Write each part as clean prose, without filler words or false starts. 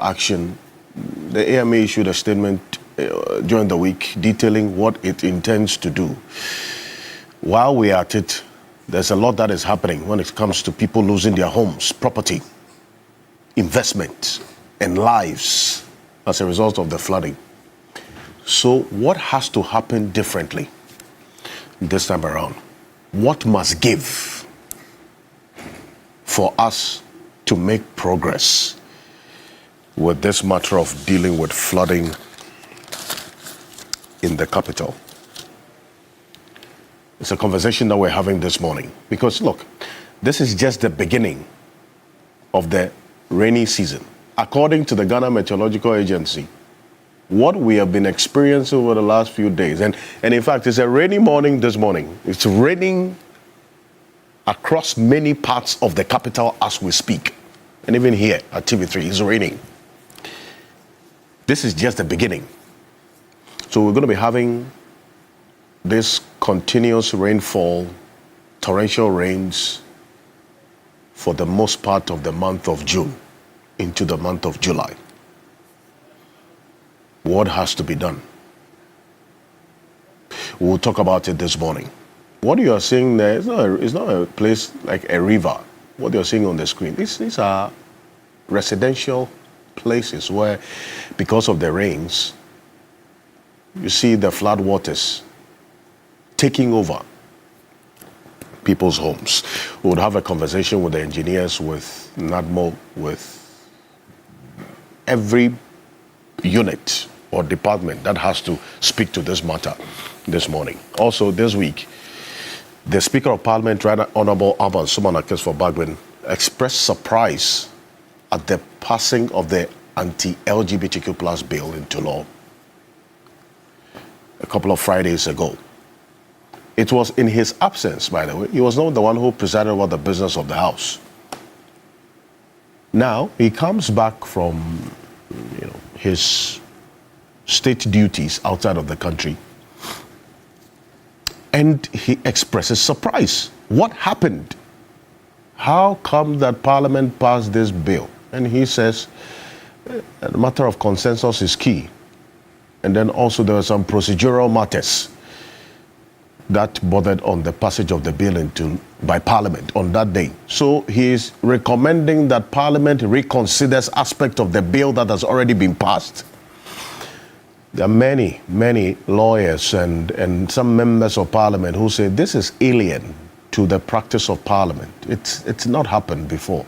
action. The AMA issued a statement during the week detailing what it intends to do. While we are at it, there's a lot that is happening when it comes to people losing their homes, property, investment, and lives as a result of the flooding. So what has to happen differently this time around? What must give for us to make progress with this matter of dealing with flooding in the capital? It's a conversation that we're having this morning because, look, this is just the beginning of the rainy season. According to the Ghana Meteorological Agency, what we have been experiencing over the last few days, and in fact, it's a rainy morning this morning. It's raining across many parts of the capital as we speak. And even here at TV3, it's raining. This is just the beginning. So we're going to be having this continuous rainfall, torrential rains for the most part of the month of June into the month of July. What has to be done? We'll talk about it this morning. What you are seeing there is not a place like a river. What you're seeing on the screen, these are residential places where, because of the rains, you see the flood waters taking over people's homes. We would have a conversation with the engineers, with NADMO, with every unit or department that has to speak to this matter this morning. Also this week, the Speaker of Parliament, Right Honourable Alban Suman Akes-for-Bagbin, expressed surprise at the passing of the anti-LGBTQ plus bill into law a couple of Fridays ago. It was in his absence, by the way. He was not the one who presided over the business of the House. Now, he comes back from his state duties outside of the country, and he expresses surprise. What happened? How come that Parliament passed this bill? And he says a matter of consensus is key. And then also there were some procedural matters that bothered on the passage of the bill by Parliament on that day. So he is recommending that Parliament reconsiders aspect of the bill that has already been passed. There are many, many lawyers and some members of Parliament who say this is alien to the practice of Parliament. It's not happened before.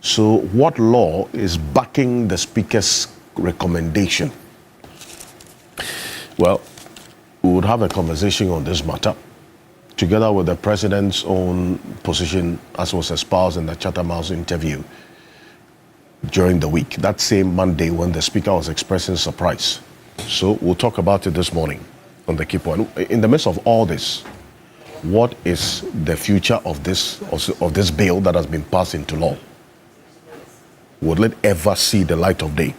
So what law is backing the Speaker's recommendation? Well, we would have a conversation on this matter, together with the President's own position as was espoused in the Chatham House interview during the week, that same Monday when the Speaker was expressing surprise. So we'll talk about it this morning on the key point. In the midst of all this, what is the future of this bill that has been passed into law? Will it ever see the light of day?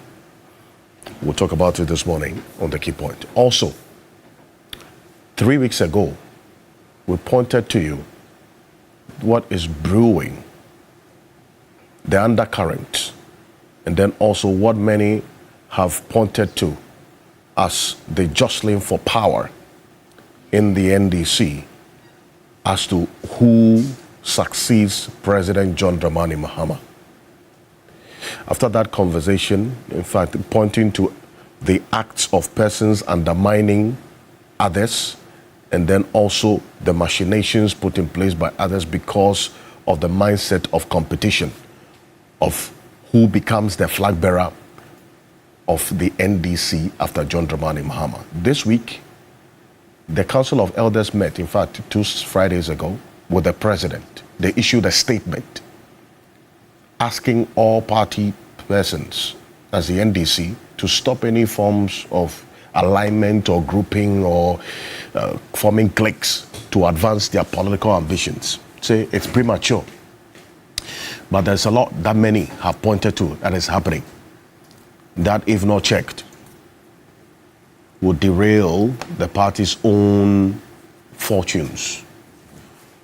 We'll talk about it this morning on the key point. Also, 3 weeks ago, we pointed to you what is brewing, the undercurrent, and then also what many have pointed to as the jostling for power in the NDC as to who succeeds President John Dramani Mahama. After that conversation, in fact, pointing to the acts of persons undermining others, and then also the machinations put in place by others because of the mindset of competition, of who becomes the flag bearer of the NDC after John Dramani Mahama. This week, the Council of Elders met, in fact, 2 Fridays ago, with the President. They issued a statement asking all party persons as the NDC to stop any forms of alignment or grouping or forming cliques to advance their political ambitions. Say it's premature. But there's a lot that many have pointed to that is happening that, if not checked, would derail the party's own fortunes.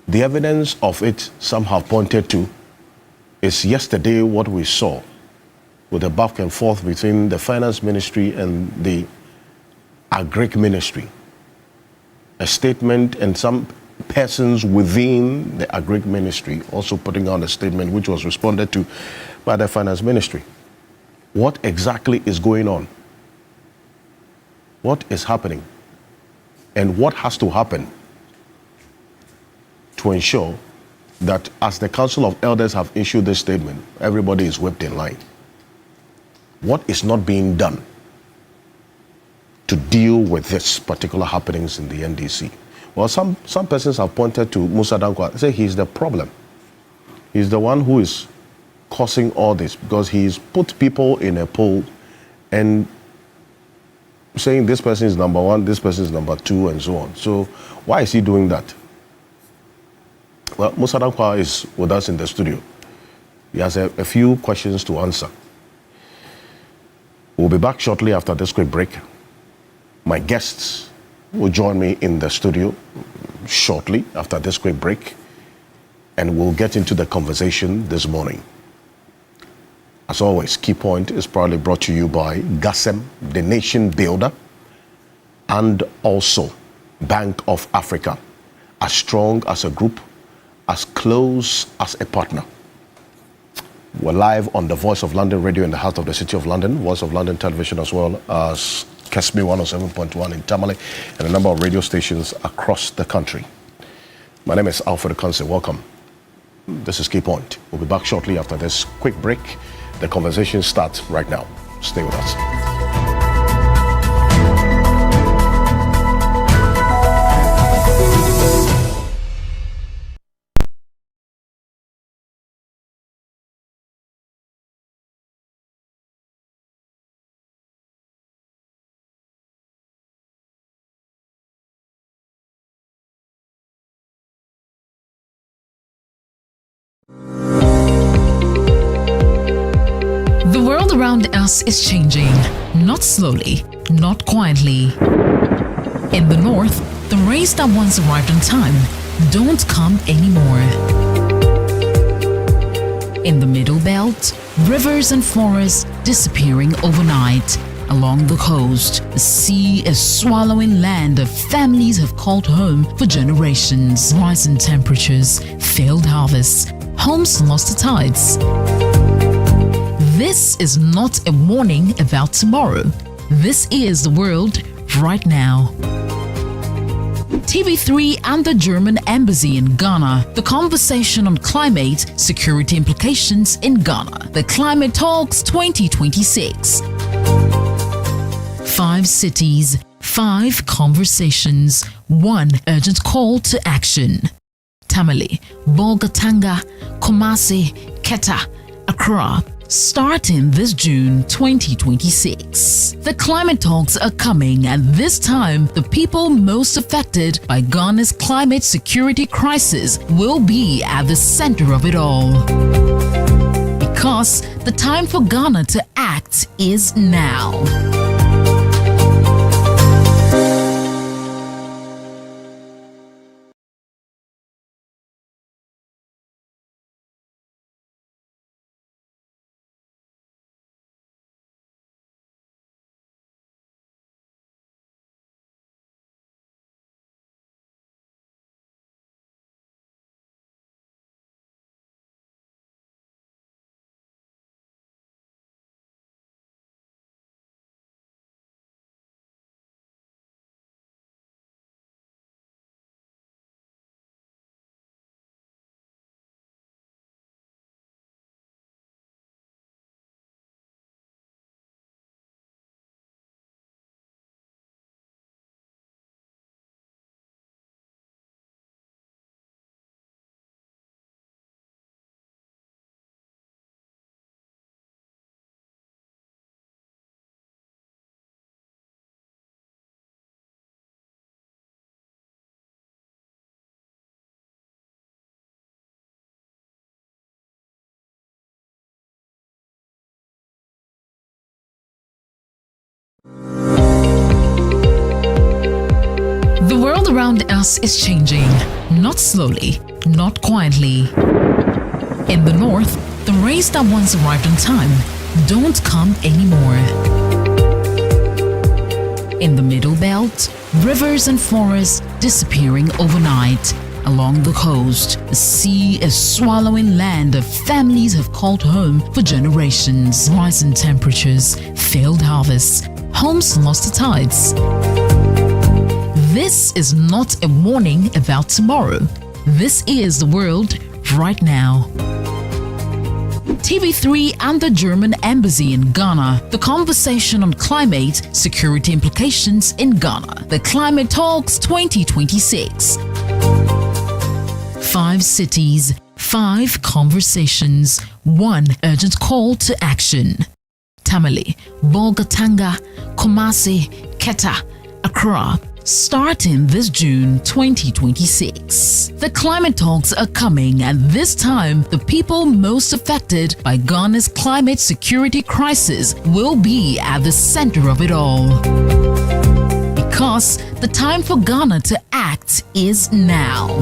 The evidence of it some have pointed to is yesterday what we saw with a back and forth between the finance ministry and the agric ministry. A statement, and some persons within the agric ministry also putting out a statement which was responded to by the finance ministry. What exactly is going on? What is happening? And what has to happen to ensure that, as the Council of Elders have issued this statement, everybody is whipped in line? What is not being done to deal with this particular happenings in the NDC? Well, some persons have pointed to Musa Danquah, say he's the problem. He's the one who is causing all this, because he's put people in a poll and saying this person is number one, this person is number two, and so on. So why is he doing that? Well, Musa Danquah is with us in the studio. He has a few questions to answer. We'll be back shortly after this quick break. My guests will join me in the studio shortly after this quick break, and we'll get into the conversation this morning. As always, Key Point is proudly brought to you by GASEM, the nation builder, and also Bank of Africa, as strong as a group, as close as a partner. We're live on the Voice of London radio in the heart of the City of London, Voice of London television, as well as Kesme 107.1 in Tamale, and a number of radio stations across the country. My name is Alfred Conce. Welcome. This is Key Point. We'll be back shortly after this quick break. The conversation starts right now. Stay with us. The world around us is changing, not slowly, not quietly. In the north, the rains that once arrived on time don't come anymore. In the middle belt, rivers and forests disappearing overnight. Along the coast, the sea is swallowing land that families have called home for generations. Rising temperatures, failed harvests, homes lost to tides. This is not a warning about tomorrow. This is the world right now. TV3 and the German Embassy in Ghana. The conversation on climate security implications in Ghana. The Climate Talks 2026. 5 cities, 5 conversations, 1 urgent call to action. Tamale, Bolgatanga, Kumasi, Keta, Accra. Starting this June 2026. The climate talks are coming, and this time the people most affected by Ghana's climate security crisis will be at the center of it all. Because the time for Ghana to act is now. The world around us is changing, not slowly, not quietly. In the north, the rains that once arrived on time don't come anymore. In the Middle Belt, rivers and forests disappearing overnight. Along the coast, the sea is swallowing land that families have called home for generations. Rising temperatures, failed harvests, homes lost to tides. This is not a warning about tomorrow. This is the world right now. TV3 and the German embassy in Ghana. The conversation on climate security implications in Ghana. The Climate Talks 2026. 5 cities, 5 conversations, 1 urgent call to action. Tamale, Bolgatanga, Kumasi, Keta, Accra. Starting this June 2026. The climate talks are coming, and this time the people most affected by Ghana's climate security crisis will be at the center of it all. Because the time for Ghana to act is now.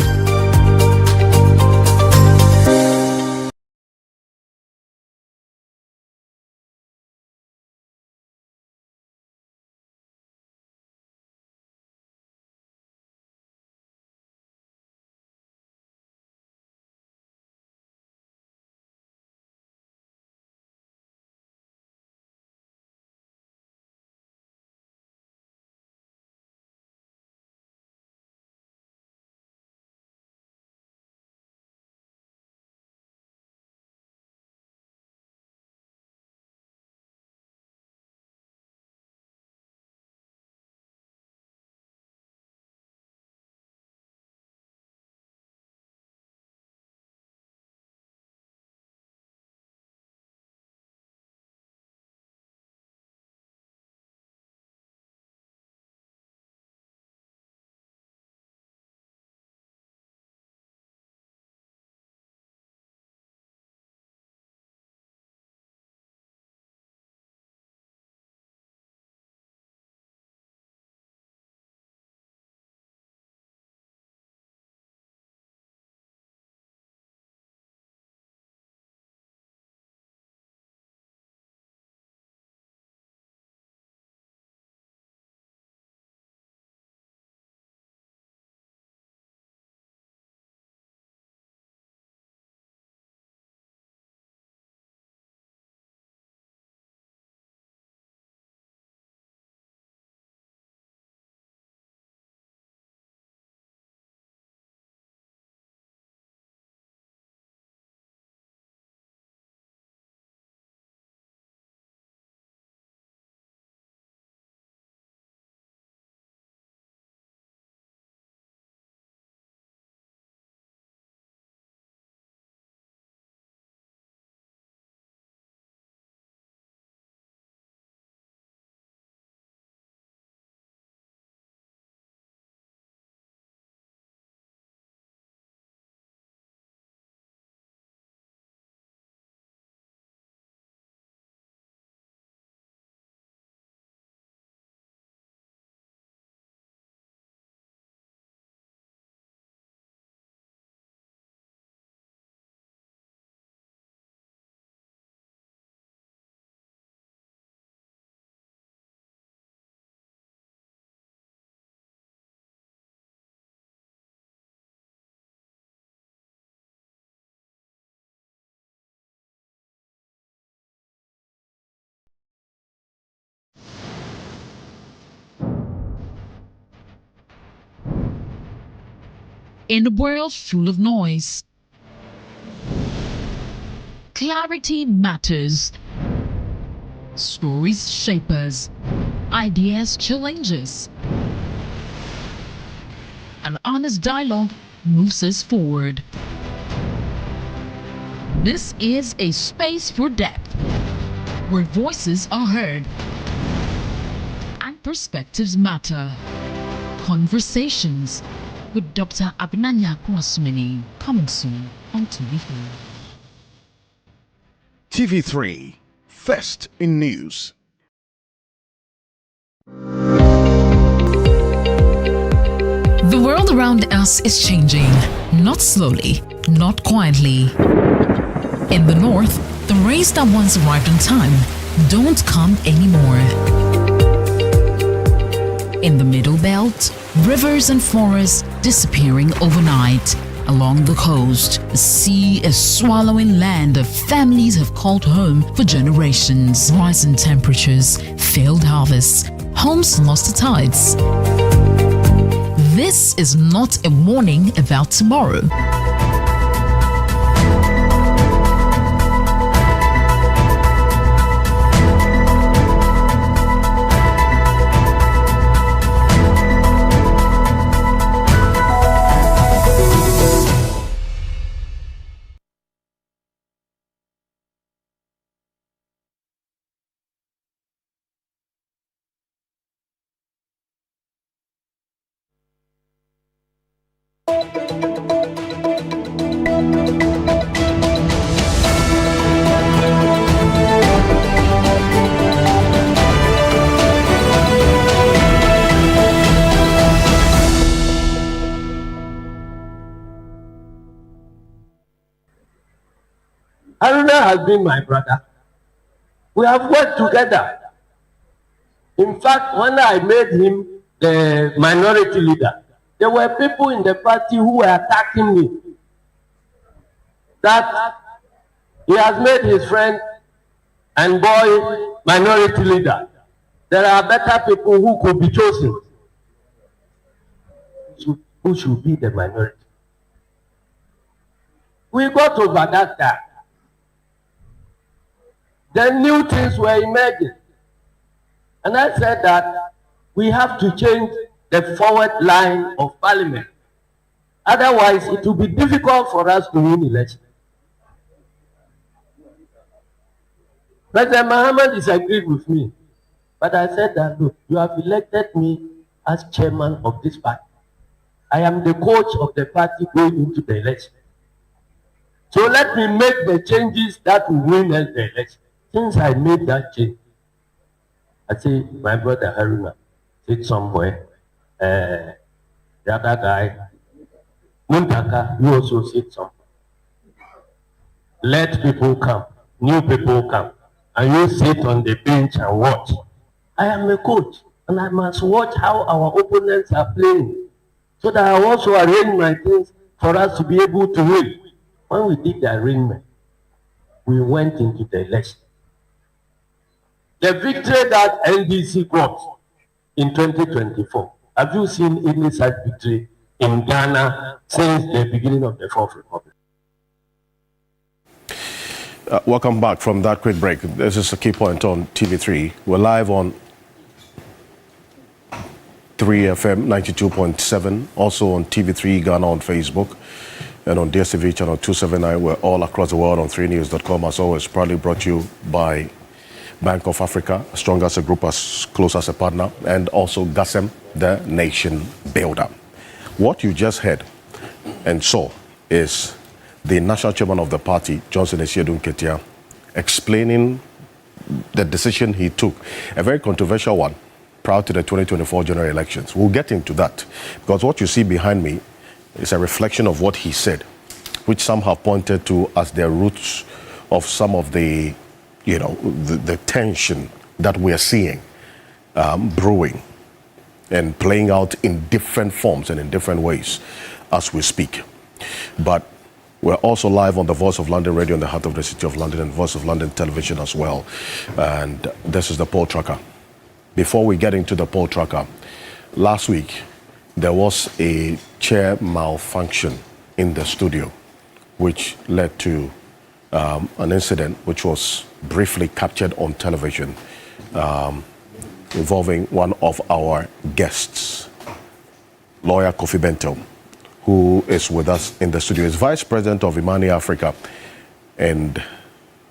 In a world full of noise, clarity matters. Stories shape us, ideas challenge us. An honest dialogue moves us forward. This is a space for depth, where voices are heard and perspectives matter. Conversations with Dr. Abinanya Kwasmini, coming soon on TV3. TV3, first in news. The world around us is changing, not slowly, not quietly. In the north, The rains that once arrived on time don't come anymore. In the Middle Belt, rivers and forests disappearing overnight. Along the coast, the sea is swallowing land that families have called home for generations. Rising temperatures, failed harvests, homes lost to tides. This is not a warning about tomorrow. Haruna has been my brother. We have worked together. In fact, when I made him the minority leader, there were people in the party who were attacking me. That he has made his friend and boy minority leader. There are better people who could be chosen. Who should be the minority? We got over that time. Then new things were emerging. And I said that we have to change the forward line of parliament. Otherwise, it will be difficult for us to win election. President Mahama disagreed with me. But I said that, look, you have elected me as chairman of this party. I am the coach of the party going into the election. So let me make the changes that will win us the election. Since I made that change, I say, my brother Haruna, sit somewhere. The other guy, Muntaka, you also sit somewhere. Let people come, new people come, and you sit on the bench and watch. I am a coach, and I must watch how our opponents are playing, so that I also arrange my things for us to be able to win. When we did the arrangement, we went into the election. The victory that NDC got in 2024, have you seen any such victory in Ghana since the beginning of the Fourth Republic? Welcome back from that quick break. This is a key point on TV3. We're live on 3FM 92.7, also on TV3 Ghana on Facebook, and on DSTV channel 279. We're all across the world on 3news.com. As always, proudly brought to you by Bank of Africa, strong as a group, as close as a partner, and also GASEM, the nation builder. What you just heard and saw is the national chairman of the party, Johnson Esiedun Ketia, explaining the decision he took, a very controversial one, prior to the 2024 general elections. We'll get into that, because what you see behind me is a reflection of what he said, which some have pointed to as the roots of some of the the tension that we are seeing brewing and playing out in different forms and in different ways as we speak. But we're also live on the Voice of London Radio in the heart of the City of London, and Voice of London Television as well. And this is the poll tracker. Before we get into the poll tracker, last week there was a chair malfunction in the studio, which led to an incident which was briefly captured on television involving one of our guests, lawyer Kofi Bento, who is with us in the studio. He's Vice President of Imani Africa and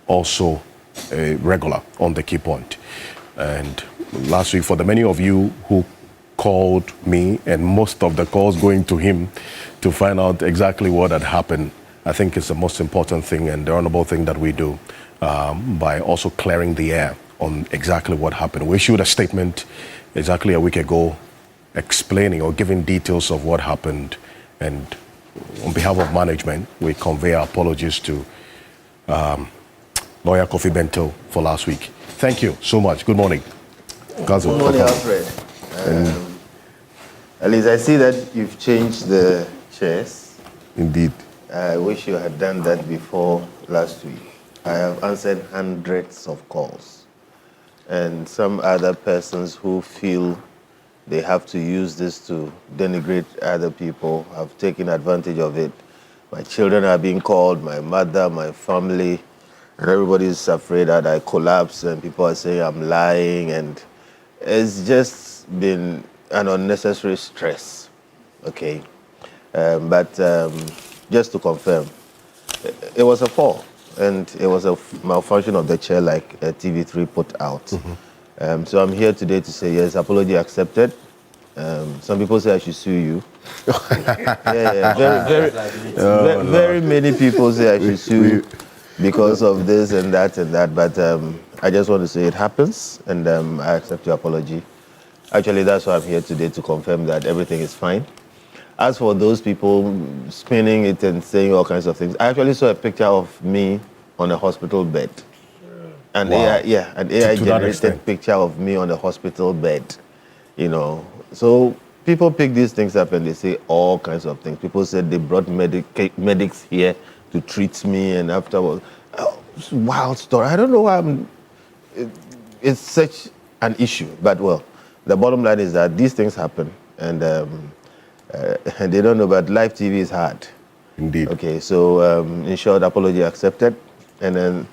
also a regular on the Key Point. And last week, for the many of you who called me, and most of the calls going to him to find out exactly what had happened, I think it's the most important thing and the honorable thing that we do, by also clearing the air on exactly what happened. We issued a statement exactly a week ago explaining or giving details of what happened, and on behalf of management, we convey our apologies to Lawyer Kofi Bento for last week. Thank you so much. Good morning. Council. Good morning, Alfred. At least I see that you've changed the chairs. Indeed. I wish you had done that before last week. I have answered hundreds of calls. And some other persons who feel they have to use this to denigrate other people have taken advantage of it. My children are being called, my mother, my family, and everybody's afraid that I collapse and people are saying I'm lying, and it's just been an unnecessary stress, okay? But just to confirm, it was a fall, and it was a malfunction of the chair like TV3 put out. So I'm here today to say, yes, apology accepted. Some people say I should sue you. Very many people say I should sue you because of this and that, but I just want to say it happens, and I accept your apology. Actually, that's why I'm here today, to confirm that everything is fine. As for those people spinning it and saying all kinds of things, I actually saw a picture of me on a hospital bed. And Wow. an AI To that generated extent. picture of me on a hospital bed, you know. So people pick these things up and they say all kinds of things. People said they brought medics here to treat me, and afterwards, it's a wild story. I don't know why it's such an issue, but well, the bottom line is that these things happen, and they don't know, but live TV is hard. Indeed. Okay, so in short, apology accepted, and then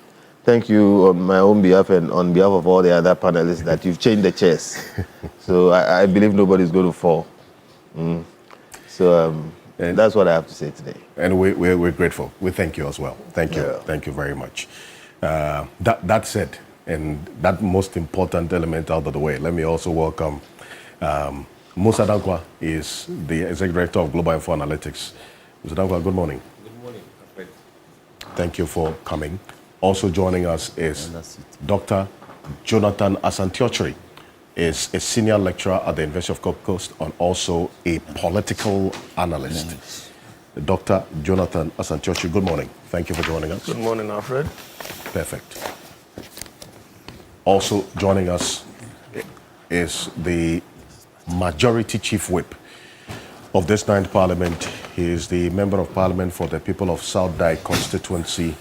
thank you on my own behalf and on behalf of all the other panelists that you've changed the chairs. So I believe nobody's going to fall. So And- that's what I have to say today. And we're grateful. We thank you as well. Thank you. Yeah. Thank you very much. That said, and that most important element out of the way, let me also welcome Musa Dankwa, is the Executive Director of Global Info Analytics. Musa Dankwa, good morning. Good morning, Alfred. Thank you for coming. Also joining us is Dr. Jonathan Asantiochiri, is a senior lecturer at the University of Cape Coast and also a political analyst. Dr. Jonathan Asantiochiri, good morning. Thank you for joining us. Good morning, Alfred. Perfect. Also joining us is the Majority Chief Whip of this 9th Parliament. He is the Member of Parliament for the people of South Dye constituency.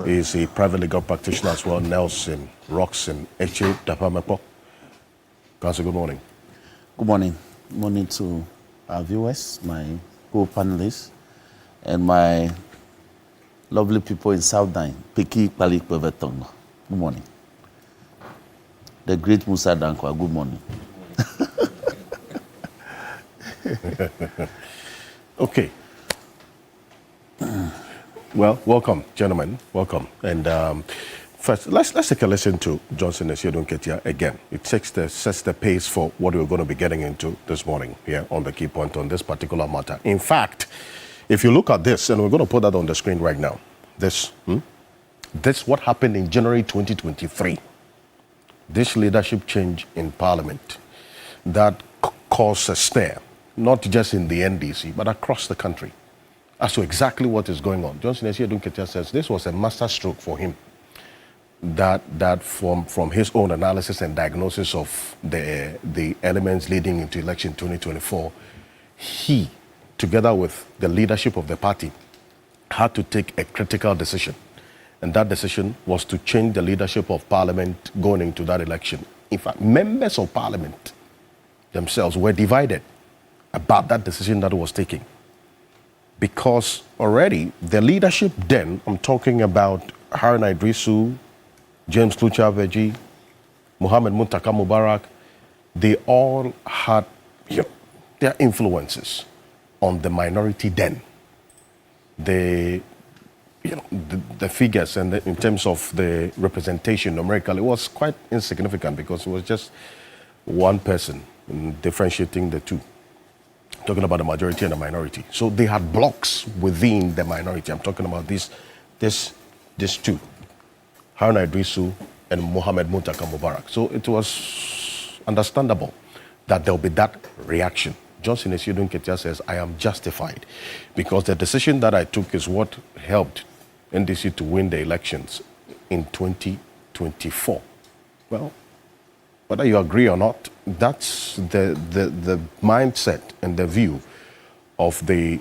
He is a private legal practitioner as well, Nelson Roxon Eche Dapamepo. Council, good morning. Good morning. Good morning to our viewers, my co-panelists, and my lovely people in South Dine, Peki Palik Bevetongo. Good morning. The great Musa Dankwa, good morning. Okay. Well, welcome, gentlemen. Welcome. And first, let's take a listen to Johnson Esiedun Ketia again. It sets the pace for what we're going to be getting into this morning here on the key point on this particular matter. In fact, if you look at this, and we're going to put that on the screen right now, this what happened in January 2023. This leadership change in Parliament that caused a stir, not just in the NDC, but across the country, as to exactly what is going on. Johnson Esiedun Ketia says this was a masterstroke for him, that from his own analysis and diagnosis of the elements leading into election 2024, he, together with the leadership of the party, had to take a critical decision. And that decision was to change the leadership of Parliament going into that election. In fact, members of Parliament themselves were divided about that decision that was taken. Because already the leadership then, I'm talking about Haruna Idrisu, James Lucha Veji, Mohamed Muntaka Mubarak, they all had their influences on the minority then. The figures and in terms of the representation numerically, it was quite insignificant because it was just one person differentiating the two. Talking about the majority and the minority. So they had blocks within the minority. I'm talking about these two, Haruna Idrisu and Mohamed Muntaka Mubarak. So it was understandable that there will be that reaction. Johnson Esiedun Ketia says, I am justified because the decision that I took is what helped NDC to win the elections in 2024. Well, whether you agree or not, that's the mindset and the view of the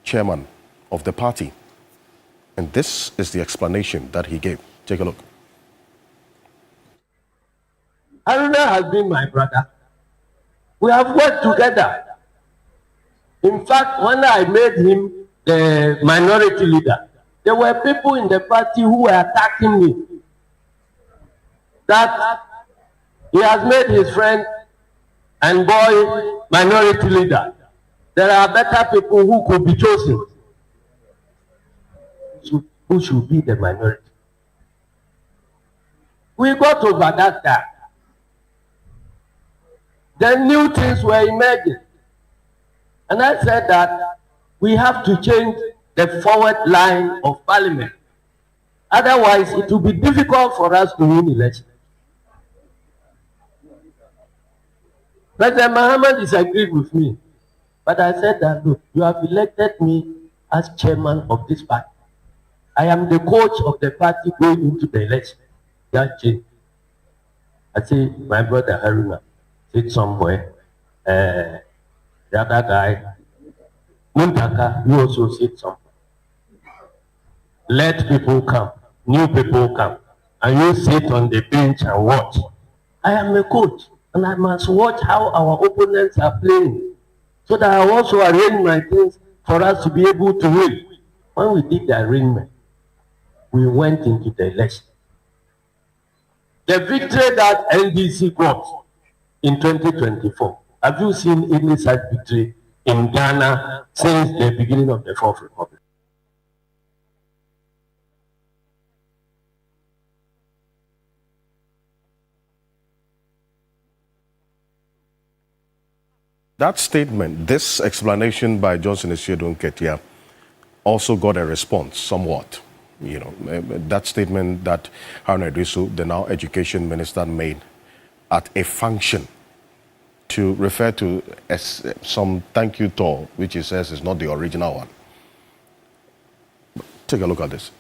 chairman of the party. And this is the explanation that he gave. Take a look. Haruna has been my brother. We have worked together. In fact, when I made him the minority leader, there were people in the party who were attacking me. That he has made his friend and boy minority leader. There are better people who could be chosen. Who should be the minority? We got over that time. Then new things were emerging. And I said that we have to change the forward line of parliament. Otherwise, it will be difficult for us to win elections. President Mahama disagreed with me. But I said that, look, you have elected me as chairman of this party. I am the coach of the party going into the election. That changed. I say, my brother Haruna, sit somewhere. The other guy, Muntaka, you also sit somewhere. Let people come, new people come, and you sit on the bench and watch. I am a coach, and I must watch how our opponents are playing, so that I also arrange my things for us to be able to win. When we did the arrangement, we went into the election. The victory that NDC got in 2024, have you seen any such victory in Ghana since the beginning of the Fourth Republic? That statement, this explanation by Johnson Esiedun Ketia also got a response somewhat. You know, that statement that Haruna Iddrisu, the now education minister, made at a function to refer to some thank you tour, which he says is not the original one. Take a look at this.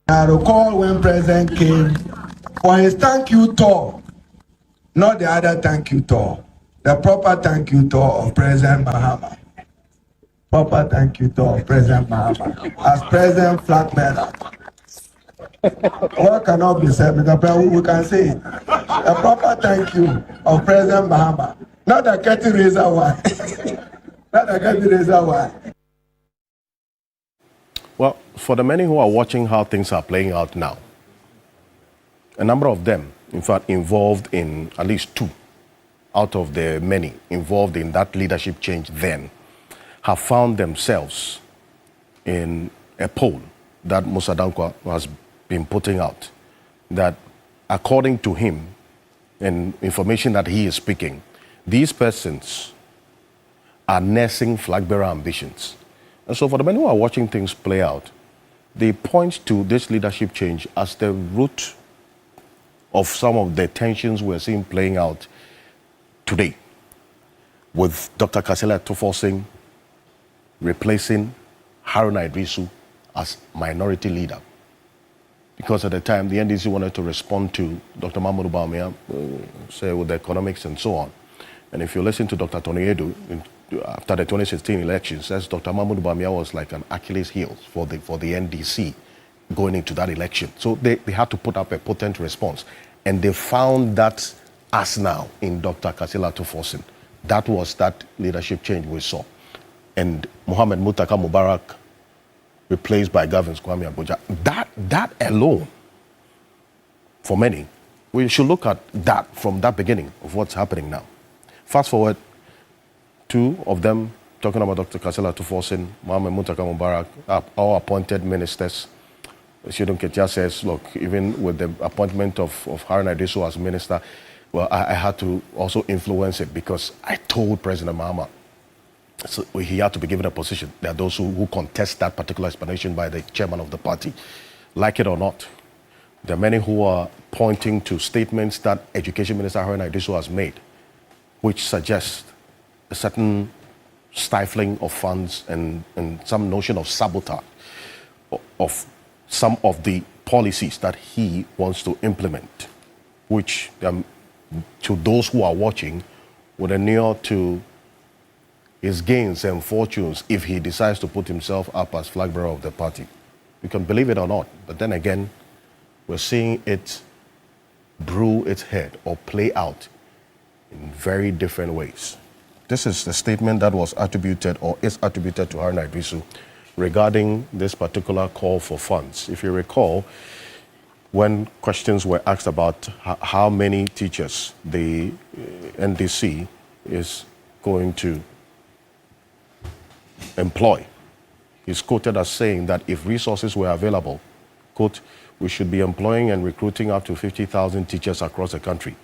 I recall when President came for his thank you tour, not the other thank you tour, the proper thank you tour of President Mahama. Proper thank you tour of President Mahama as President Flatman. What cannot be said, Mr. We can say it. A proper thank you of President Mahama, not the curtain raiser one. Not the curtain raiser one. Well, for the many who are watching how things are playing out now, a number of them, in fact, involved in at least two out of the many involved in that leadership change then, have found themselves in a poll that Musa Dankwa has been putting out, that according to him and information that he is speaking, these persons are nursing flag bearer ambitions. And so for the men who are watching things play out, they point to this leadership change as the root of some of the tensions we're seeing playing out today, with Dr. Kasila Tuforsin replacing Haruna Iddrisu as minority leader. Because at the time, the NDC wanted to respond to Dr. Mahmoud Bawumia, say with the economics and so on. And if you listen to Dr. Tony Edu, after the 2016 elections, says Dr. Mahmoud Bawumia was like an Achilles heel for the NDC going into that election. So they had to put up a potent response. And they found that as now in Dr. Kasila Tuforsin. That was that leadership change we saw. And Mohamed Muntaka Mubarak replaced by Gavin Kwame Abuja. That alone, for many, we should look at that from that beginning of what's happening now. Fast forward, two of them talking about Dr. Kasila Tuforsin, Mohamed Muntaka Mubarak, our appointed ministers. Esiedun Ketia says, look, even with the appointment of Haruna Iddrisu as minister, well, I had to also influence it because I told President Mahama. So he had to be given a position. There are those who contest that particular explanation by the chairman of the party. Like it or not, there are many who are pointing to statements that Education Minister Haruna Iddrisu has made, which suggest a certain stifling of funds and some notion of sabotage of some of the policies that he wants to implement, which to those who are watching would inure to his gains and fortunes if he decides to put himself up as flag bearer of the party. You can believe it or not, but then again, we're seeing it brew its head or play out in very different ways. This is the statement that was attributed or is attributed to Haruna Iddrisu regarding this particular call for funds. If you recall, when questions were asked about how many teachers the NDC is going to employ, he's quoted as saying that if resources were available, quote, we should be employing and recruiting up to 50,000 teachers across the country.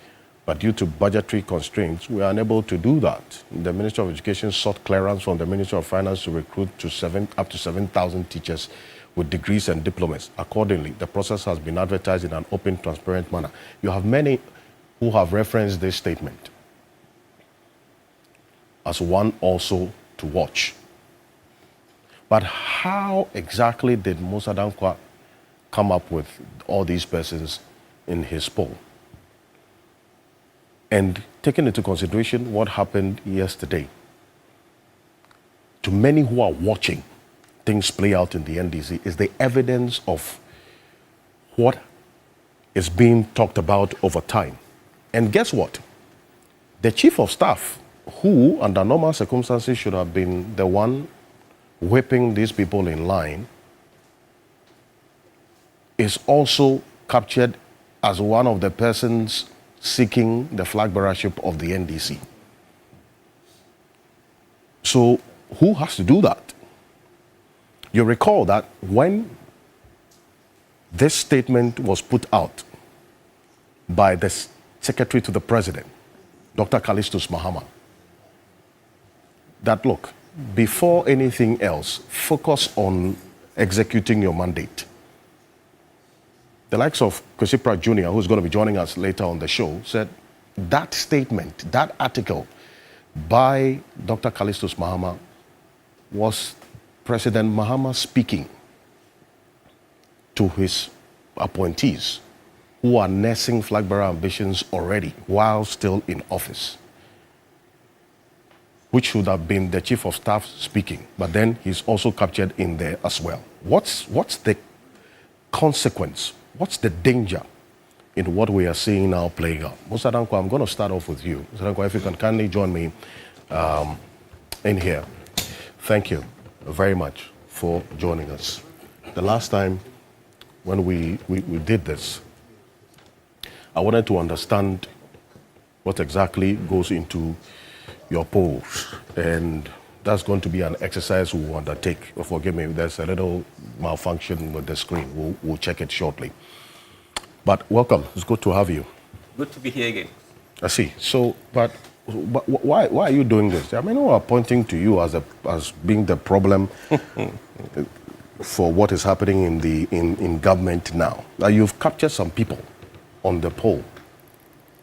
But due to budgetary constraints, we are unable to do that. The Ministry of Education sought clearance from the Ministry of Finance to recruit up to 7,000 teachers with degrees and diplomas. Accordingly, the process has been advertised in an open, transparent manner. You have many who have referenced this statement as one also to watch. But how exactly did Musa Danquah come up with all these persons in his poll? And taking into consideration what happened yesterday, to many who are watching things play out in the NDC is the evidence of what is being talked about over time. And guess what? The chief of staff, who under normal circumstances should have been the one whipping these people in line, is also captured as one of the persons seeking the flag bearership of the NDC. So who has to do that? You recall that when this statement was put out by the Secretary to the President, Dr. Callistus Mahama, that look, before anything else, focus on executing your mandate. The likes of Kwesi Pratt Jr., who's going to be joining us later on the show, said that statement, that article by Dr. Callistus Mahama was President Mahama speaking to his appointees who are nursing flag bearer ambitions already while still in office, which should have been the chief of staff speaking, but then he's also captured in there as well. What's the consequence? What's the danger in what we are seeing now playing out? Musa Danquah, I'm going to start off with you. Musa Danquah, if you can kindly join me in here. Thank you very much for joining us. The last time when we did this, I wanted to understand what exactly goes into your polls, and that's going to be an exercise we'll undertake. Forgive me, there's a little malfunction with the screen. We'll check it shortly. But welcome, it's good to have you. Good to be here again. I see. So, but why are you doing this? I mean, we are pointing to you as being the problem for what is happening in government now. Now, you've captured some people on the poll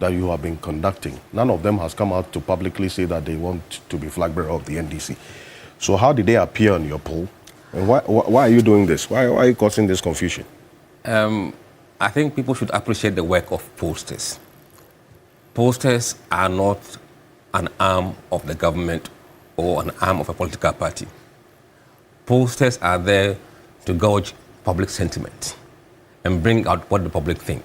that you have been conducting. None of them has come out to publicly say that they want to be flag bearer of the NDC. So how did they appear on your poll? And why are you doing this? Why are you causing this confusion? I think people should appreciate the work of pollsters. Pollsters are not an arm of the government or an arm of a political party. Pollsters are there to gauge public sentiment and bring out what the public think.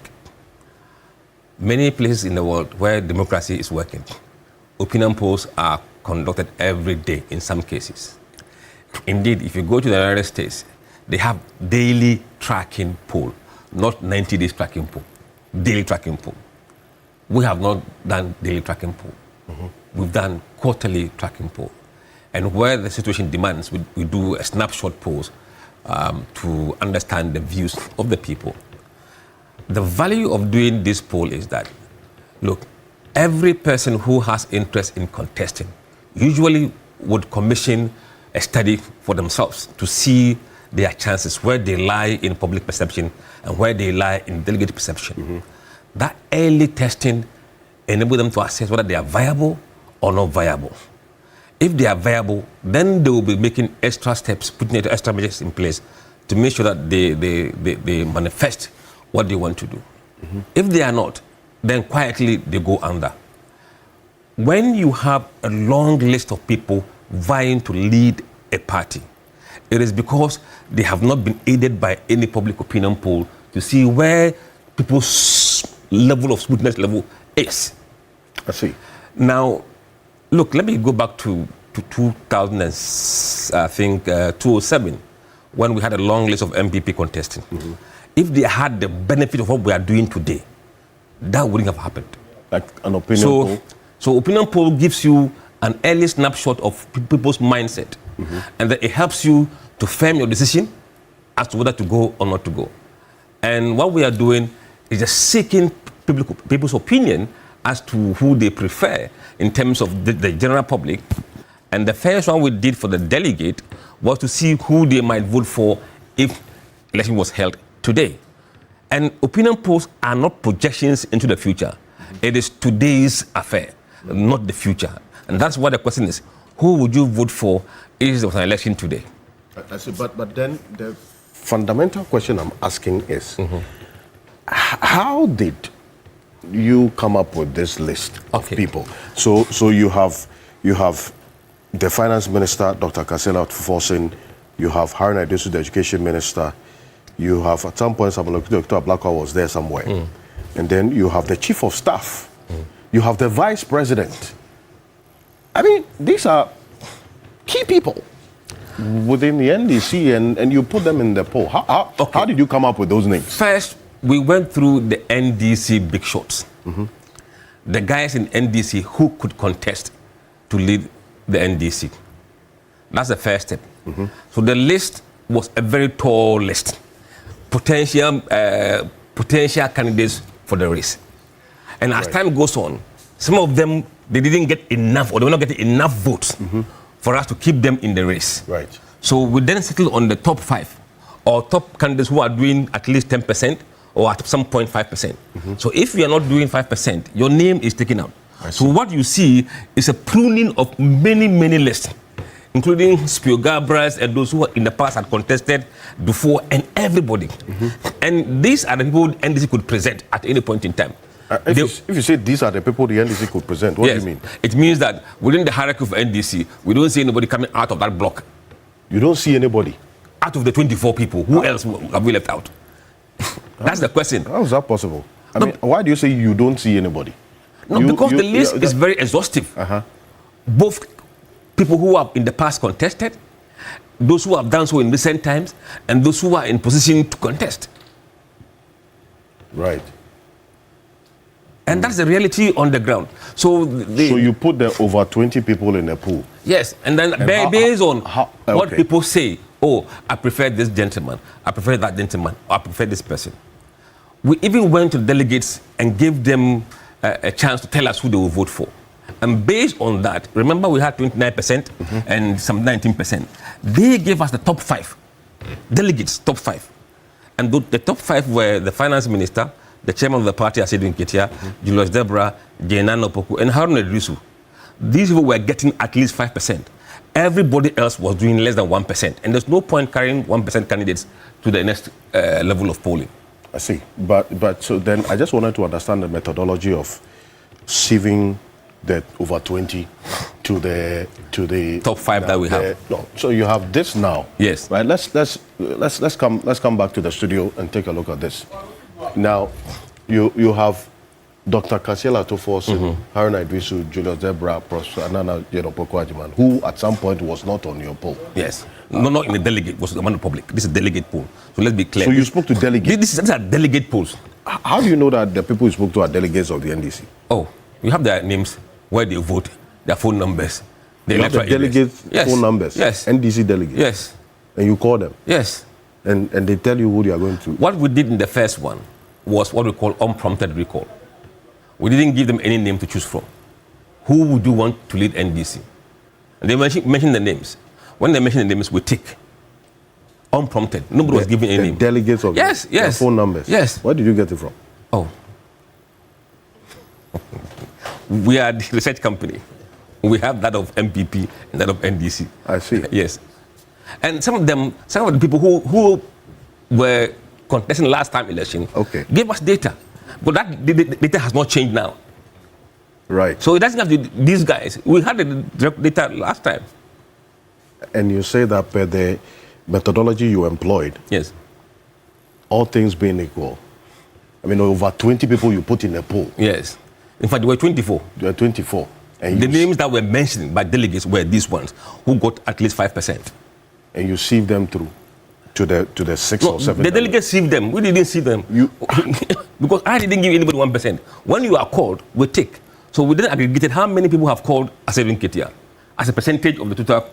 Many places in the world where democracy is working, opinion polls are conducted every day in some cases. Indeed, if you go to the United States, they have daily tracking poll, not 90 days tracking poll, daily tracking poll. We have not done daily tracking poll. Mm-hmm. We've done quarterly tracking poll. And where the situation demands, we do a snapshot polls to understand the views of the people. The value of doing this poll is that, look, every person who has interest in contesting usually would commission a study for themselves to see their chances, where they lie in public perception and where they lie in delegate perception. Mm-hmm. That early testing enables them to assess whether they are viable or not viable. If they are viable, then they will be making extra steps, putting extra measures in place to make sure that they manifest what they want to do. If they are not, then quietly they go under. When you have a long list of people vying to lead a party, it is because they have not been aided by any public opinion poll to see where people's level of smoothness level is. I see. Now, look, let me go back to 2007, when we had a long list of MPP contesting. If they had the benefit of what we are doing today, that wouldn't have happened. Like an opinion poll? So opinion poll gives you an early snapshot of people's mindset, and then it helps you to firm your decision as to whether to go or not to go. And what we are doing is just seeking people's opinion as to who they prefer in terms of the general public. And the first one we did for the delegate was to see who they might vote for if election was held today. And opinion polls are not projections into the future. It is today's affair, not the future. And that's what the question is. Who would you vote for if there was an election today? I see, but then the fundamental question I'm asking is, how did you come up with this list of people? So you have the finance minister, Dr. Kasela Forson, you have Haruna Iddrisu, the education minister, you have at some point Dr. Blackwell was there somewhere, and then you have the chief of staff, you have the vice president. I mean, these are key people within the NDC, and you put them in the poll. How did you come up with those names? First, we went through the NDC big shots. The guys in NDC who could contest to lead the NDC. That's the first step. So the list was a very tall list. Potential candidates for the race. And as time goes on, some of them, they didn't get enough, or they were not getting enough votes for us to keep them in the race. Right. So we then settled on the top 5, or top candidates who are doing at least 10%, or at some point 5%. So if you are not doing 5%, your name is taken out. So what you see is a pruning of many, many lists, including Spiogabras and those who in the past had contested before, and everybody. And these are the people NDC could present at any point in time. If you say these are the people the NDC could present, what do you mean? It means that within the hierarchy of NDC, we don't see anybody coming out of that block. You don't see anybody? Out of the 24 people, who else have we left out? That's the question. How is that possible? I mean, why do you say you don't see anybody? No, because the list is very exhaustive. Both people who have in the past contested, those who have done so in recent times, and those who are in position to contest. Right. And that's the reality on the ground. So you put the over 20 people in a pool? Yes, and then based on what people say, oh, I prefer this gentleman, I prefer that gentleman, I prefer this person. We even went to delegates and gave them a chance to tell us who they will vote for. And based on that, remember we had 29% and some 19%. They gave us the top 5 delegates, top 5. And the top 5 were the finance minister, the chairman of the party, Asidu Nketia, Julius Deborah, Jainan Opoku, and Haruna Iddrisu. These people were getting at least 5%. Everybody else was doing less than 1%. And there's no point carrying 1% candidates to the next level of polling. I see. But so then I just wanted to understand the methodology of sieving the over 20 to the top 5 that we have. No, so you have this now. Yes. Right. Let's come back to the studio and take a look at this. Now, you have Dr. Kasela Forson, Haruna Iddrisu, Julius Deborah, Professor Anana Opoku-Agyeman, who at some point was not on your poll. Yes. No, not in the delegate, was among the public. This is a delegate poll. So let's be clear. So you spoke to delegates? These are delegate polls. How do you know that the people you spoke to are delegates of the NDC? Oh, you have their names, where they vote, their phone numbers. You have the delegates' phone numbers? Yes. NDC delegates? Yes. And you call them? Yes. And they tell you who you are going to? What we did in the first one was what we call unprompted recall. We didn't give them any name to choose from. Who would you want to lead NDC? And they mentioned the names. When they mentioned the names, we tick. Unprompted. Nobody was giving any name. Delegates of their phone numbers? Yes. Where did you get it from? Oh. We are the research company. We have that of MPP and that of NDC. I see. Yes. And some of the people who were contesting last time election, Okay. gave us data. But that data has not changed now. Right. So it doesn't have to be these guys. We had the data last time. And you say that per the methodology you employed, Yes. all things being equal, I mean, over 20 people you put in a poll. Yes. In fact, there were 24. There are 24. And The you, names that were mentioned by delegates were these ones, who got at least 5%. and you sieve them through to the 6 No, or 7. the delegates sieved them. We didn't see them. You- Because I didn't give anybody 1%. When you are called, we take. So we then aggregated how many people have called Asevin Ketia as a percentage of the total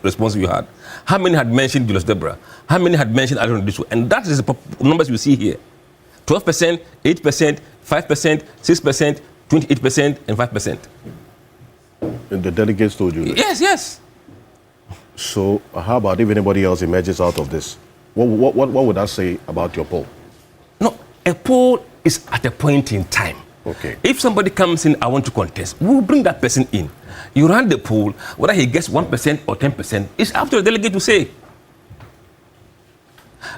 response you had. How many had mentioned Julius Debra? How many had mentioned Aaron Disu? And that is the numbers you see here. 12%, 8%, 5%, 6%, 28%, and 5%. And the delegates told you that. Yes, yes. So how about if anybody else emerges out of this? What would that say about your poll? No, a poll is at a point in time. Okay. If somebody comes in, I want to contest, we will bring that person in. You run the poll, whether he gets 1% or 10%, it's up to the delegate to say.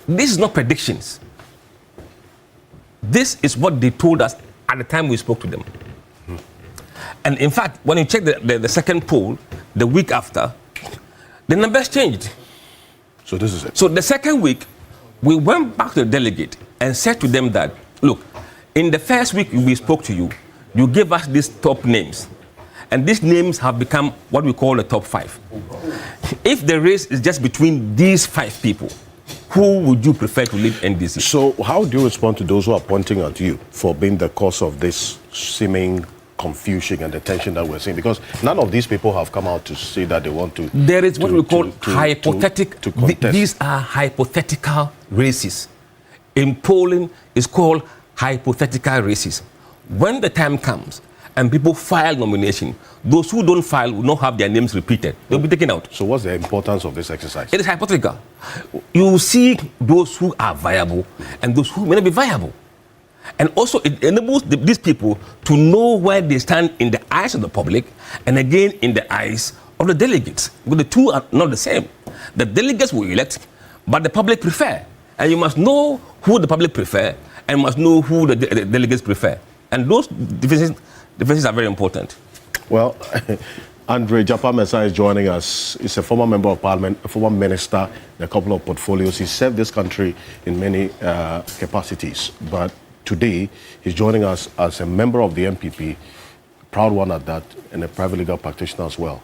This is not predictions. This is what they told us at the time we spoke to them. And in fact, when you check the second poll, the week after, the numbers changed. So this is it. So the second week, we went back to the delegate and said to them that, look, in the first week we spoke to you, you gave us these top names. And these names have become what we call the top 5. If the race is just between these 5 people, who would you prefer to lead NDC? So how do you respond to those who are pointing at you for being the cause of this seeming confusion and the tension that we're seeing? Because none of these people have come out to say that they want to. There is what we call to hypothetical. contest. These are hypothetical races. In polling, it's called hypothetical races. When the time comes and people file nomination, those who don't file will not have their names repeated. They'll be taken out. So what's the importance of this exercise? It is hypothetical. You see those who are viable and those who may not be viable. And also it enables these people to know where they stand in the eyes of the public and again in the eyes of the delegates. Because the two are not the same. The delegates will elect, but the public prefer. And you must know who the public prefer and must know who the delegates prefer. And those differences are very important. Well, Andre Japah-Mensah is joining us. He's a former member of parliament, a former minister in a couple of portfolios. He served this country in many capacities. But today, he's joining us as a member of the MPP, proud one at that, and a private legal practitioner as well.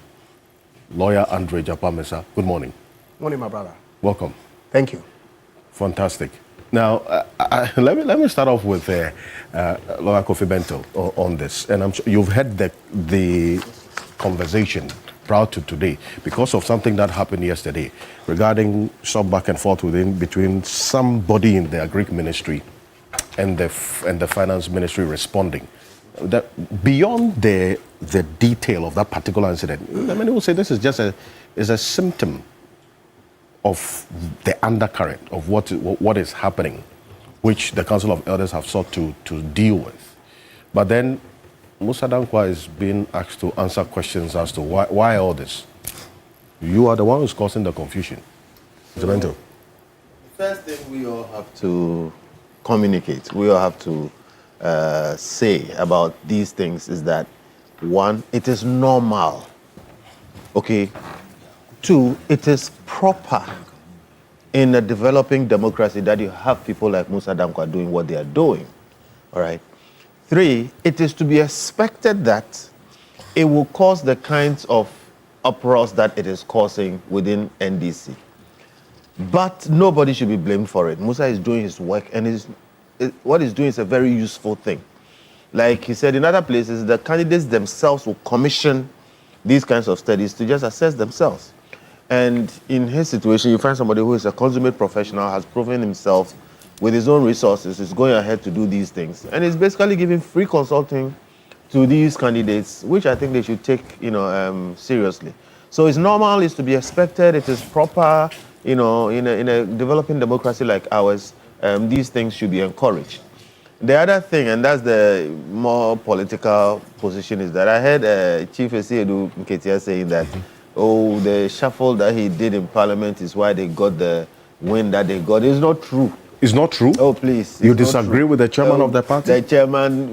Lawyer Andre Japah-Mensah, good morning. Morning, my brother. Welcome. Thank you. Fantastic. Now, let me start off with Lawyer Kofi Bento on this. And I'm sure you've heard the conversation prior to today because of something that happened yesterday regarding some back and forth between somebody in the Greek ministry and the finance ministry responding. That beyond the detail of that particular incident, many will say this is just a symptom of the undercurrent of what is happening, which the Council of Elders have sought to deal with. But then Musa Danquah is being asked to answer questions as to why all this. You are the one who's causing the confusion. Mr. Bento. The first thing we all have to communicate, we all have to say about these things is that, one, it is normal, okay? Two, it is proper in a developing democracy that you have people like Musa Danquah doing what they are doing, all right? Three, it is to be expected that it will cause the kinds of uproars that it is causing within NDC. But nobody should be blamed for it. Musa is doing his work, and what he's doing is a very useful thing. Like he said in other places, the candidates themselves will commission these kinds of studies to just assess themselves. And in his situation, you find somebody who is a consummate professional, has proven himself with his own resources, is going ahead to do these things. And is basically giving free consulting to these candidates, which I think they should take, seriously. So it's normal, it's to be expected, it is proper, in a developing democracy like ours, these things should be encouraged. The other thing, and that's the more political position, is that I heard Chief Esiedu Nketia saying that, the shuffle that he did in Parliament is why they got the win that they got. It's not true. It's not true? Oh, please. You it's not disagree true. with the chairman of the party? The chairman,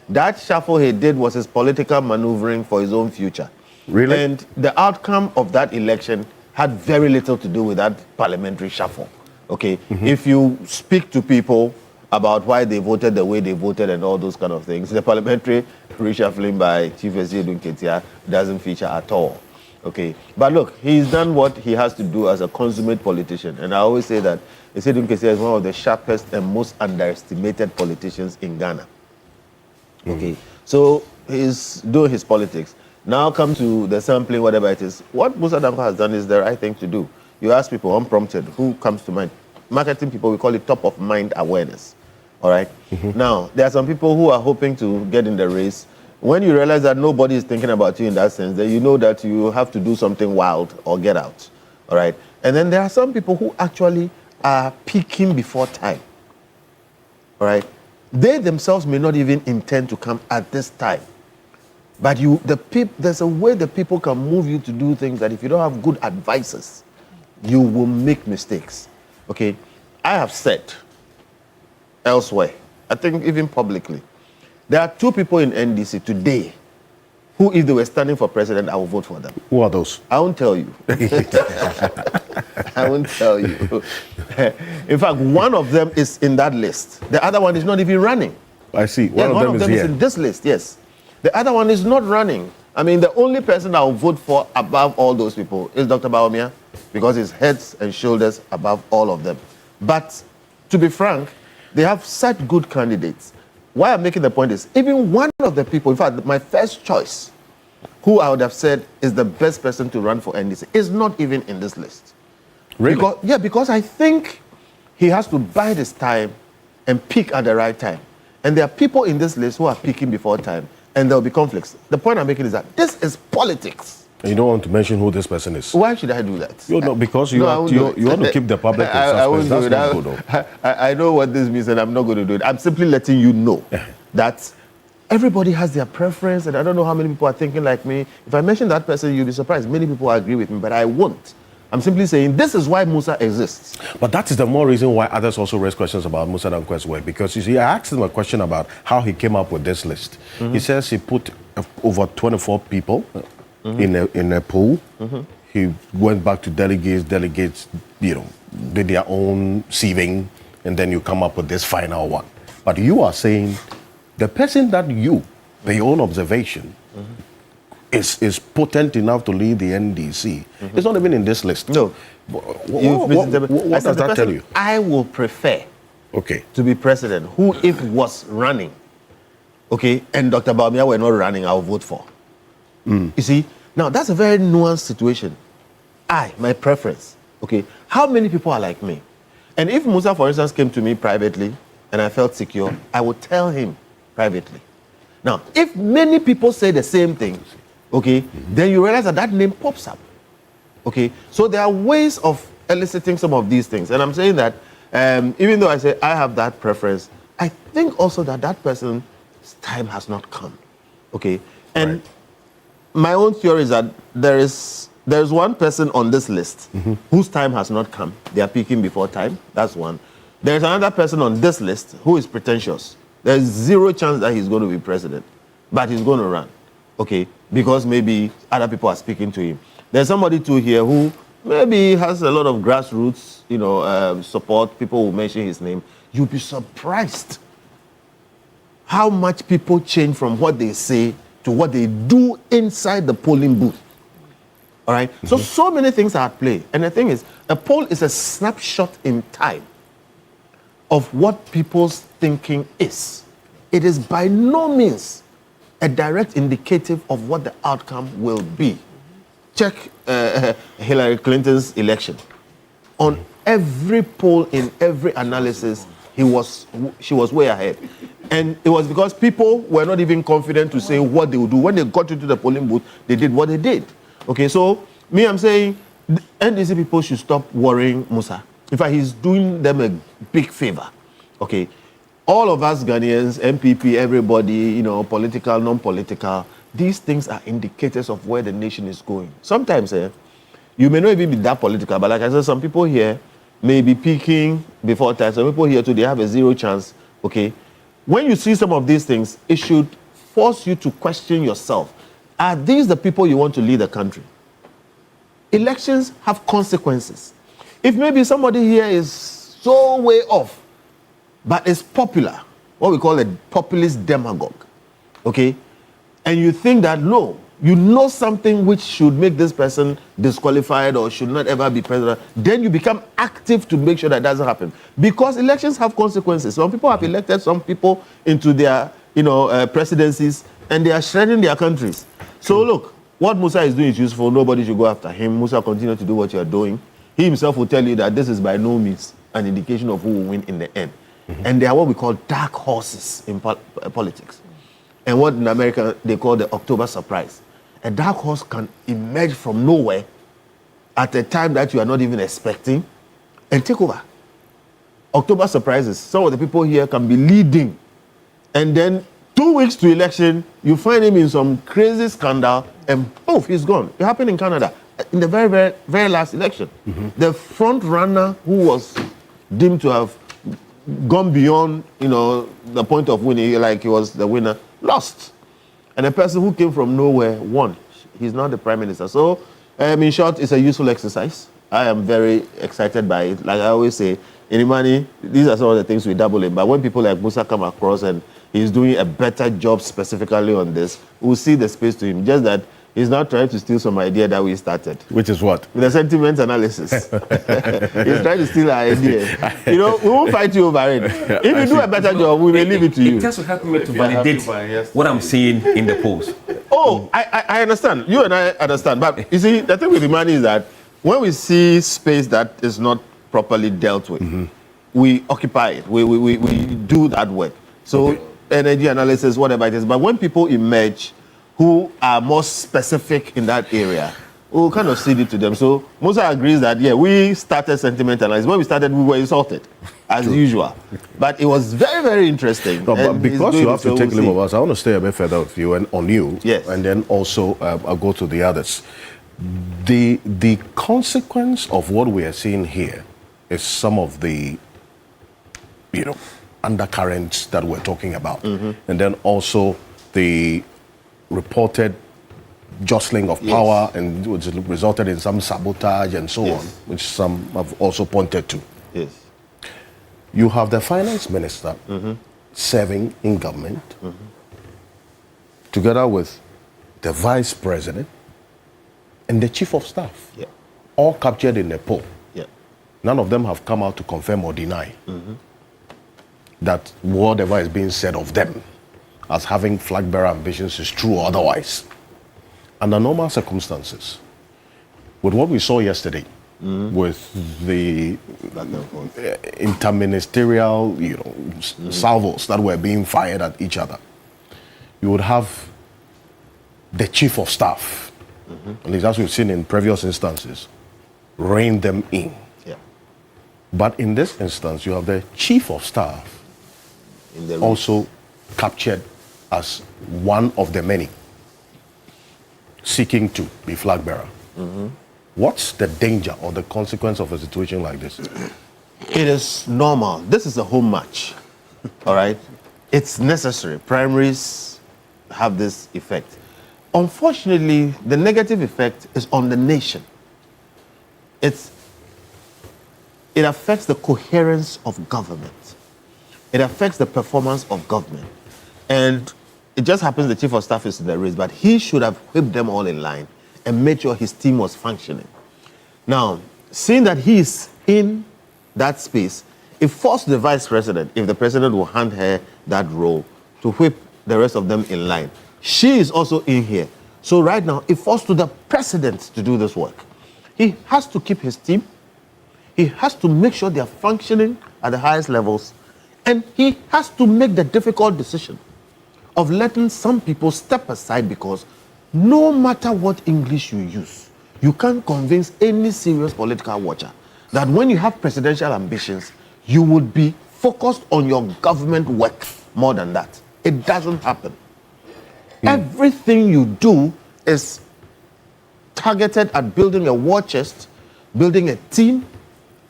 that shuffle he did was his political maneuvering for his own future. Really? And the outcome of that election had very little to do with that parliamentary shuffle. Okay? If you speak to people about why they voted the way they voted and all those kind of things, the parliamentary reshuffling by Chief Edun Ketia doesn't feature at all. Okay, but look, he's done what he has to do as a consummate politician, and I always say that Edun Ketia is one of the sharpest and most underestimated politicians in Ghana. Okay, so he's doing his politics. Now come to the sampling, whatever it is. What Musa Danko has done is the right thing to do. You ask people unprompted, who comes to mind? Marketing people, we call it top of mind awareness. All right. Now, there are some people who are hoping to get in the race. When you realize that nobody is thinking about you in that sense, then you know that you have to do something wild or get out. All right. And then there are some people who actually are peaking before time. All right. They themselves may not even intend to come at this time. But there's a way that people can move you to do things that if you don't have good advisors, you will make mistakes. Okay. I have said elsewhere, I think even publicly, there are two people in NDC today who, if they were standing for president, I will vote for them. Who are those? I won't tell you. I won't tell you. In fact, one of them is in that list. The other one is not even running. I see. One of them is in this list, yes. The other one is not running. I mean, the only person I will vote for above all those people is Dr. Bawumia, because he's heads and shoulders above all of them. But to be frank, they have such good candidates. Why I'm making the point is, even one of the people, in fact, my first choice, who I would have said is the best person to run for NDC, is not even in this list. Really? Because I think he has to bide his time and peak at the right time. And there are people in this list who are peaking before time, and there will be conflicts. The point I'm making is that this is politics. You don't want to mention who this person is. Why should I do that? Because you want to keep the public in suspense. That's not good, though. I know what this means, and I'm not going to do it. I'm simply letting you know that everybody has their preference, and I don't know how many people are thinking like me. If I mention that person, you'll be surprised. Many people agree with me, but I won't. I'm simply saying this is why Musa exists. But that is the more reason why others also raise questions about Musa Danko's work. Because you see, I asked him a question about how he came up with this list. He says he put over 24 people in a pool. He went back to delegates, did their own sieving, and then you come up with this final one. But you are saying the person that by your own observation, is potent enough to lead the NDC. It's not even in this list. No. What does that tell you? I will prefer Okay. to be president who, if was running, okay, and Dr. Bawumia were not running, I'll vote for. You see, now that's a very nuanced situation. My preference, okay, how many people are like me? And if Musa, for instance, came to me privately and I felt secure, I would tell him privately. Now, if many people say the same thing, okay, then you realize that name pops up. Okay, so there are ways of eliciting some of these things. And I'm saying that even though I say I have that preference, I think also that person's time has not come. Okay, and my own theory is that there's one person on this list whose time has not come. They are peaking before time. That's one. There's another person on this list who is pretentious. There's zero chance that he's going to be president, but he's going to run. Okay, because maybe other people are speaking to him. There's somebody too here who maybe has a lot of grassroots, support. People will mention his name. You'll be surprised how much people change from what they say to what they do inside the polling booth. All right? So many things are at play. And the thing is, a poll is a snapshot in time of what people's thinking is. It is by no means a direct indicative of what the outcome will be. Check Hillary Clinton's election. On every poll, in every analysis, she was way ahead. And it was because people were not even confident to say what they would do. When they got into the polling booth, they did what they did. Okay, so I'm saying the NDC people should stop worrying Musa. In fact, he's doing them a big favor. Okay, all of us Ghanaians, MPP, everybody, political, non-political, these things are indicators of where the nation is going. Sometimes, you may not even be that political, but like I said, some people here, may be peaking before time. Some people here too, they have a zero chance. Okay. When you see some of these things, it should force you to question yourself. Are these the people you want to lead the country? Elections have consequences. If maybe somebody here is so way off, but is popular, what we call a populist demagogue, okay? And you think that, no, you know something which should make this person disqualified or should not ever be president, then you become active to make sure that doesn't happen. Because elections have consequences. Some people have elected some people into their, presidencies, and they are shredding their countries. So look, what Musa is doing is useful. Nobody should go after him. Musa, continue to do what you are doing. He himself will tell you that this is by no means an indication of who will win in the end. And they are what we call dark horses in politics. And what in America they call the October surprise. A dark horse can emerge from nowhere at a time that you are not even expecting and take over. October surprises. Some of the people here can be leading. And then 2 weeks to election, you find him in some crazy scandal and poof, he's gone. It happened in Canada in the very, very, very last election. The front runner who was deemed to have gone beyond, the point of winning, like he was the winner, lost. And the person who came from nowhere won. He's not the prime minister. So, in short, it's a useful exercise. I am very excited by it. Like I always say, in money, these are some of the things we dabble in. But when people like Musa come across and he's doing a better job specifically on this, we'll see the space to him. Just that he's not trying to steal some idea that we started. Which is what? With the sentiment analysis. He's trying to steal our idea. We won't fight you over it. If you do a better job, we may leave it to you. It just will help me to validate what I'm seeing in the polls. Oh, I understand. You and I understand. But you see, the thing with the money is that when we see space that is not properly dealt with, we occupy it. We do that work. So energy analysis, whatever it is. But when people emerge who are more specific in that area, we'll kind of cede it to them. So Musa agrees that, we started sentiment analysis. When we started, we were insulted, as usual. But it was very, very interesting. No, but because you have to take leave of us, I want to stay a bit further with you and on you. Yes. And then also I'll go to the others. The consequence of what we are seeing here is some of the, undercurrents that we're talking about. And then also the reported jostling of power, and which resulted in some sabotage and so on, which some have also pointed to. Yes. You have the finance minister serving in government, together with the vice president and the chief of staff, all captured in a poll. None of them have come out to confirm or deny that whatever is being said of them as having flag bearer ambitions is true or otherwise. Under normal circumstances, with what we saw yesterday, with the interministerial, salvos that were being fired at each other, you would have the chief of staff, at least as we've seen in previous instances, rein them in. But in this instance, you have the chief of staff also captured as one of the many seeking to be flag bearer. What's the danger or the consequence of a situation like this? It is normal. This is a home match. All right? It's necessary. Primaries have this effect. Unfortunately, the negative effect is on the nation. It affects the coherence of government. It affects the performance of government. And it just happens the chief of staff is in the race, but he should have whipped them all in line and made sure his team was functioning. Now, seeing that he is in that space, it forced the vice president, if the president will hand her that role, to whip the rest of them in line. She is also in here. So right now, it falls to the president to do this work. He has to keep his team. He has to make sure they are functioning at the highest levels. And he has to make the difficult decision of letting some people step aside, because no matter what English you use, you can't convince any serious political watcher that when you have presidential ambitions, you would be focused on your government work more than that. It doesn't happen. Everything you do is targeted at building a war chest, building a team,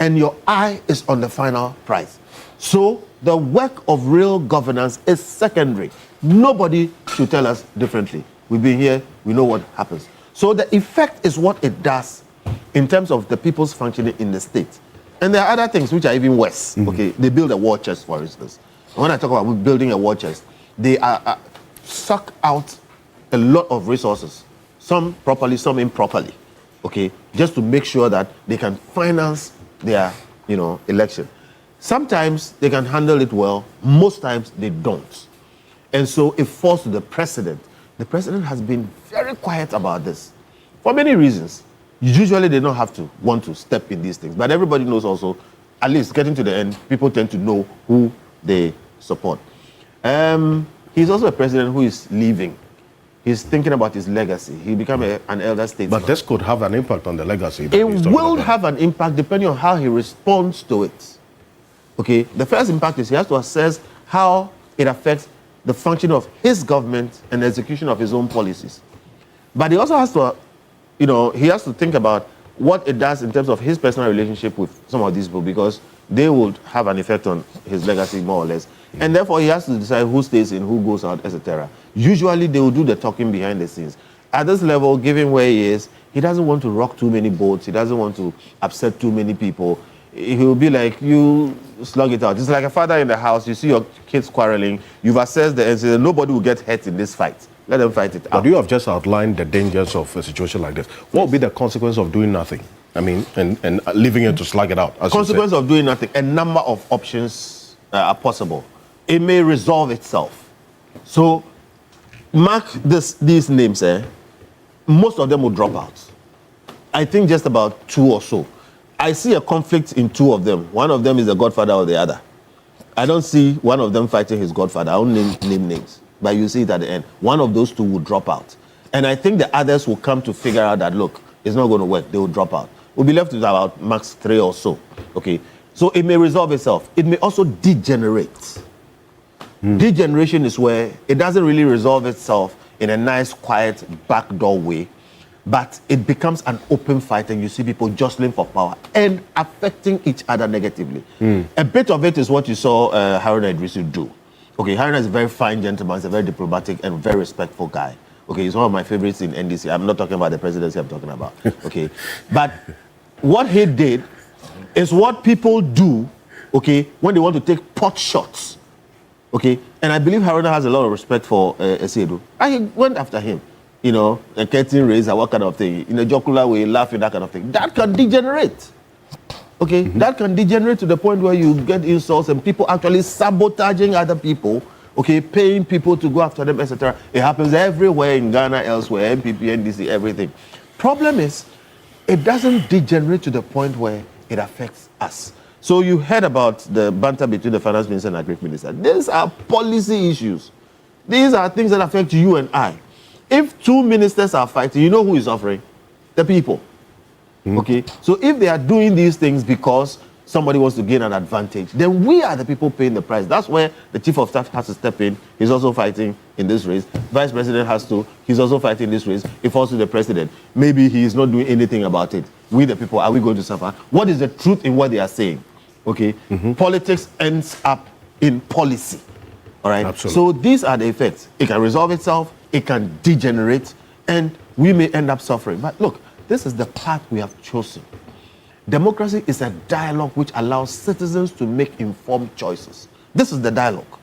and your eye is on the final prize. So the work of real governance is secondary. Nobody should tell us differently. We've been here, we know what happens. So the effect is what it does in terms of the people's functioning in the state. And there are other things which are even worse. Okay, they build a war chest, for instance. When I talk about building a war chest, they suck out a lot of resources, some properly, some improperly, okay, just to make sure that they can finance their, election. Sometimes they can handle it well, most times they don't. And so it falls to the president. The president has been very quiet about this for many reasons. Usually they don't have to want to step in these things, but everybody knows also, at least getting to the end, people tend to know who they support. He's also a president who is leaving. He's thinking about his legacy. He became an elder statesman. But this could have an impact on the legacy. It will have an impact depending on how he responds to it. Okay, the first impact is he has to assess how it affects the function of his government and the execution of his own policies. But he also has to, he has to think about what it does in terms of his personal relationship with some of these people, because they would have an effect on his legacy more or less. And therefore he has to decide who stays in, who goes out, etc. Usually they will do the talking behind the scenes. At this level, given where he is, he doesn't want to rock too many boats. He doesn't want to upset too many people. He will be like, you slug it out. It's like a father in the house. You see your kids quarreling. You've assessed the incident. Nobody will get hurt in this fight. Let them fight it out. But you have just outlined the dangers of a situation like this. What would be the consequence of doing nothing? I mean, and leaving it to slug it out. Consequence of doing nothing. A number of options are possible. It may resolve itself. So mark these names. Most of them will drop out. I think just about 2 or so. I see a conflict in 2 of them. One of them is the godfather of the other. I don't see one of them fighting his godfather. I won't name names, but you see it at the end. One of those 2 will drop out. And I think the others will come to figure out that, look, it's not going to work. They will drop out. We'll be left with about max 3 or so. Okay. So it may resolve itself. It may also degenerate. Degeneration is where it doesn't really resolve itself in a nice, quiet, backdoor way, but it becomes an open fight and you see people jostling for power and affecting each other negatively. A bit of it is what you saw Haruna Idrisu do. Okay, Haruna is a very fine gentleman, he's a very diplomatic and very respectful guy. Okay, he's one of my favorites in NDC. I'm not talking about the presidency, I'm talking about. Okay, but what he did is what people do, okay, when they want to take pot shots. Okay, and I believe Haruna has a lot of respect for Esiedu. I went after him, a curtain raiser, what kind of thing, in a jocular way, laughing, that kind of thing. That can degenerate. Okay, that can degenerate to the point where you get insults and people actually sabotaging other people, okay, paying people to go after them, etc. It happens everywhere in Ghana, elsewhere, MPP, NDC, everything. Problem is, it doesn't degenerate to the point where it affects us. So you heard about the banter between the finance minister and agriculture minister. These are policy issues. These are things that affect you and I. If 2 ministers are fighting, you know who is suffering? The people. Okay? So if they are doing these things because somebody wants to gain an advantage, then we are the people paying the price. That's where the chief of staff has to step in. He's also fighting in this race. Vice president has to. He's also fighting this race. It falls to the president. Maybe he is not doing anything about it. We the people, are we going to suffer? What is the truth in what they are saying? Okay, politics ends up in policy. All right. Absolutely. So these are the effects. It can resolve itself. It can degenerate, and we may end up suffering. But look, this is the path we have chosen. Democracy is a dialogue which allows citizens to make informed choices. This is the dialogue.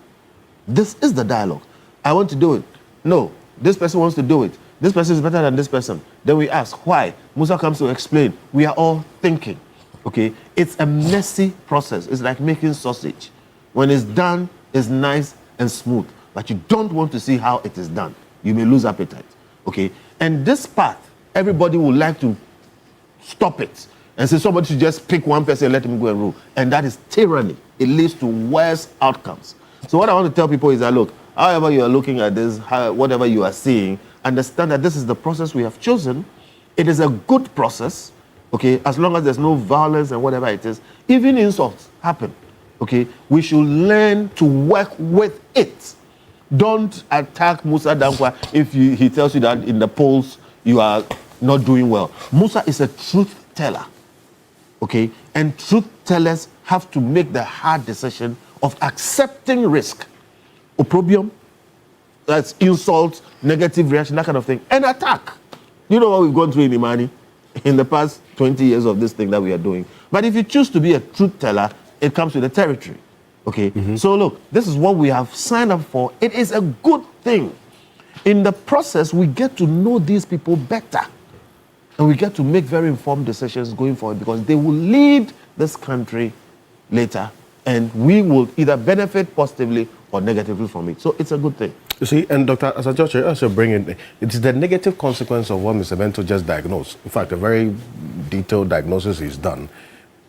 This is the dialogue. I want to do it. No, this person wants to do it. This person is better than this person. Then we ask why. Musa comes to explain. We are all thinking. Okay, it's a messy process. It's like making sausage. When it's done, it's nice and smooth, but you don't want to see how it is done. You may lose appetite. Okay, and this path, everybody would like to stop it and say somebody should just pick one person and let him go and rule, and that is tyranny. It leads to worse outcomes. So what I want to tell people is that, look, however you are looking at this, whatever you are seeing, understand that this is the process we have chosen. It is a good process. Okay, as long as there's no violence and whatever it is, even insults happen. Okay, we should learn to work with it. Don't attack Musa Dankwa if he tells you that in the polls you are not doing well. Musa is a truth teller. okay? And truth tellers have to make the hard decision of accepting risk, opprobrium, that's insult, negative reaction, that kind of thing, and attack. You know what we've gone through in Imani in the past 20 years of this thing that we are doing. But if you choose to be a truth teller, it comes with the territory, okay? So look, this is what we have signed up for. It is a good thing. In the process, we get to know these people better. And we get to make very informed decisions going forward because they will lead this country later and we will either benefit positively or negatively from it. So it's a good thing. You see, and Dr. Asajoche, as you bring in, it is the negative consequence of what Mr. Bento just diagnosed. In fact, a very detailed diagnosis is done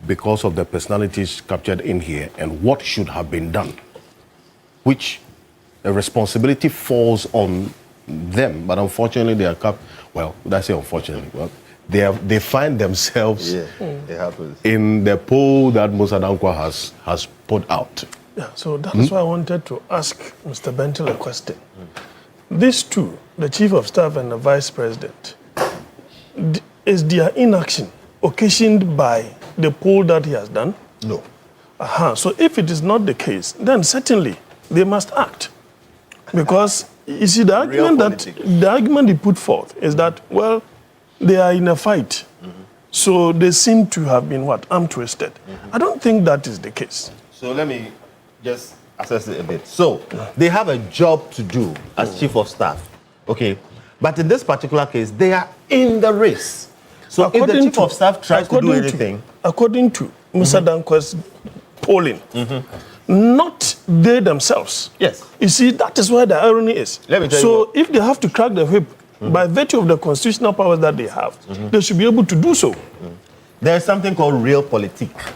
because of the personalities captured in here and what should have been done, which a responsibility falls on them. But unfortunately, they are well, would I say unfortunately? Well, they find themselves It happens. in the poll that Musa Dankwa has put out. Yeah, so that is why I wanted to ask Mr. Bentil a question. These two, the Chief of Staff and the Vice President, is their inaction occasioned by the poll that he has done? No. So if it is not the case, then certainly they must act. Because you see, the argument he put forth is that, well, they are in a fight. So they seem to have been arm twisted. I don't think that is the case. So let me just assess it a bit. So they have a job to do as Chief of Staff, okay? But in this particular case, they are in the race. So if the Chief of Staff tries to do anything... According to Musa Dankwa's polling, not they themselves. Yes. You see, that is where the irony is. Let me tell you so if they have to crack the whip, by virtue of the constitutional powers that they have, they should be able to do so. There is something called realpolitik.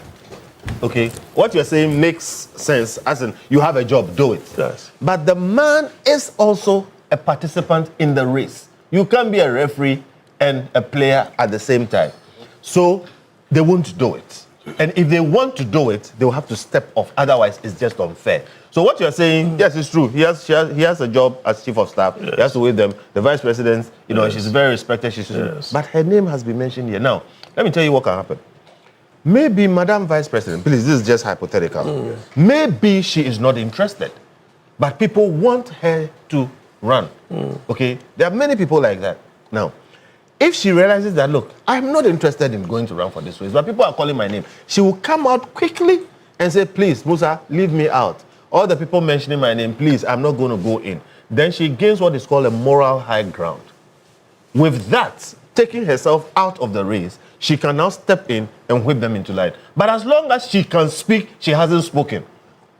Okay, what you're saying makes sense, as in you have a job, do it. Yes. But the man is also a participant in the race. You can't be a referee and a player at the same time. So they won't do it. And if they want to do it, they will have to step off. Otherwise, it's just unfair. So what you're saying, yes, it's true. He has a job as Chief of Staff. Yes. He has to wait them. The Vice President, she's very respected. But her name has been mentioned here. Now, let me tell you what can happen. Maybe Madam Vice President, please, this is just hypothetical. Maybe she is not interested, but people want her to run. Okay? There are many people like that. Now, if she realizes that, look, I'm not interested in going to run for this race, but people are calling my name, she will come out quickly and say, please, Musa, leave me out. All the people mentioning my name, please, I'm not going to go in. Then she gains what is called a moral high ground. With that, taking herself out of the race, she can now step in and whip them into line. But as long as she can speak, she hasn't spoken.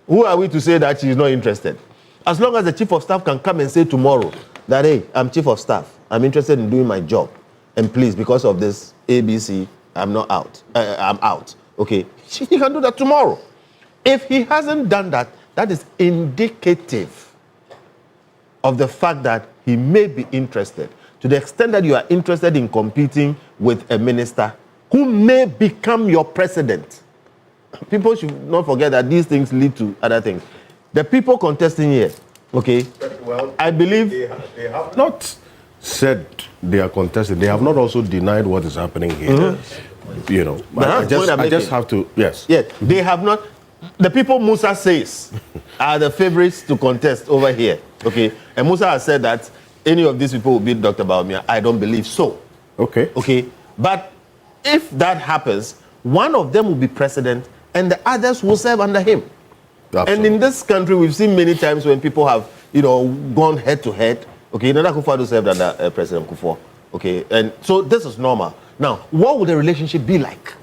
Who are we to say that she's not interested? As long as the Chief of Staff can come and say tomorrow that, hey, I'm Chief of Staff, I'm interested in doing my job, and please, because of this ABC, I'm not out. I'm out. Okay, he can do that tomorrow. If he hasn't done that, that is indicative of the fact that he may be interested. To the extent that you are interested in competing with a minister who may become your president. People should not forget that these things lead to other things. The people contesting here, okay, well, I believe they have not said they are contesting. They have not also denied what is happening here. You know, I just have to, yes. Yeah, they have not. The people Musa says are the favorites to contest over here, okay? And Musa has said that any of these people will beat Dr. Bawumia. I don't believe so. Okay. Okay, but if that happens, one of them will be president and the others will serve under him. Absolutely. And in this country, we've seen many times when people have, gone head to head. Okay, Nana Akufo-Addo served under President Kufuor. Okay, and so this is normal. Now, what would the relationship be like?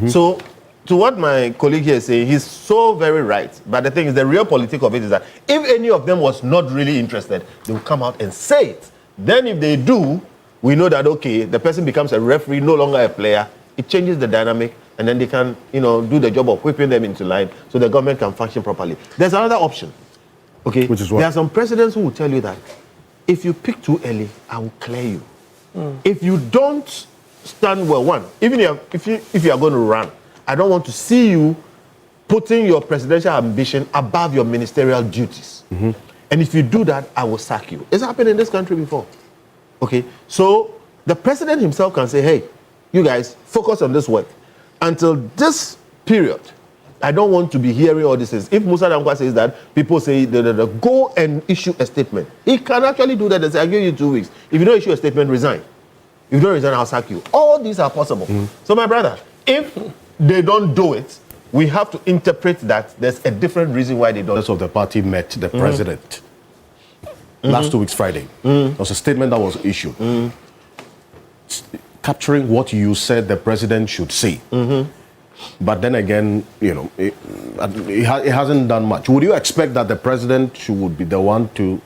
So, to what my colleague here is saying, he's so very right. But the thing is, the realpolitik of it is that if any of them was not really interested, they will come out and say it. Then if they do, we know that, okay, the person becomes a referee, no longer a player. It changes the dynamic, and then they can, do the job of whipping them into line so the government can function properly. There's another option, okay? Which is what? There are some presidents who will tell you that if you pick too early, I will clear you. If you don't stand well, one, even if you are going to run, I don't want to see you putting your presidential ambition above your ministerial duties. And if you do that, I will sack you. It's happened in this country before. Okay, so the president himself can say, hey, you guys, focus on this work. until this period, I don't want to be hearing all this. If Musa Dankwa says that, people say, go and issue a statement. He can actually do that and say, I'll give you 2 weeks. If you don't issue a statement, resign. If you don't resign, I'll sack you. All these are possible. So, my brother, if they don't do it, we have to interpret that there's a different reason why they don't. Members of the party met the president last 2 weeks Friday. There was a statement that was issued capturing what you said the president should say. But then again, you know, it hasn't done much. Would you expect that the president would be the one to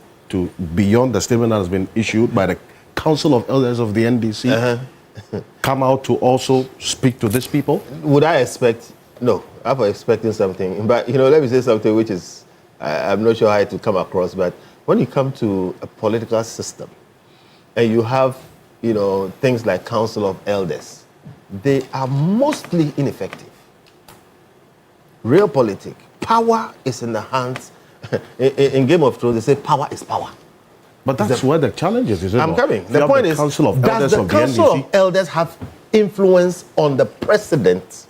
beyond the statement that has been issued by the Council of Elders of the NDC, come out to also speak to these people? Would I expect? No, I'm expecting something. But, you know, let me say something which is, I'm not sure how to come across, but when you come to a political system and you have, you know, things like Council of Elders, they are mostly ineffective. Real politics, power is in the hands. In Game of Thrones, they say power is power. But that's where the challenge is it? I'm coming. The point is, Council of does Elders the of the Council NDC of Elders have influence on the president?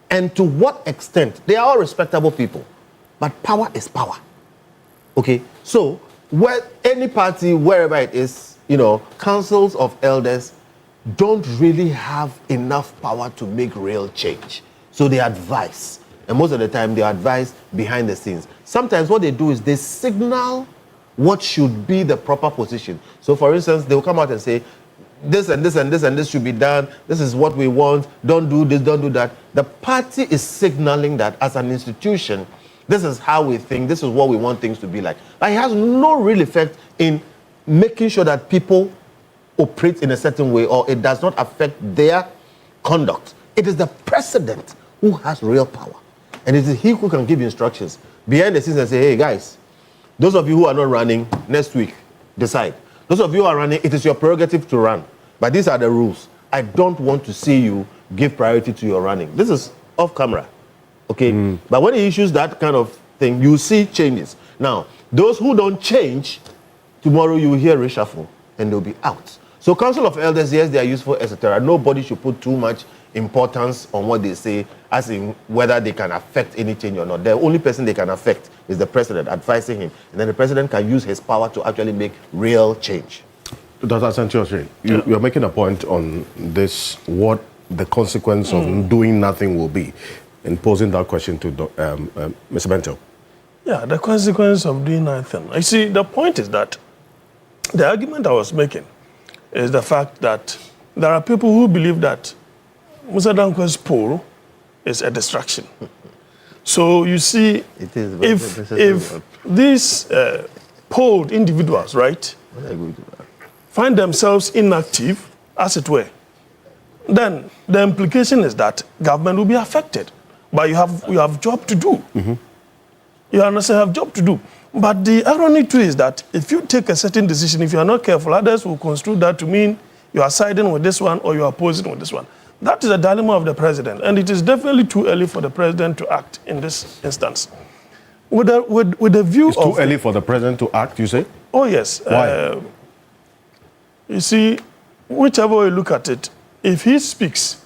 And to what extent? They are all respectable people, but power is power. Okay, so where any party, wherever it is, you know, councils of elders don't really have enough power to make real change. So they advise, and most of the time they advise behind the scenes. Sometimes what they do is they signal what should be the proper position. So for instance, they will come out and say, this and this and this and this should be done. This is what we want. Don't do this, don't do that. The party is signaling that as an institution, this is how we think, this is what we want things to be like. But it has no real effect in making sure that people operate in a certain way, or it does not affect their conduct. It is the president who has real power. And it is he who can give instructions behind the scenes and say, hey guys, those of you who are not running, next week, decide. Those of you who are running, it is your prerogative to run. But these are the rules. I don't want to see you give priority to your running. This is off camera. Okay? But when he issues that kind of thing, you see changes. Now, those who don't change, tomorrow you will hear reshuffle and they'll be out. So Council of Elders, yes, they are useful, etc. Nobody should put too much importance on what they say, as in whether they can affect any change or not. The only person they can affect is the president, advising him. And then the president can use his power to actually make real change. Dr. Asante, you're making a point on this, what the consequence of doing nothing will be, and posing that question to Mr. Bento. Yeah, the consequence of doing nothing. I see, the point is that the argument I was making is the fact that there are people who believe that Musa Dankwa's poll is a distraction. So you see, if these polled individuals, right, find themselves inactive, as it were, then the implication is that government will be affected. But you have job to do. You understand, you have job to do. But the irony too is that if you take a certain decision, if you are not careful, others will construe that to mean you are siding with this one or you are opposing with this one. That is a dilemma of the president, and it is definitely too early for the president to act in this instance. With the view it's too early for the president to act, you say? Oh, yes. Why? You see, whichever way you look at it, if he speaks,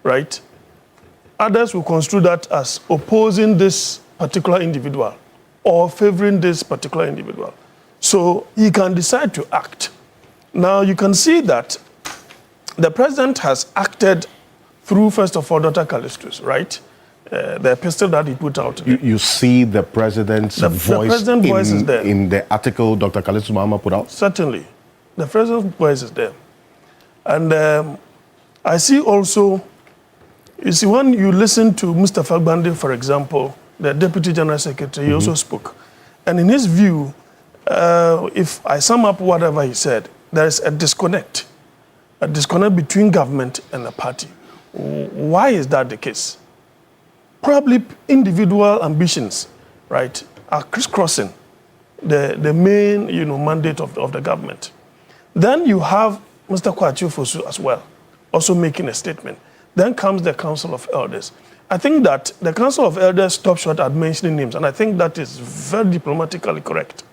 right, others will construe that as opposing this particular individual or favoring this particular individual. So he can decide to act. Now, you can see that the president has acted through, first of all, Dr. Callistus, right? The epistle that he put out. You see the president's voice, president's voice is there. In the article Dr. Callistus Mahama put out? Certainly. The president's voice is there. And I see also, you see, when you listen to Mustapha Gbande, for example, the Deputy General Secretary, he also spoke. And in his view, if I sum up whatever he said, there is a disconnect between government and the party. Why is that the case? Probably individual ambitions, right, are crisscrossing the main, mandate of the government. Then you have Mr. Kwachu Fosu as well, also making a statement. Then comes the Council of Elders. I think that the Council of Elders stopped short at mentioning names, and I think that is very diplomatically correct.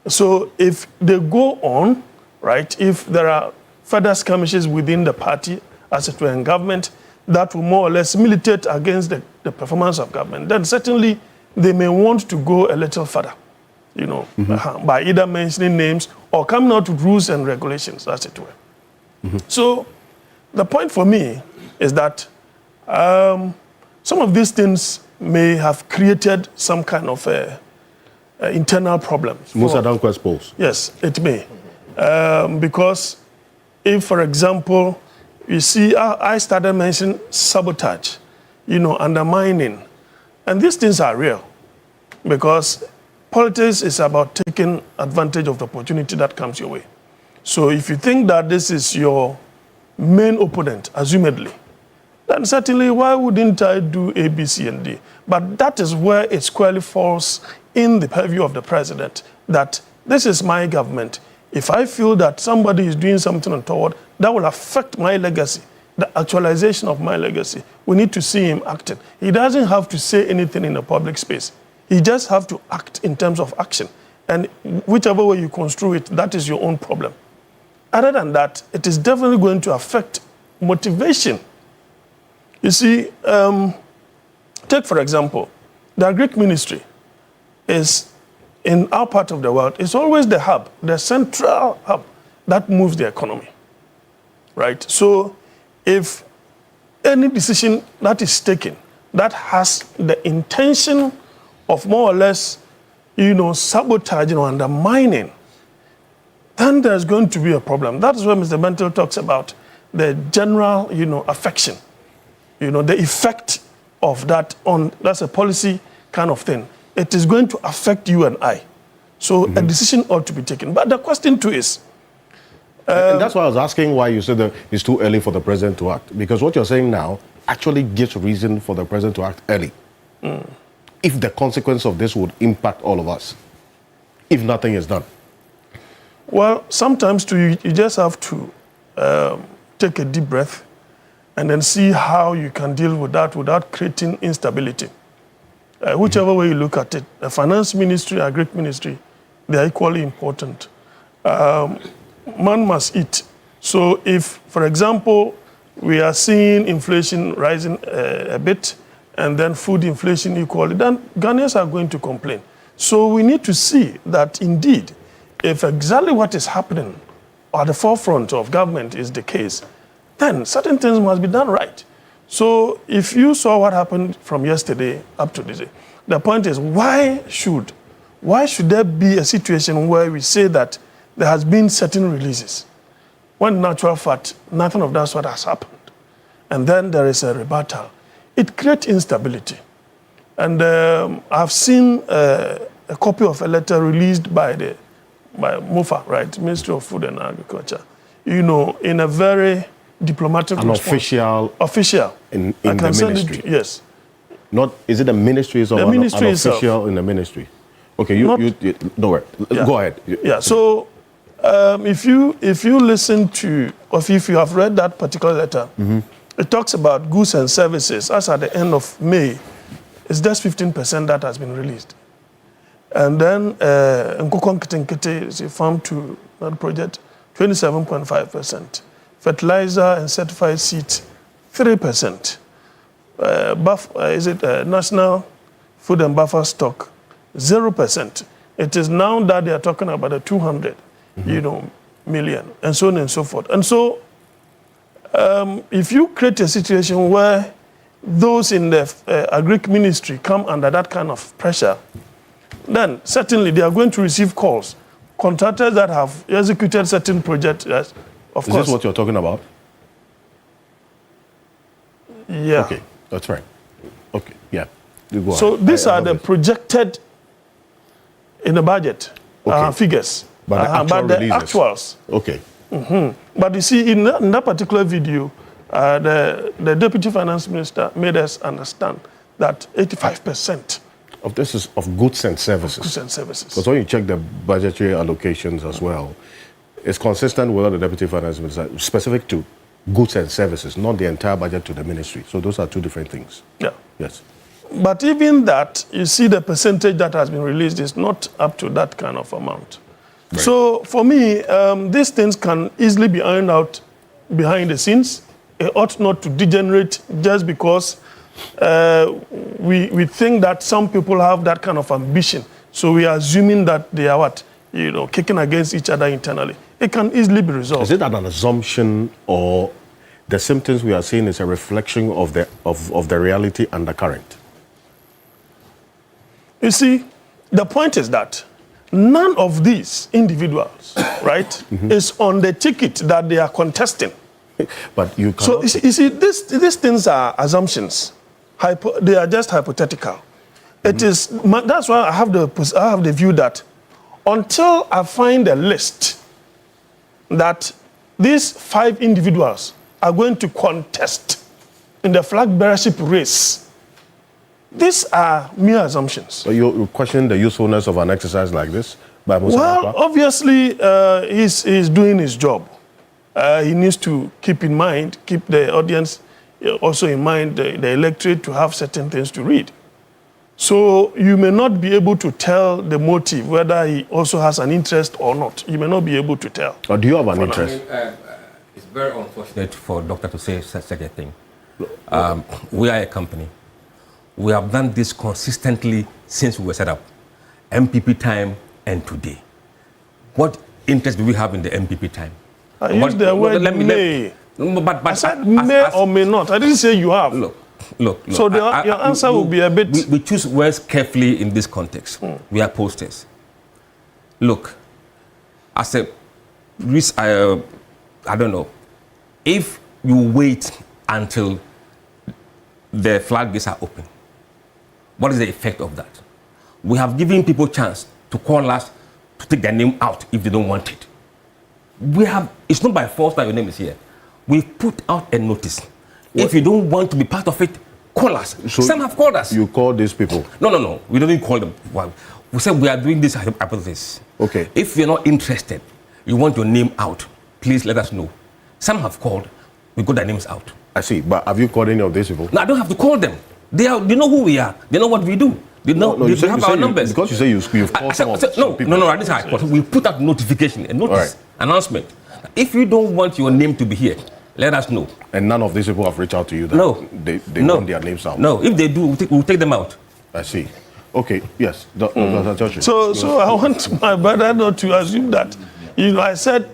So if they go on, right, if there are further skirmishes within the party, as it were in government, that will more or less militate against the performance of government, then certainly they may want to go a little further, by either mentioning names or coming out with rules and regulations, as it were. So the point for me is that some of these things may have created some kind of internal problems. Musa Danquest polls. Yes, it may. Because if, for example, you see, I started mentioning sabotage, undermining. And these things are real because politics is about taking advantage of the opportunity that comes your way. So if you think that this is your main opponent, assumedly, then certainly why wouldn't I do A, B, C, and D? But that is where it squarely falls in the purview of the president, that this is my government. If I feel that somebody is doing something untoward, that will affect my legacy, the actualization of my legacy, we need to see him acting. He doesn't have to say anything in the public space. He just have to act in terms of action. And whichever way you construe it, that is your own problem. Other than that, it is definitely going to affect motivation. You see, take for example, the Greek ministry is, in our part of the world, is always the hub, the central hub that moves the economy, right? So if any decision that is taken that has the intention of more or less, sabotaging or undermining, then there's going to be a problem. That is where Mr. Bentil talks about the general, affection, the effect of that on, that's a policy kind of thing. It is going to affect you and I. So a decision ought to be taken. But the question too is... and that's why I was asking why you said that it's too early for the president to act. Because what you're saying now actually gives reason for the president to act early. If the consequence of this would impact all of us, if nothing is done. Well, sometimes too, you just have to take a deep breath and then see how you can deal with that without creating instability. Whichever way you look at it, the finance ministry, agri ministry, they are equally important. Man must eat. So if, for example, we are seeing inflation rising a bit and then food inflation equally, then Ghanaians are going to complain. So we need to see that indeed, if exactly what is happening at the forefront of government is the case, then certain things must be done right. So if you saw what happened from yesterday up to today, the point is, why should there be a situation where we say that there has been certain releases, when in actual fact, nothing of that sort has happened? And then there is a rebuttal. It creates instability. And I've seen a copy of a letter released by MOFA, right, Ministry of Food and Agriculture, in a very diplomatic response. Official. In the ministry? Yes. Not, is it the ministries or the ministry an official in the ministry? Okay, no worry. Yeah. Go ahead. Yeah, so if you listen to, or if you have read that particular letter, it talks about goods and services. As at the end of May, it's just 15% that has been released. And then Nkukon Kitinkiti is a farm to that project, 27.5%. Fertilizer and certified seeds, 3%. National Food and Buffer Stock, 0%. It is now that they are talking about the 200, million, and so on and so forth. And so, if you create a situation where those in the agri ministry come under that kind of pressure, then certainly they are going to receive calls. Contractors that have executed certain projects, yes, of course. Is this what you're talking about? Yeah. Okay, that's right. Okay, yeah. You go So ahead. these are the projected in the budget figures. But the actuals. Okay. But you see, in that particular video, the Deputy Finance Minister made us understand that 85% of this is of goods and services. Goods and services. Because when you check the budgetary allocations as well, it's consistent with what the Deputy Finance Minister, specific to goods and services, not the entire budget to the ministry. So those are two different things. Yeah. Yes. But even that, you see the percentage that has been released is not up to that kind of amount. So for me, these things can easily be ironed out behind the scenes. it ought not to degenerate just because we think that some people have that kind of ambition. So we are assuming that they are what? Kicking against each other internally. It can easily be resolved. Is it an assumption, or the symptoms we are seeing is a reflection of the reality undercurrent? You see, the point is that none of these individuals, right, is on the ticket that they are contesting. But you So cannot... you see, these things are assumptions. They are just hypothetical. It is. That's why I have the view that until I find a list that these 5 individuals are going to contest in the flag bearership race, these are mere assumptions. So you question the usefulness of an exercise like this by Musa Well, Dankwa? obviously, he's doing his job. He needs to keep the audience also in mind, the electorate, to have certain things to read. So you may not be able to tell the motive, whether he also has an interest or not. You may not be able to tell. Or do you have an interest? It's very unfortunate for a doctor to say such a thing. We are a company. We have done this consistently since we were set up. MPP time and today. What interest do we have in the MPP time? I used the word may. But I said may or may not. I didn't say you have. Look. So your answer will be a bit... We choose words carefully in this context. We are posters. Look, as a risk, I don't know. If you wait until the floodgates are open, what is the effect of that? We have given people a chance to call us to take their name out if they don't want it. It's not by force that your name is here. We've put out a notice. If you don't want to be part of it, call us. So some have called us. You call these people? No. We don't even call them. We said we are doing this hypothesis. Okay. If you're not interested, you want your name out, please let us know. Some have called. We got their names out. I see. But have you called any of these people? No, I don't have to call them. They know who we are. They know what we do. They know. They have our numbers. Because you say you've called some people. No. I didn't say. We put out notification, a notice, announcement. If you don't want your name to be here, let us know. And none of these people have reached out to you that no. they want their names out? No. If they do, we'll take them out. I see. Okay. Yes. Dr. Joshua. So I want my brother not to assume that, I said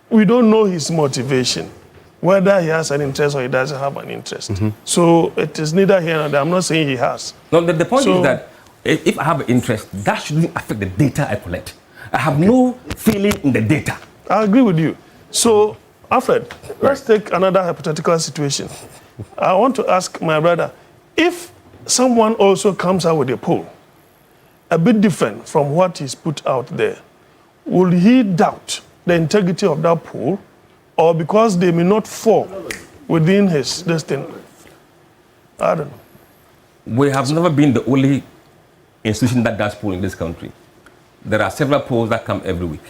we don't know his motivation, whether he has an interest or he doesn't have an interest. So it is neither here nor there. I'm not saying he has. No, the point is that if I have an interest, that shouldn't affect the data I collect. I have no feeling in the data. I agree with you. So, Alfred, let's take another hypothetical situation. I want to ask my brother, if someone also comes out with a poll, a bit different from what is put out there, will he doubt the integrity of that poll, or because they may not fall within his destiny? I don't know. We have never been the only institution that does poll in this country. There are several polls that come every week.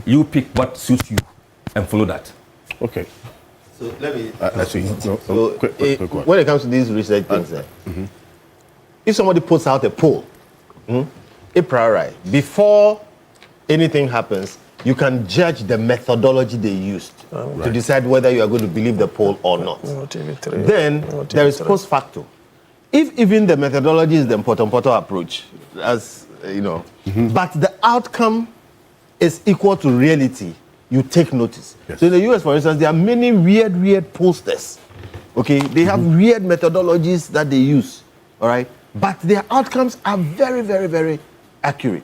You pick what suits you and follow that. Okay. So let me... Let's see. Quick. When it comes to these research things, if somebody puts out a poll, a priori, before anything happens, you can judge the methodology they used to decide whether you are going to believe the poll or not. Then there is post facto. If even the methodology is the Mpoto approach, as you know, but the outcome is equal to reality, you take notice. Yes. So in the US, for instance, there are many weird pollsters. Okay, they have weird methodologies that they use. All right, but their outcomes are very, very, very accurate.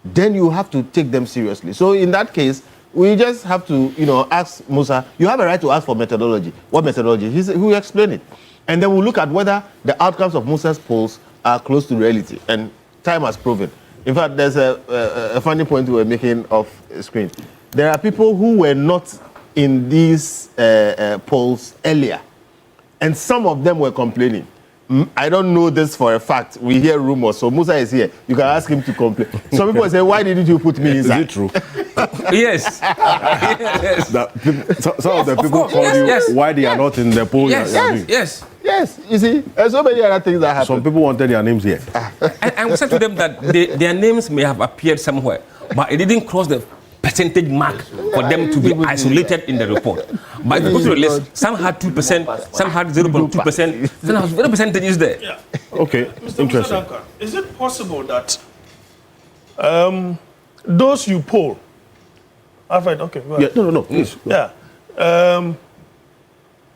Then you have to take them seriously. So in that case, we just have to, ask Musa. You have a right to ask for methodology. What methodology? He will explain it, and then we'll look at whether the outcomes of Musa's polls are close to reality. And time has proven. In fact, there's a funny point we were making off screen. There are people who were not in these polls earlier, and some of them were complaining. I don't know this for a fact. We hear rumors. So Musa is here. You can ask him to complain. Some people say, why didn't you put me inside? Is it true? Yes. Some of the people call you why they are not in the poll. Yes. Yes, you see, there's so many other things that happen. Some people wanted their names here. And we said to them that their names may have appeared somewhere, but it didn't cross the percentage mark for them to be isolated in the report. But if you go to the list, some had 2%, some had 0.2%, some had very percentages there. Yeah. Okay, Mr. interesting. Musadamka, is it possible that those you poll, okay, go ahead. Yeah, no, please. Yeah.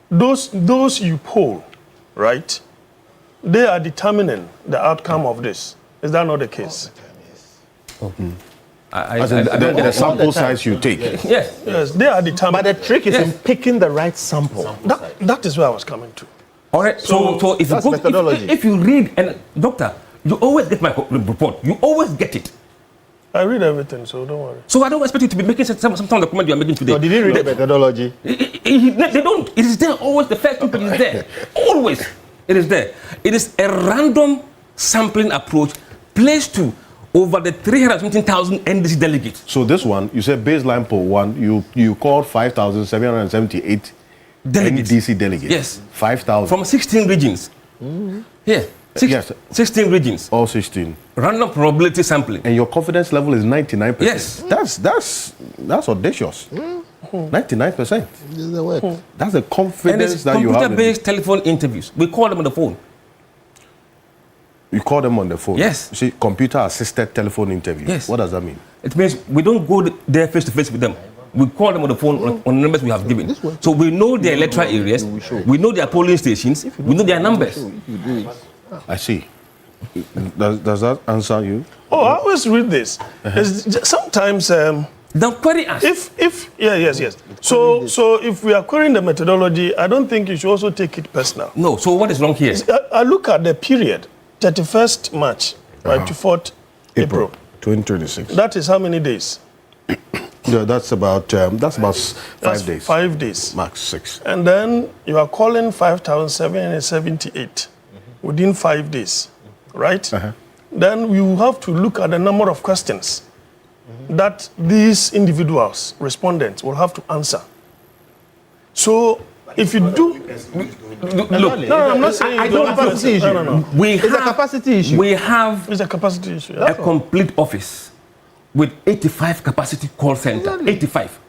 Those you poll, right? They are determining the outcome of this. Is that not the case? As in the sample size you take. Yes. Yes, they are determining. But the trick is in picking the right sample. That is where I was coming to. All right. So if you that's go, methodology. if you read, and doctor, you always get my report. You always get it. I read everything, so don't worry. So I don't expect you to be making some of the comment you are making today. So did you read the methodology? They don't. It is there always. The first people is there. Always. It is there. It is a random sampling approach placed to over the 317,000 NDC delegates. So this one, you said baseline poll one, you called 5,778 Delegates. NDC delegates. Yes. 5,000. From 16 regions. Yeah. Yes. 16 regions. All 16. Random probability sampling. And your confidence level is 99%. Yes. That's audacious. 99%. This is the work. That's the And confidence it's that you have. computer-based telephone interviews. We call them on the phone. You call them on the phone. Yes. You see, computer-assisted telephone interviews. Yes. What does that mean? It means we don't go there face-to-face with them. We call them on the phone on the numbers we have given. So we know their electoral areas, we know their polling stations, we know their numbers. I see. Does that answer you? Oh, I always read this. Sometimes, Don't query us. yes. So if we are querying the methodology, I don't think you should also take it personal. No, so what is wrong here? I look at the period, 31st March, right, to 4th April. 2026. That is how many days? Yeah, that's about 5 days. 5 days. Max 6. And then you are calling 5,778 within 5 days, right? Then we will have to look at the number of questions that these individuals, respondents, will have to answer. So if you do... Look, No, I'm not saying... I don't have an issue. No. It's a capacity issue. We have It's a capacity issue. a complete office with 85 capacity call center. 85.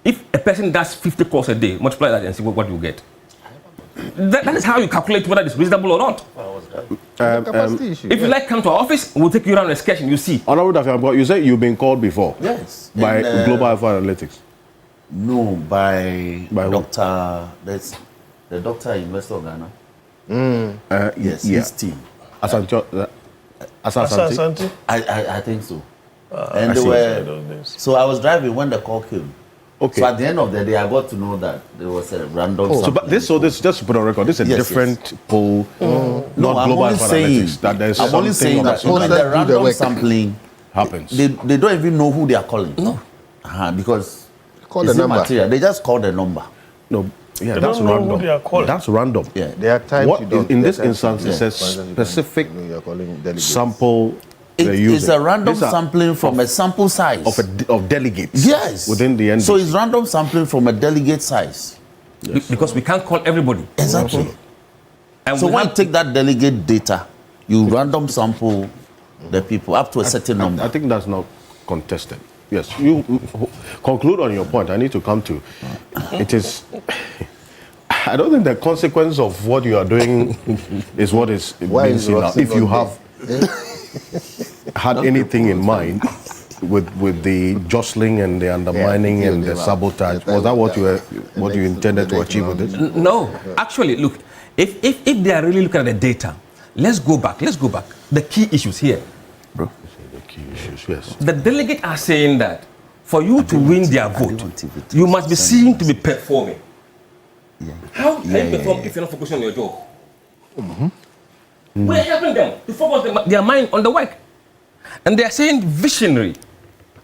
If a person does 50 calls a day, multiply that and see what you get. That is how you calculate whether it's reasonable or not. Capacity issue. If you like, come to our office, we'll take you around an excursion, you see. Honorable Dafi, you said you've been called before Yes. by And, Global Alpha Analytics. No, by By who? Dr. That's the doctor in West of Ghana. Yes, yeah. his team. Asante. Asante. I think so. I And they see. were. So I was driving when the call came. Okay. So at the end of the day, I got to know that there was a random. So this just to put on record. This is a Yes, different poll, No, not I'm Global only Alpha saying. Analytics. That there's I'm only something saying that about in Let the do the random work. sampling, happens. they don't even know who they are calling. No. Because Call it's the number. immaterial. They just call the number. No, yeah, They that's don't know who random. they are calling. That's random. Yeah. There are times What you don't. in this there are times instance you is a don't. specific You know, you're calling delegates. sample It they're is using. a random These are sampling from a sample size. of delegates. Yes. Within the NDC. So it's random sampling from a delegate size. Because we can't call everybody. Exactly. And So we when you have take that delegate data, you random sample the people up to a certain number. I think that's not contested. Yes, you conclude on your point. I need to come to it is. I don't think the consequence of what you are doing is what is Why being is seen now. Roxy If you not have had anything in mind with the jostling and the undermining and the sabotage, was that what you intended to achieve with this? no. Actually, look, if they are really looking at the data, let's go back. The key issues here. The key issues, yes. The delegates are saying that for you to win their vote, you must be seen to be performing. How can you perform if you're not focusing on your job? We're helping them to focus their mind on the work. And they are saying visionary.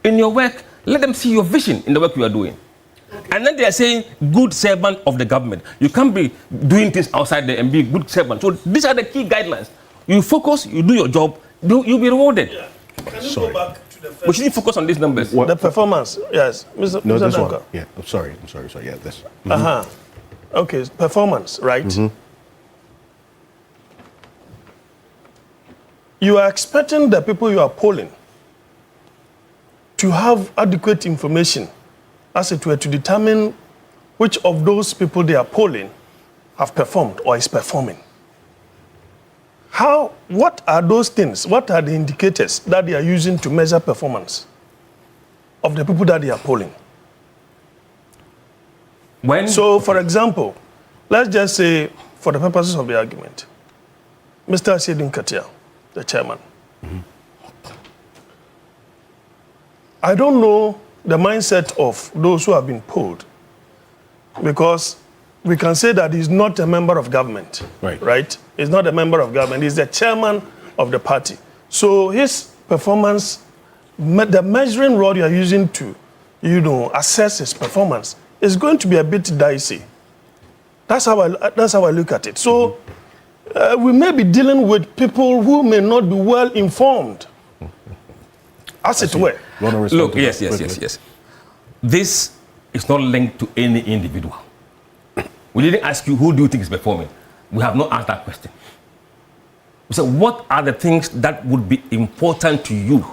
In your work, let them see your vision in the work you are doing. And then they are saying good servant of the government. You can't be doing things outside there and be a good servant. So these are the key guidelines. You focus, you do your job, you'll be rewarded. Can you go back to the We first? shouldn't focus on these numbers. The performance, yes. Mr. No, this Danka. one. Yeah, I'm sorry. Yeah, this. Okay, performance, right? You are expecting the people you are polling to have adequate information, as it were, to determine which of those people they are polling have performed or is performing. What are those things? What are the indicators that they are using to measure performance of the people that they are polling? So, for example, let's just say, for the purposes of the argument, Mr. Asiedun Katia, the chairman. I don't know the mindset of those who have been polled, because we can say that he's not a member of government, right? He's not a member of government. He's the chairman of the party. So his performance, the measuring rod you are using to, assess his performance is going to be a bit dicey. That's how I look at it. So we may be dealing with people who may not be well informed, as it were. Look, yes. This is not linked to any individual. We didn't ask you who do you think is performing. We have not asked that question. We said, what are the things that would be important to you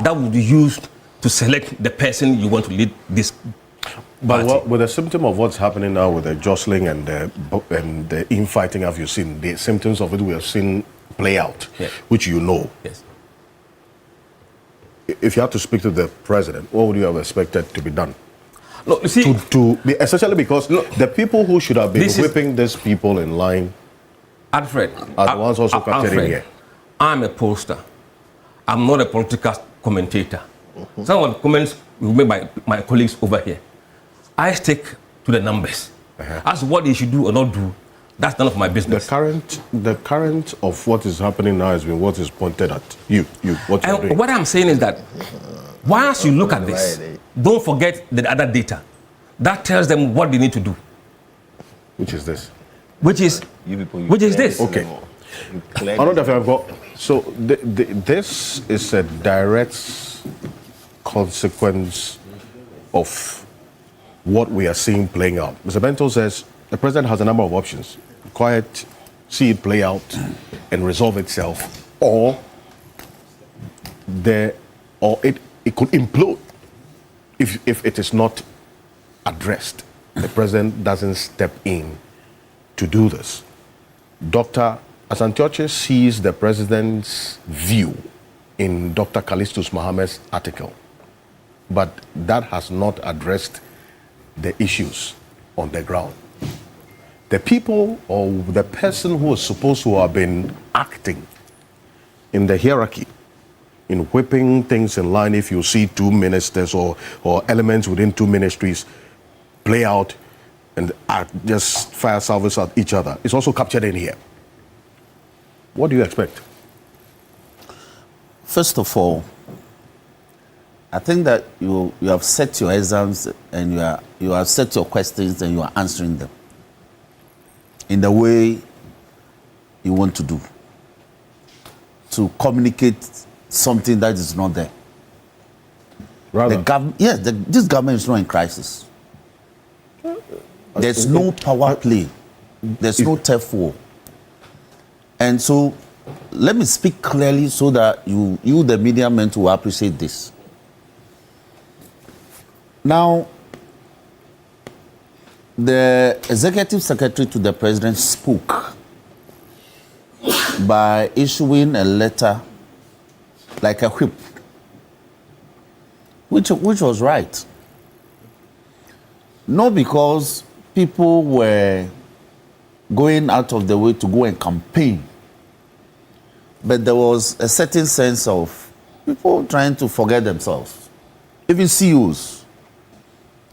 that would be used to select the person you want to lead this But with the symptom of what's happening now with the jostling and the infighting, have you seen the symptoms of it we have seen play out, which you know? Yes. If you had to speak to the president, what would you have expected to be done? No, you see, essentially because the people who should have been whipping these people in line, Alfred, are the ones also captured in here. I'm a pollster. I'm not a political commentator. Some of the comments we made by my colleagues over here, I stick to the numbers. As what they should do or not do, that's none of my business. The current of what is happening now has been what is pointed at you what you're doing. What I'm saying is that once you look at this, don't forget the other data. That tells them what they need to do. Which is this? Which is this? Okay. So this is a direct consequence of what we are seeing playing out. Mr. Bento says the president has a number of options: quiet, see it play out, and resolve itself, or it could implode if it is not addressed. The president doesn't step in to do this. Dr. Asantioche sees the president's view in Dr. Callistus Mohammed's article, but that has not addressed the issues on the ground. The people or the person who is supposed to have been acting in the hierarchy, in whipping things in line, if you see two ministers or elements within two ministries play out and just fire salvos at each other, it's also captured in here. What do you expect? First of all, I think that you have set your exams and you have set your questions and you are answering them in the way you want to do, to communicate something that is not there. This government is not in crisis. There's no power play. There's no turf war. And so, let me speak clearly so that you the media men, will appreciate this. Now, the executive secretary to the president spoke by issuing a letter, like a whip, which was right. Not because people were going out of the way to go and campaign, but there was a certain sense of people trying to forget themselves, even CEOs.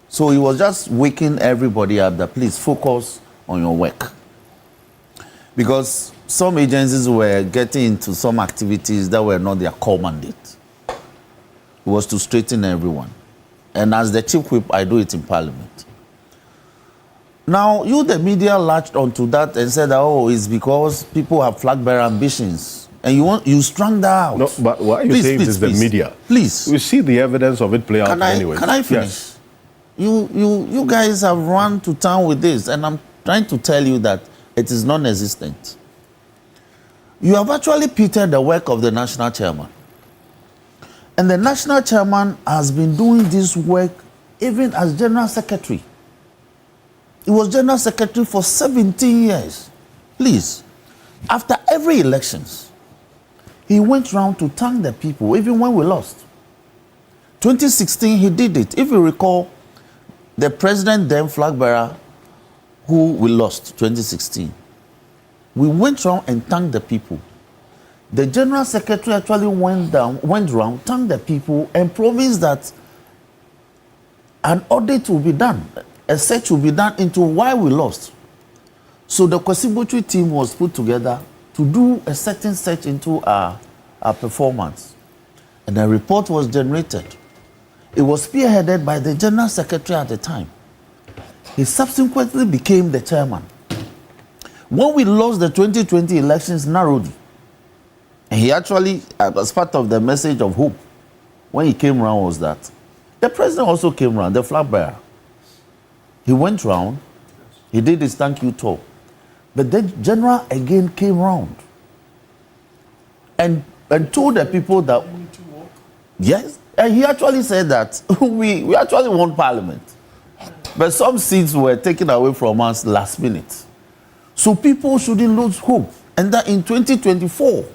So he was just waking everybody up that please focus on your work. Because some agencies were getting into some activities that were not their core mandate. It was to straighten everyone. And as the chief whip, I do it in Parliament. Now, the media latched onto that and said, oh, it's because people have flag-bearer ambitions. And you strung that out. No, but why are you saying it is the media? Please. We see the evidence of it play out anyway. Can I finish? Yes. You guys have run to town with this, and I'm trying to tell you that it is non-existent. You have actually pitted the work of the national chairman. And the national chairman has been doing this work even as general secretary. He was general secretary for 17 years. Please, after every elections, he went round to thank the people, even when we lost. 2016, he did it. If you recall, the president then flag bearer who we lost 2016, we went round and thanked the people. The general secretary actually went round, thanked the people, and promised that an audit will be done, a search will be done into why we lost. So the Kwesi team was put together to do a certain search into our performance. And a report was generated. It was spearheaded by the general secretary at the time. He subsequently became the chairman. When we lost the 2020 elections narrowly, and he actually, as part of the message of hope, when he came around was that the president also came around, the flag bearer. He went round, he did his thank you talk. But the general again came round and told the people that, yes, and he actually said that we actually won parliament. But some seats were taken away from us last minute. So people shouldn't lose hope. And that in 2024,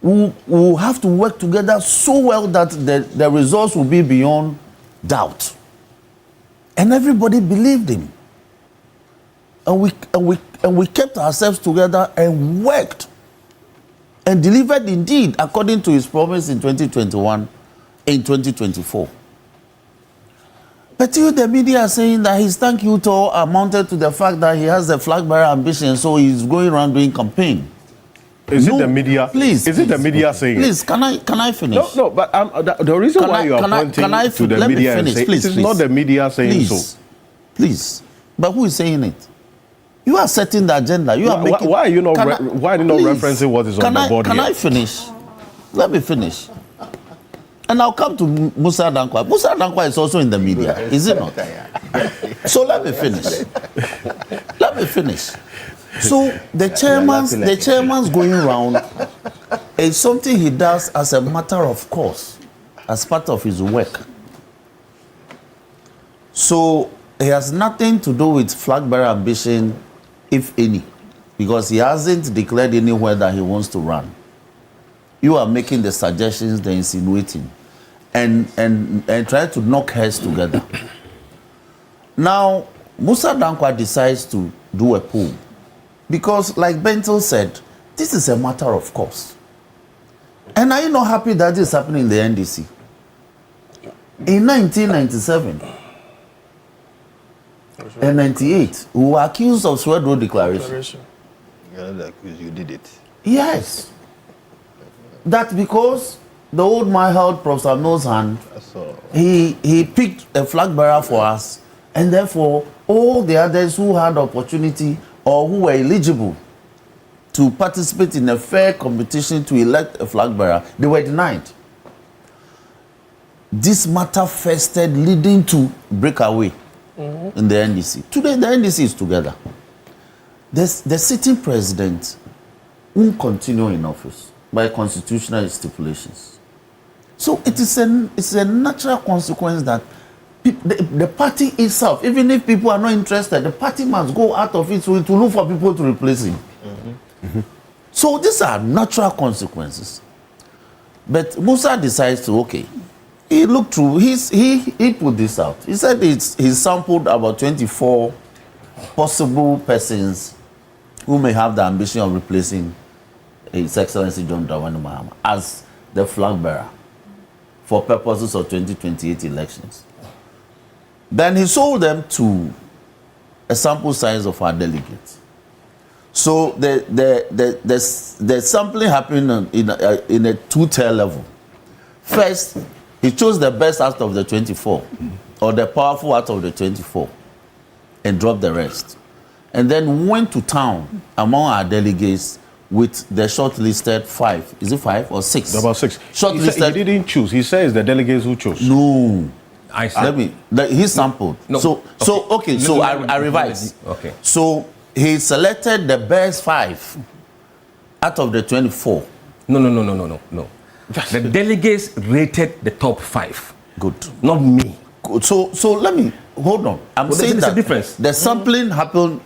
we'll have to work together so well that the results will be beyond doubt. And everybody believed him. And we kept ourselves together and worked and delivered indeed according to his promise in 2021 in 2024. But you, the media, are saying that his thank you tour amounted to the fact that he has the flag bearer ambition, so he's going around doing campaign. Is it the media? Please. Is it the media saying please, it? can I finish? No, but the reason why you are pointing to the media and saying it is not the media saying so. Please. But who is saying it? You are setting the agenda. You are making. Why are you not? Why are you not referencing what is on the board Can here? I finish? Let me finish. And I'll come to Musa Dankwa. Musa Dankwa is also in the media, is it not? So let me finish. So the chairman's going around is something he does as a matter of course, as part of his work. So it has nothing to do with flag bearer ambition, if any, because he hasn't declared anywhere that he wants to run. You are making the suggestions, the insinuating, and try to knock heads together. Now, Musa Dankwa decides to do a poll because, like Bentil said, this is a matter of course. And are you not happy that this is happening in the NDC? In 1997 and 98, we were accused of Sword Road Declaration. You're not accused, you did it. Yes. That because the old man held Professor Mills' hand, he picked a flag bearer for us, and therefore all the others who had opportunity or who were eligible to participate in a fair competition to elect a flag bearer, they were denied. This matter festered, leading to breakaway in the NDC. Today, the NDC is together. The sitting president won't continue in office by constitutional stipulations. So it's a natural consequence that the party itself, even if people are not interested, the party must go out of its way to look for people to replace him. So these are natural consequences. But Musa decides to, he looked through, he put this out. He said he sampled about 24 possible persons who may have the ambition of replacing His Excellency John Dramani Mahama as the flag bearer for purposes of 2028 elections. Then he sold them to a sample size of our delegates. So the sampling happened in a two-tier level. First, he chose the best out of the 24, or the powerful out of the 24, and dropped the rest. And then went to town among our delegates with the shortlisted 5. Is it 5 or 6? About 6. Shortlisted. He didn't choose. He says the delegates who chose. No. I said. He sampled. No. So I revised. Okay. So he selected the best 5 out of the 24. No. The delegates rated the top 5. Good. Not me. Good. So let me hold on. I'm Well, saying there's a that difference. the sampling happened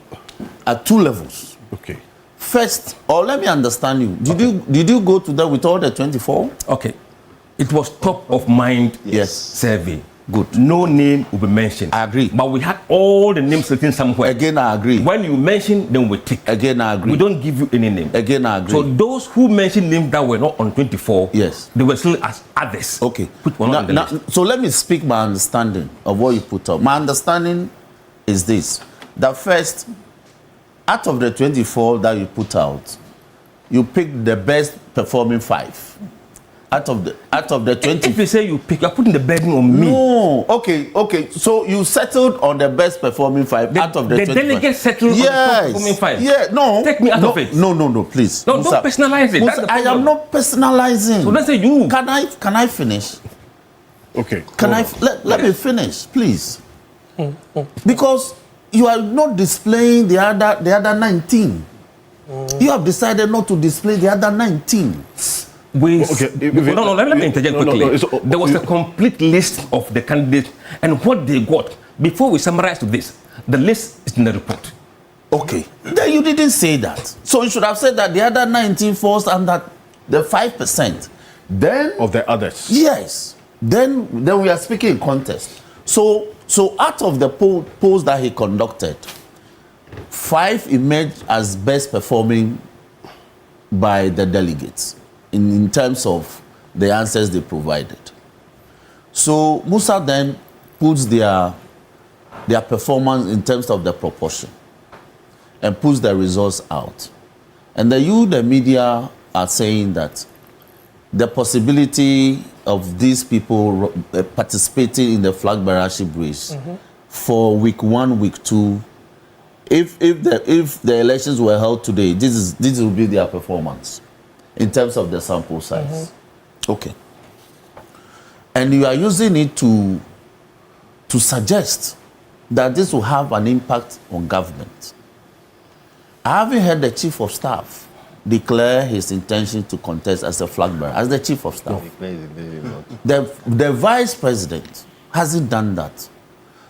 at 2 levels. Okay. First, or let me understand you. Did you go to them with all the 24? Okay. It was top of mind Yes. survey. Good. No name will be mentioned. I agree. But we had all the names written somewhere. Again, I agree. When you mention, then we tick. Again, I agree. We don't give you any name. Again, I agree. So those who mentioned names that were not on 24, Yes. they were still as others. Okay. Which were not on the list. So let me speak my understanding of what you put up. My understanding is this: that first, out of the 24 that you put out, you picked the best performing 5. Out of the 20. If you say you pick, you're putting the burden on me. No. Okay. So you settled on the best performing 5 out of the 25. The delegate settled on the top performing 5. Yeah. No. Take me out of it. No. Please. No, Musa, don't personalize it. Musa, That's the I am problem. not personalizing. So let's say you. Can I finish? Okay. Let me finish, please. Because you are not displaying the other 19. You have decided not to display the other 19. Let me interject quickly. There was a complete list of the candidates and what they got. Before we summarize to this, the list is in the report. Okay. Then you didn't say that. So you should have said that the other 19 falls under the 5%. Then Of the others. yes. Then we are speaking in context. So out of the polls that he conducted, 5 emerged as best performing by the delegates in terms of the answers they provided. So Musa then puts their performance in terms of the proportion and puts the results out. And the media, are saying that the possibility of these people participating in the flag bearership race for week 1, week 2, if the elections were held today, this will be their performance in terms of the sample size. Okay. And you are using it to suggest that this will have an impact on government. I haven't heard the chief of staff declare his intention to contest as a flag bearer, as the chief of staff. The vice president hasn't done that.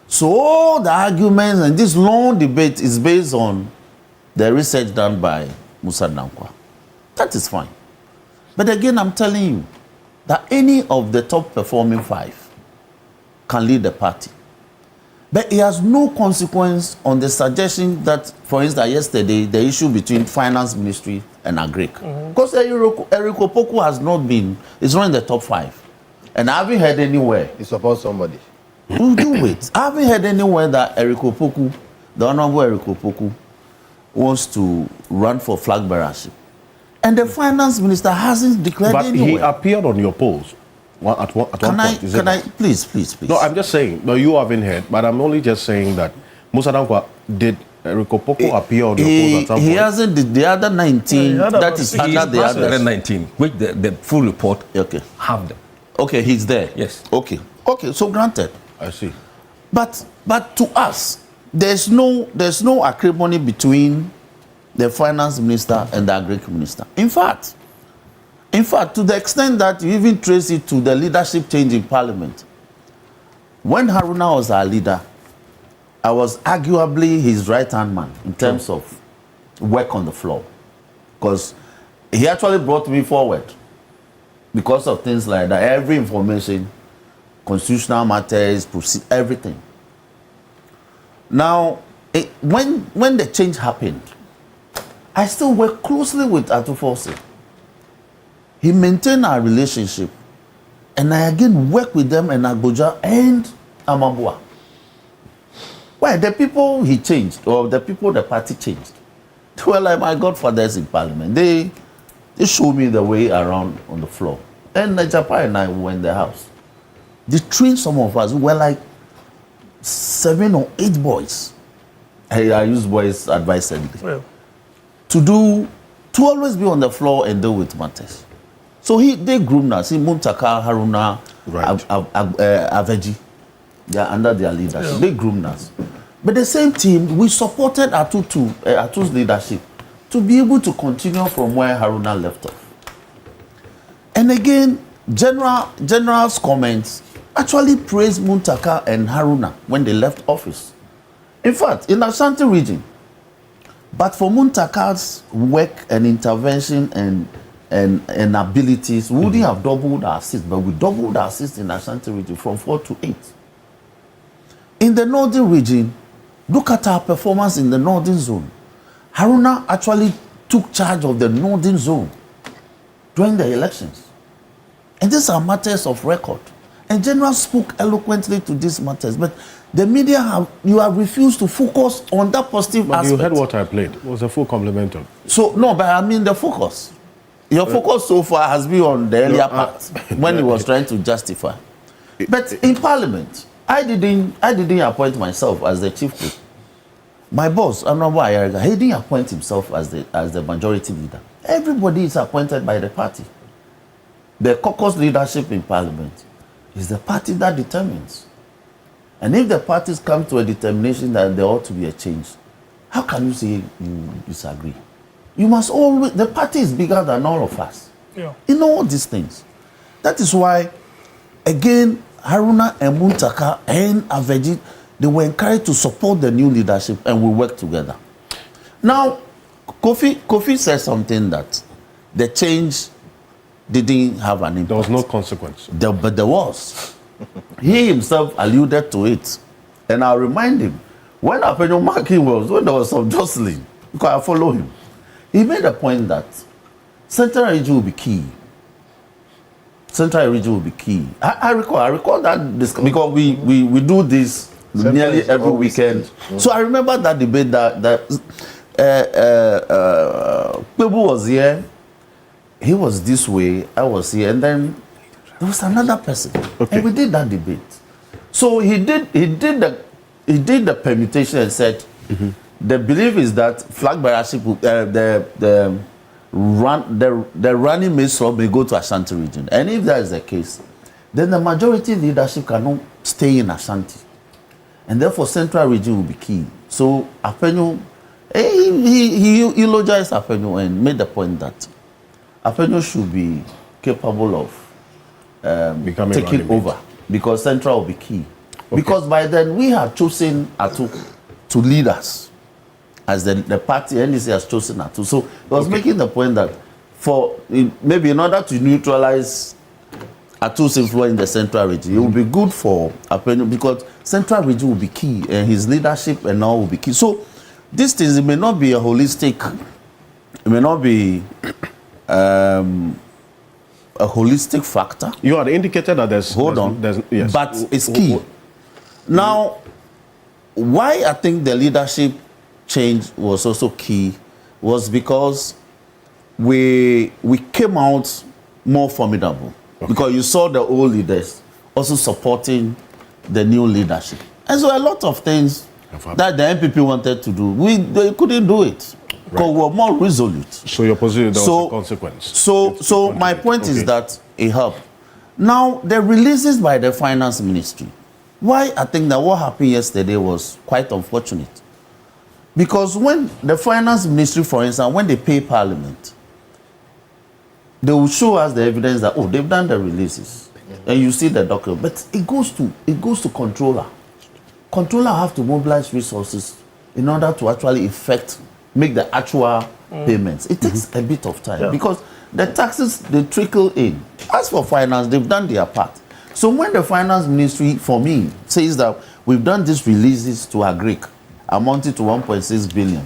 So all the arguments and this long debate is based on the research done by Musa Dankwa. That is fine. But again, I'm telling you that any of the top performing 5 can lead the party. But it has no consequence on the suggestion that, for instance, yesterday, the issue between Finance Ministry and Agric. Because Eric Opoku has not been, it's not in the top 5. And I haven't heard anywhere. He supports somebody. Do it. I haven't heard anywhere that Eric Opoku, the Honorable Eric Opoku, wants to run for flag bearership. And the Finance Minister hasn't declared But anywhere. he appeared on your polls at one point. Is it not? Please. No, I'm just saying. No, you haven't heard, but I'm only just saying that Musa Dankwa did Eric Opoku appear on your polls at some point. He hasn't the other 19. That is under the other 19, which the full report have them. Okay, he's there. Yes. Okay, so granted. I see. But to us, there's no acrimony between the finance minister and the agriculture minister. In fact, to the extent that you even trace it to the leadership change in parliament. When Haruna was our leader, I was arguably his right-hand man in terms of work on the floor. Because he actually brought me forward because of things like that. Every information, constitutional matters, everything. Now, when the change happened, I still work closely with Atufosi. He maintained our relationship. And I again work with them in Abuja and Amambua. Well, the people he changed, or the people the party changed, they were like my godfathers in parliament. They showed me the way around on the floor. And Najapa and I were in the house. They trained some of us. We were like 7 or 8 boys. I use boys advisedly. Well. To always be on the floor and deal with matters. So they groomed us. Muntaka, Haruna, Aveji. They are under their leadership. Yeah. They groomed us. But the same team, we supported Atu's leadership to be able to continue from where Haruna left off. And again, General's comments actually praised Muntaka and Haruna when they left office. In fact, in Ashanti region, but for Muntaka's work and intervention and abilities, we wouldn't have doubled our seats, but we doubled our seats in Ashanti region from 4 to 8. In the northern region, look at our performance in the northern zone. Haruna actually took charge of the northern zone during the elections. And these are matters of record. And General spoke eloquently to these matters, but the media have refused to focus on that positive But aspect. you heard what I played. It was a full compliment of. So no, but I mean the focus. Your focus so far has been on the earlier part when he was trying to justify. But in Parliament, I didn't appoint myself as the chief whip. My boss, Honorable Ayariga, he didn't appoint himself as the majority leader. Everybody is appointed by the party. The caucus leadership in Parliament is the party that determines. And if the parties come to a determination that there ought to be a change, how can you say you disagree? You must always, the party is bigger than all of us. Yeah. You know all these things. That is why, again, Haruna and Muntaka and Aveji, they were encouraged to support the new leadership and we work together. Now, Kofi said something that the change didn't have an impact. There was no consequence. But there was. He himself alluded to it. And I'll remind him, when Apenyo Maki when there was some jostling, because I follow him, he made a point that Central region will be key. Central region will be key. I recall that discussion because we do this nearly every weekend. So I remember that debate that Pebu was here. He was this way, I was here, and then there was another person, and we did that debate. So he did the permutation and said, the belief is that flag bearership, the running mate may go to Ashanti region, and if that is the case, then the majority leadership cannot stay in Ashanti, and therefore Central region will be key. So Apenyo, he eulogized Apenyo and made the point that Apenyo should be capable of taking over because Central will be key. Okay. Because by then we have chosen Atu to lead us as the party NDC has chosen Atu. So I was making the point that maybe in order to neutralize Atu's influence in the Central region, it will be good for Apenyo because Central region will be key and his leadership and all will be key. So these things, it may not be a holistic, it may not be a holistic factor. You had indicated that there's... Yes. But it's key. Now, why I think the leadership change was also key was because we came out more formidable. Okay. Because you saw the old leaders also supporting the new leadership. And so a lot of things that the MPP wanted to do, they couldn't do it. Because we were more resolute. So your position, there was a consequence. So my point is that it helped. Now, the releases by the finance ministry, why I think that what happened yesterday was quite unfortunate. Because when the finance ministry, for instance, when they pay parliament, they will show us the evidence that, they've done the releases. And you see the document. But it goes to controller. Controller have to mobilize resources in order to actually make the actual payments. It takes a bit of time because the taxes, they trickle in. As for finance, they've done their part. So when the finance ministry, for me, says that we've done these releases to Agric, amounting to 1.6 billion,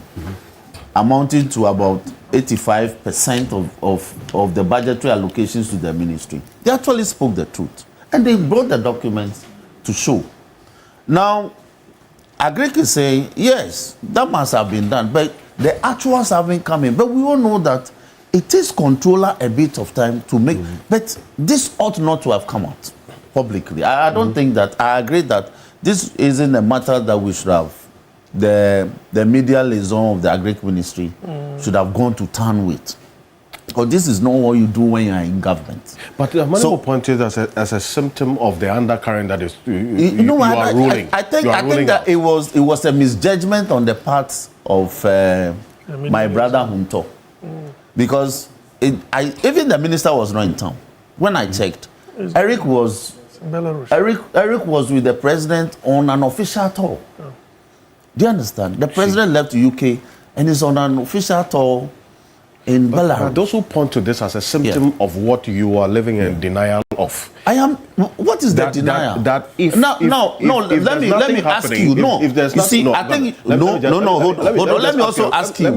amounting to about 85% of the budgetary allocations to the ministry, they actually spoke the truth. And they brought the documents to show. Now, Agric is saying, yes, that must have been done, but the actuals haven't come in. But we all know that it takes controller a bit of time to make, but this ought not to have come out publicly. I don't think that, I agree that this isn't a matter that we should have, the media liaison of the Agric ministry should have gone to town with. Because this is not what you do when you are in government. But the Manimo pointed as a symptom of the undercurrent that is you are ruling. I think that it was a misjudgment on the part of my brother Humto. Because even the minister was not in town. When I checked, Eric was Belarus. Eric was with the president on an official tour. Do you understand? The president left the UK and is on an official tour in Belarus. Those who point to this as a symptom of what you are living in denial of. I am. What is the denial? That if let me nothing ask happening, you. No, if there's you see, no, I think let me no, just- no, no. Hold on. Let me also ask you.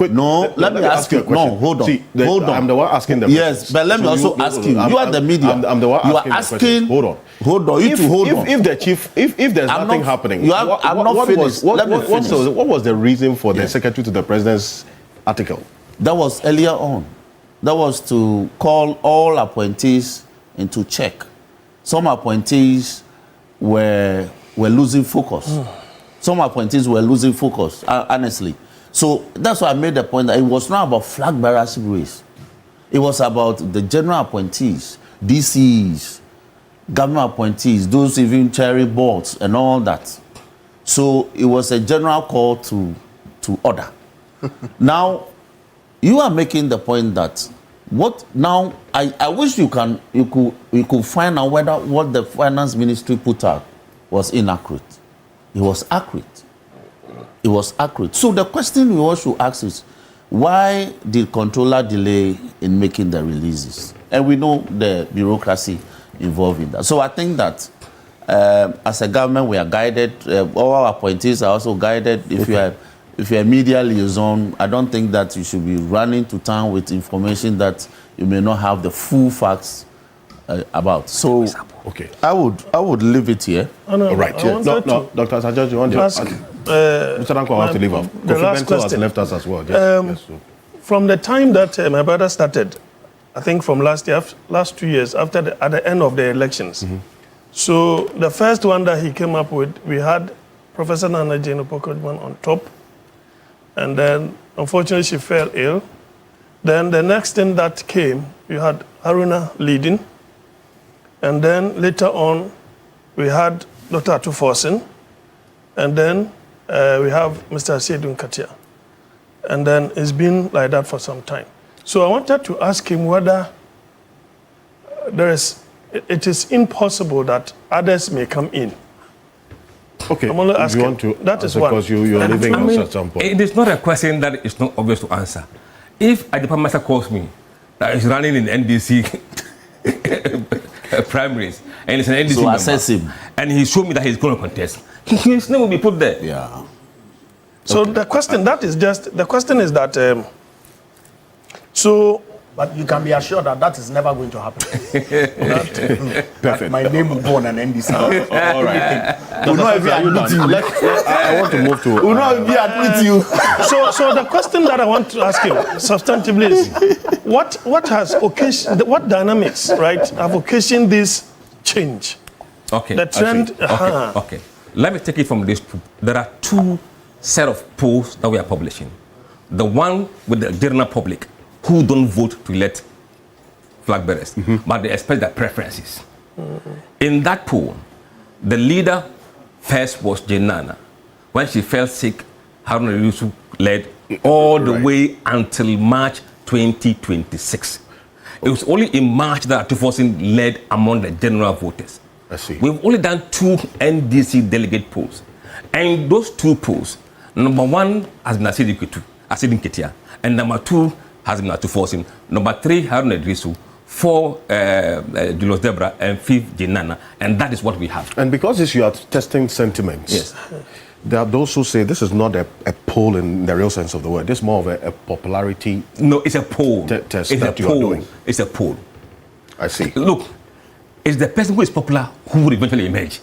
No, let me ask you. a question. No, hold on. See, Hold on. I'm the one asking the Yes, questions. but let me So also ask you. You are the media. I'm the one you asking are the questions. asking. Hold on. Hold on. You two hold on. If the chief, if there's I'm nothing not- happening, you have- I'm not finished. Let me finish. What was the reason for the secretary to the president's article? That was earlier on. That was to call all appointees into check. Some appointees were losing focus. Some appointees were losing focus, honestly. So that's why I made the point that it was not about flag bearers race. It was about the general appointees, DCs, government appointees, those even chairing boards and all that. So it was a general call to order. Now, you are making the point that what now I wish you could find out whether what the finance ministry put out was inaccurate. It was accurate. It was accurate. So the question we all should ask is, why did controller delay in making the releases? And we know the bureaucracy involved in that. So I think that as a government we are guided. All our appointees are also guided. If you're a media liaison, I don't think that you should be running to town with information that you may not have the full facts about. So, Okay. I would leave it here. All right. I wanted No, Dr. Sajoji, you want to ask, Mr. Danko, I have to leave off. the Kofi last Bento has question. left us as well. Yes, so. From the time that my brother started, I think from last 2 years, at the end of the elections. So the first one that he came up with, we had Professor Nana Jane Opoku-Agyeman on top. And then, unfortunately, she fell ill. Then the next thing that came, we had Haruna leading. And then later on, we had Dr. Atuforsen. And then we have Mr. Asiedun Katia. And then it's been like that for some time. So I wanted to ask him whether it is impossible that others may come in. Okay. I'm only asking. You want to That is answer one. because you're leaving us at some point. It is not a question that is not obvious to answer. If a department master calls me that is running in NDC primaries and it's an NDC So member, assess him. and he showed me that he's going to contest, his name will be put there. Yeah. So the question is that But you can be assured that that is never going to happen. That my name will go on an NDC. All right. We'll not even admit you. I want to move to. We'll not even admit you. so the question that I want to ask him substantively is what has occasioned, what dynamics, right, have occasioned this change? Okay. The trend. Okay. Let me take it from this. There are two set of polls that we are publishing. The one with the general public who don't vote to elect flag bearers, but they express their preferences. In that poll, the leader first was Jane Nana. When she fell sick, Haruna Yusuf led all the way until March 2026. It was only in March that Atuforsen led among the general voters. I see. We've only done 2 NDC delegate polls. And those 2 polls, number 1 has been Asiedun Katia, and number 2 has been Atuforsen. Number 3, Haruna Idrisu. 4, Julius Debra, and 5th, Jane Nana. And that is what we have. And because you are testing sentiments, Yes. there are those who say this is not a poll in the real sense of the word. This is more of a popularity. No, it's a poll. Test it's that a you are poll. doing. It's a poll. I see. Look, it's the person who is popular who will eventually emerge.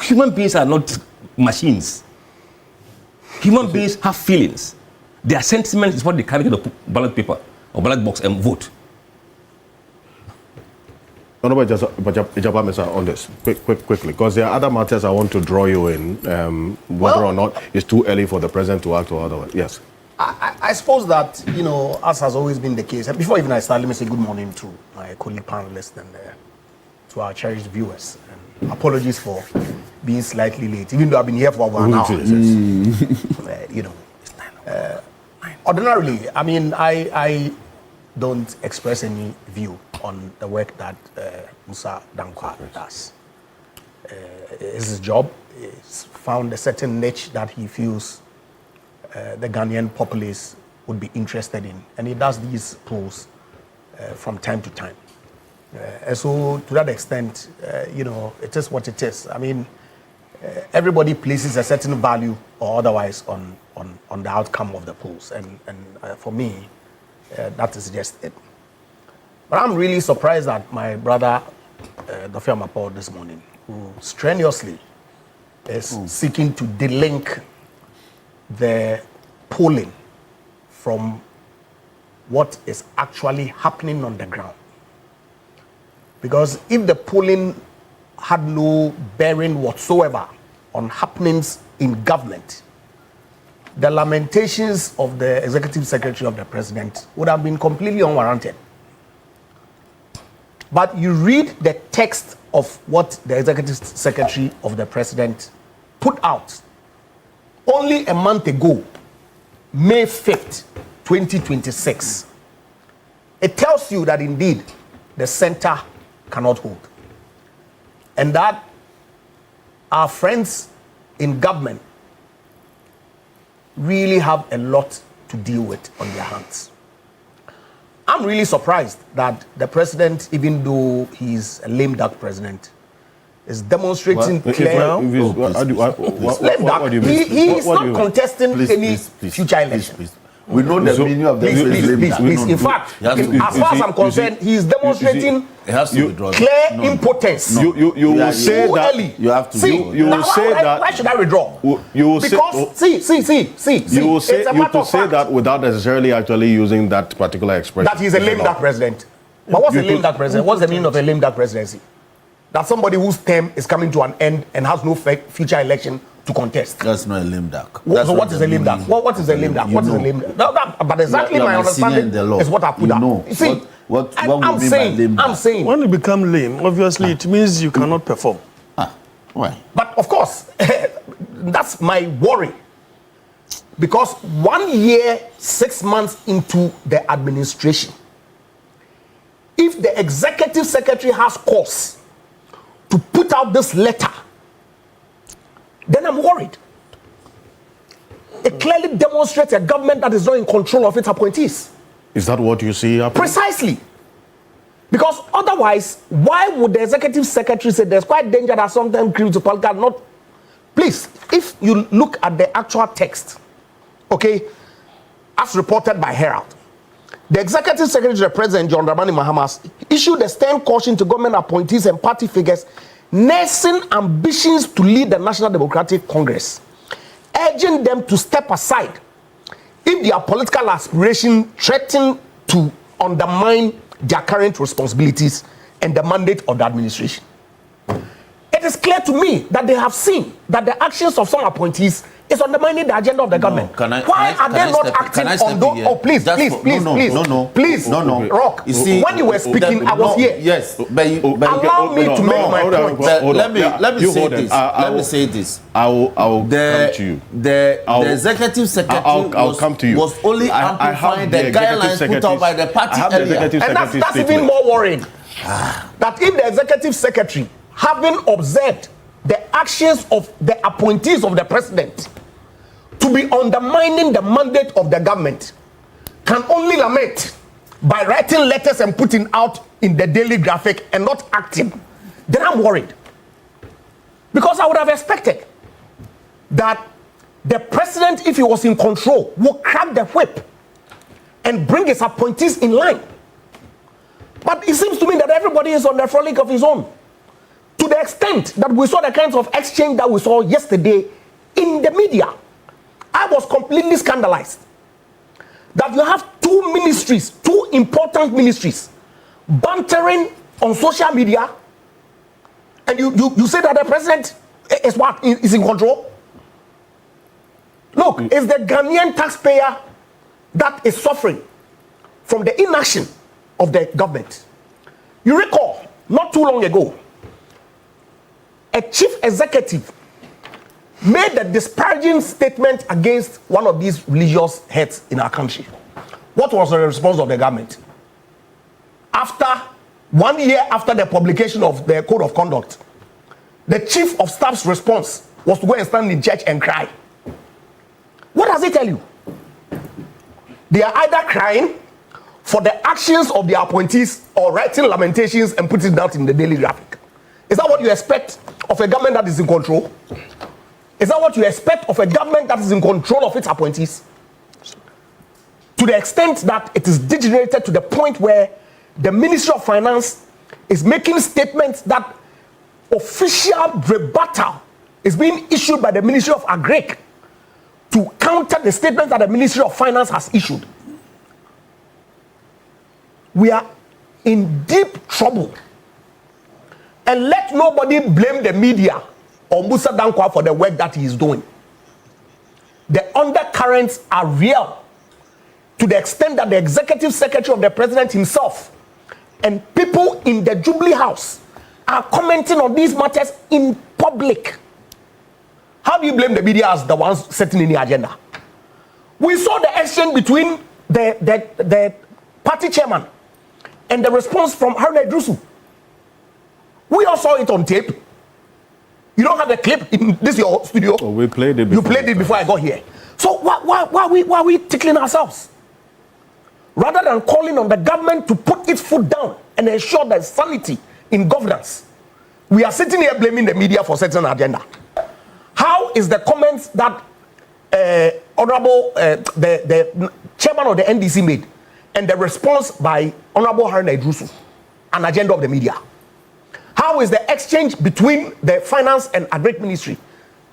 Human beings are not machines. Human beings have feelings. Their sentiment is what they carry to the ballot paper or ballot box and vote. Honorable Ijabah Mensah, on this, quickly, because there are other matters I want to draw you in, whether or not it's too early for the president to act or otherwise. Yes. I suppose that, as has always been the case, and before even I start, let me say good morning to my colleague panelists and to our cherished viewers. And apologies for being slightly late, even though I've been here for over an hour. Ordinarily, I mean, I don't express any view on the work that Musa Dankwa does. It's his job. He's found a certain niche that he feels the Ghanaian populace would be interested in, and he does these polls from time to time. And so, to that extent, it is what it is. I mean, everybody places a certain value or otherwise on the outcome of the polls, and for me, that is just it. But I'm really surprised that my brother, Dofia Mapo, this morning, who strenuously is seeking to delink the polling from what is actually happening on the ground. Because if the polling had no bearing whatsoever on happenings in government, the lamentations of the executive secretary of the president would have been completely unwarranted. But you read the text of what the executive secretary of the president put out only a month ago, May 5th, 2026. It tells you that indeed the center cannot hold. And that our friends in government really have a lot to deal with on their hands. I'm really surprised that the president, even though he's a lame duck president, is demonstrating clear. He's not contesting any future election. We know the meaning of the please. In fact, as far as I'm concerned, he's demonstrating clear impotence. You will say that early. you have to. You will say that. Why should I withdraw? You will because say, you will say that without necessarily actually using that particular expression. That he's a lame duck president. But what's a lame duck president? What's the meaning of a lame duck presidency? That somebody whose term is coming to an end and has no future election to contest. That's not a lame duck. So what is a lame duck? What is a lame duck? What is a lame duck? But exactly my understanding is what I put out. You see, I'm saying. When you become lame, obviously it means you cannot perform. Why? But of course, that's my worry. Because 1 year, 6 months into the administration, if the executive secretary has cause to put out this letter, then I'm worried. It clearly demonstrates a government that is not in control of its appointees. Is that what you see happening? Precisely. Because otherwise, why would the executive secretary say there's quite danger that sometimes critical not? Please, if you look at the actual text, okay, as reported by Herald, the executive secretary to the president, John Dramani Mahama, issued a stern caution to government appointees and party figures nursing ambitions to lead the National Democratic Congress, urging them to step aside if their political aspirations threaten to undermine their current responsibilities and the mandate of the administration. It is clear to me that they have seen that the actions of some appointees is undermining the agenda of the government. Why are they not acting on those? Oh, please, Rock. You see, when you were speaking, I was here. Yes, allow me to make my point. Let me say this. I will come to you. The executive secretary was only amplifying the guidelines put out by the party earlier. And that's even more worrying. That if the executive secretary, having observed the actions of the appointees of the president to be undermining the mandate of the government, can only lament by writing letters and putting out in the Daily Graphic and not acting, then I'm worried. Because I would have expected that the president, if he was in control, would crack the whip and bring his appointees in line. But it seems to me that everybody is on the frolic of his own. To the extent that we saw the kinds of exchange that we saw yesterday in the media, I was completely scandalized that you have two ministries, two important ministries, bantering on social media, and you say that the president is what? Is in control? Look, it's the Ghanaian taxpayer that is suffering from the inaction of the government. You recall, not too long ago, a chief executive made a disparaging statement against one of these religious heads in our country. What was the response of the government? After 1 year after the publication of the code of conduct, the chief of staff's response was to go and stand in church and cry. What does it tell you? They are either crying for the actions of their appointees or writing lamentations and putting it out in the daily graphic. Is that what you expect of a government that is in control? Is that what you expect of a government that is in control of its appointees? To the extent that it is degenerated to the point where the Ministry of Finance is making statements that official rebuttal is being issued by the Ministry of Agric to counter the statements that the Ministry of Finance has issued. We are in deep trouble. And let nobody blame the media or Musa Dankwa for the work that he is doing. The undercurrents are real to the extent that the executive secretary of the president himself and people in the Jubilee House are commenting on these matters in public. How do you blame the media as the ones setting in the agenda? We saw the exchange between the party chairman and the response from Haruna Iddrisu. We all saw it on tape. You don't have the clip in this your studio. Oh, we played it. You played it before I got here. So why are we tickling ourselves? Rather than calling on the government to put its foot down and ensure there's sanity in governance, we are sitting here blaming the media for setting an agenda. How is the comments that the chairman of the NDC made and the response by Honorable Haruna Iddrisu an agenda of the media? How is the exchange between the finance and agri ministry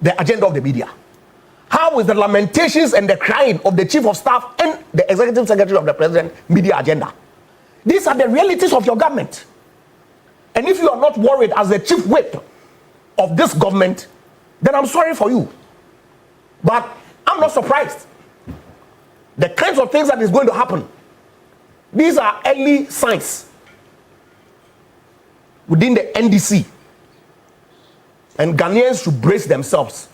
the agenda of the media? How is the lamentations and the crying of the chief of staff and the executive secretary of the president media agenda? These are the realities of your government. And if you are not worried as the chief whip of this government, then I'm sorry for you. But I'm not surprised. The kinds of things that is going to happen, these are early signs within the NDC. And Ghanaians should brace themselves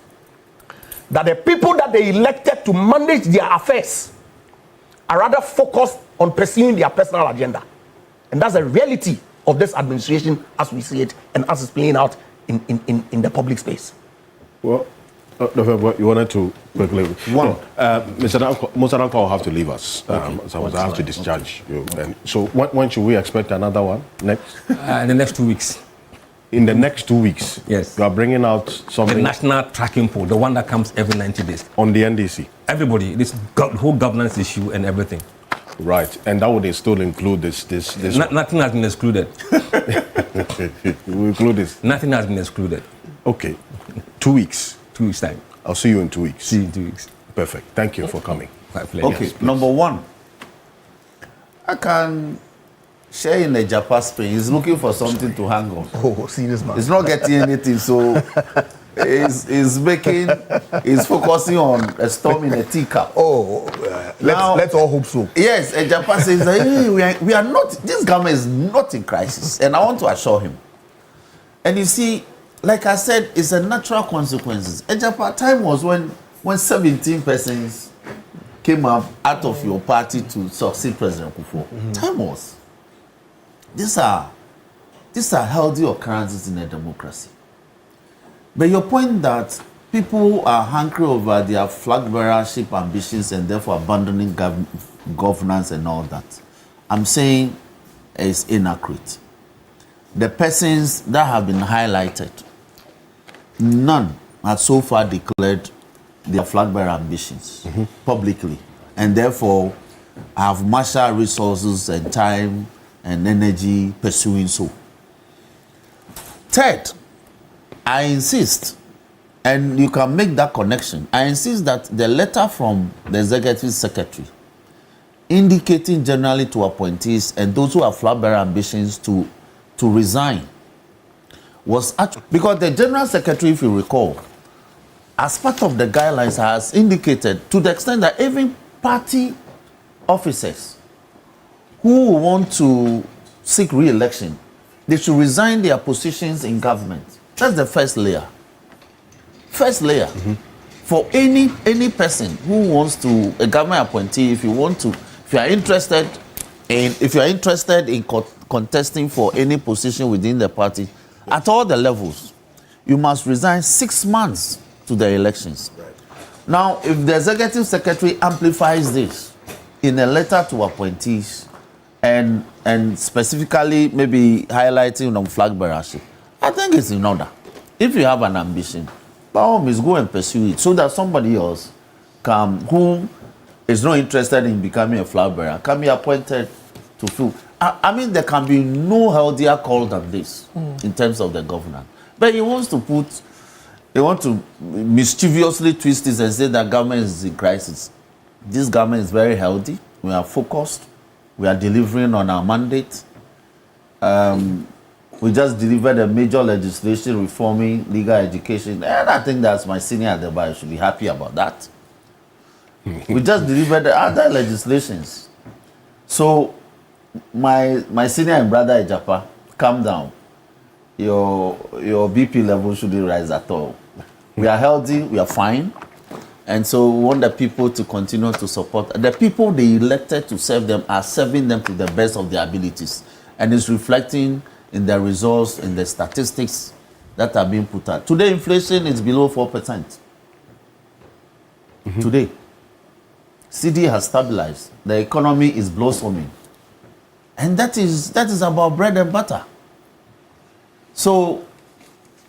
that the people that they elected to manage their affairs are rather focused on pursuing their personal agenda. And that's the reality of this administration as we see it and as it's playing out in the public space. Well, you wanted to quickly. One, Mr. Dankwa will have to leave us. So I have to discharge you. And so when should we expect another one? Next? In the next 2 weeks. In the next 2 weeks? Yes. You are bringing out something? The national tracking poll, the one that comes every 90 days. On the NDC? Everybody, this whole governance issue and everything. Right, and that would still include this. Nothing has been excluded. We include this. Nothing has been excluded. Okay, 2 weeks. 2 weeks time. I'll see you in 2 weeks. See you in 2 weeks. Perfect. Thank you for coming. My pleasure. Okay, Yes, number one, I can share in the Japan Spain. He's looking for something to hang on. Oh, serious man. He's not getting anything, so he's focusing on a storm in a teacup. Oh, let's all hope so. Yes, and Japan says that hey, we are not, this government is not in crisis, and I want to assure him. And you see, like I said, it's a natural consequences. And Japan time was when 17 persons came up out of your party to succeed President Kufuor. Time was. These are healthy occurrences in a democracy. But your point that people are hungry over their flag bearership ambitions and therefore abandoning governance and all that, I'm saying is inaccurate. The persons that have been highlighted, none have so far declared their flag bearer ambitions publicly, and therefore have marshaled resources and time and energy pursuing so. Third, I insist, and you can make that connection, I insist that the letter from the executive secretary indicating generally to appointees and those who have flag bearer ambitions to resign was actually, because the general secretary, if you recall, as part of the guidelines has indicated to the extent that even party officers who want to seek re-election, they should resign their positions in government. That's the first layer. First layer. For any person who wants to, a government appointee, if you are interested And if you are interested in contesting for any position within the party, at all the levels, you must resign 6 months to the elections. Now, if the executive secretary amplifies this in a letter to appointees and specifically maybe highlighting on flag bearership, I think it's in order. If you have an ambition, by all means, go and pursue it so that somebody else who is not interested in becoming a flag bearer can be appointed to fill. I mean, there can be no healthier call than this in terms of the governance. But he want to mischievously twist this and say that government is in crisis. This government is very healthy. We are focused. We are delivering on our mandate. We just delivered a major legislation reforming legal education. And I think that's my senior at the bar. I should be happy about that. We just delivered the other legislations. So my senior and brother Ejapa, calm down. Your BP level shouldn't rise at all. We are healthy, we are fine. And so we want the people to continue to support. The people they elected to serve them are serving them to the best of their abilities. And it's reflecting in the results, in the statistics that are being put out. Today, inflation is below 4%. Today. CD has stabilized. The economy is blossoming. And that is about bread and butter. So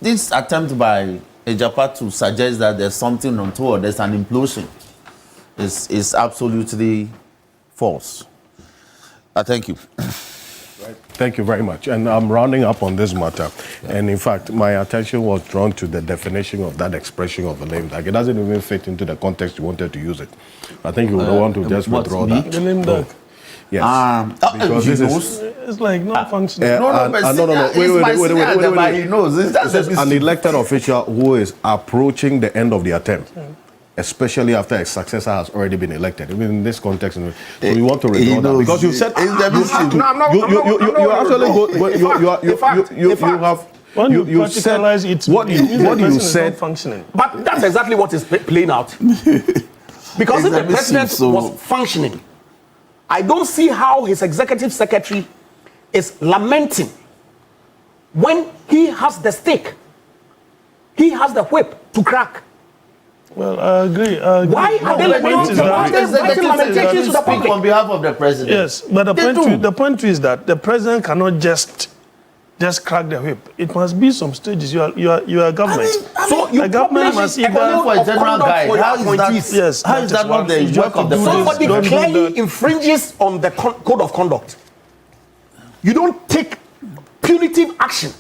this attempt by Ejapa to suggest that there's something untoward, there's an implosion, is absolutely false. Thank you. Right. Thank you very much. And I'm rounding up on this matter. And in fact, my attention was drawn to the definition of that expression of the lame duck. It doesn't even fit into the context you wanted to use it. I think you would want to just withdraw that. The lame duck. Yes. Because this is... It's like not functioning. No. Wait. He knows. This is an elected official who is approaching the end of their term, especially after a successor has already been elected. Even in this context, so we want to withdraw that because you said you said what you said. Functioning. But that's exactly what is playing out. Because if the president was functioning, I don't see how his executive secretary is lamenting when he has the stick, he has the whip to crack. Well, I agree. Why are they lamenting lamentations to the public? On behalf of the president. Yes, but the point is that the president cannot just crack the whip. It must be some stages. You are a government. So you government must either for a general guide. How is that not the work of the somebody clearly infringes on the code of conduct? You don't take punitive action.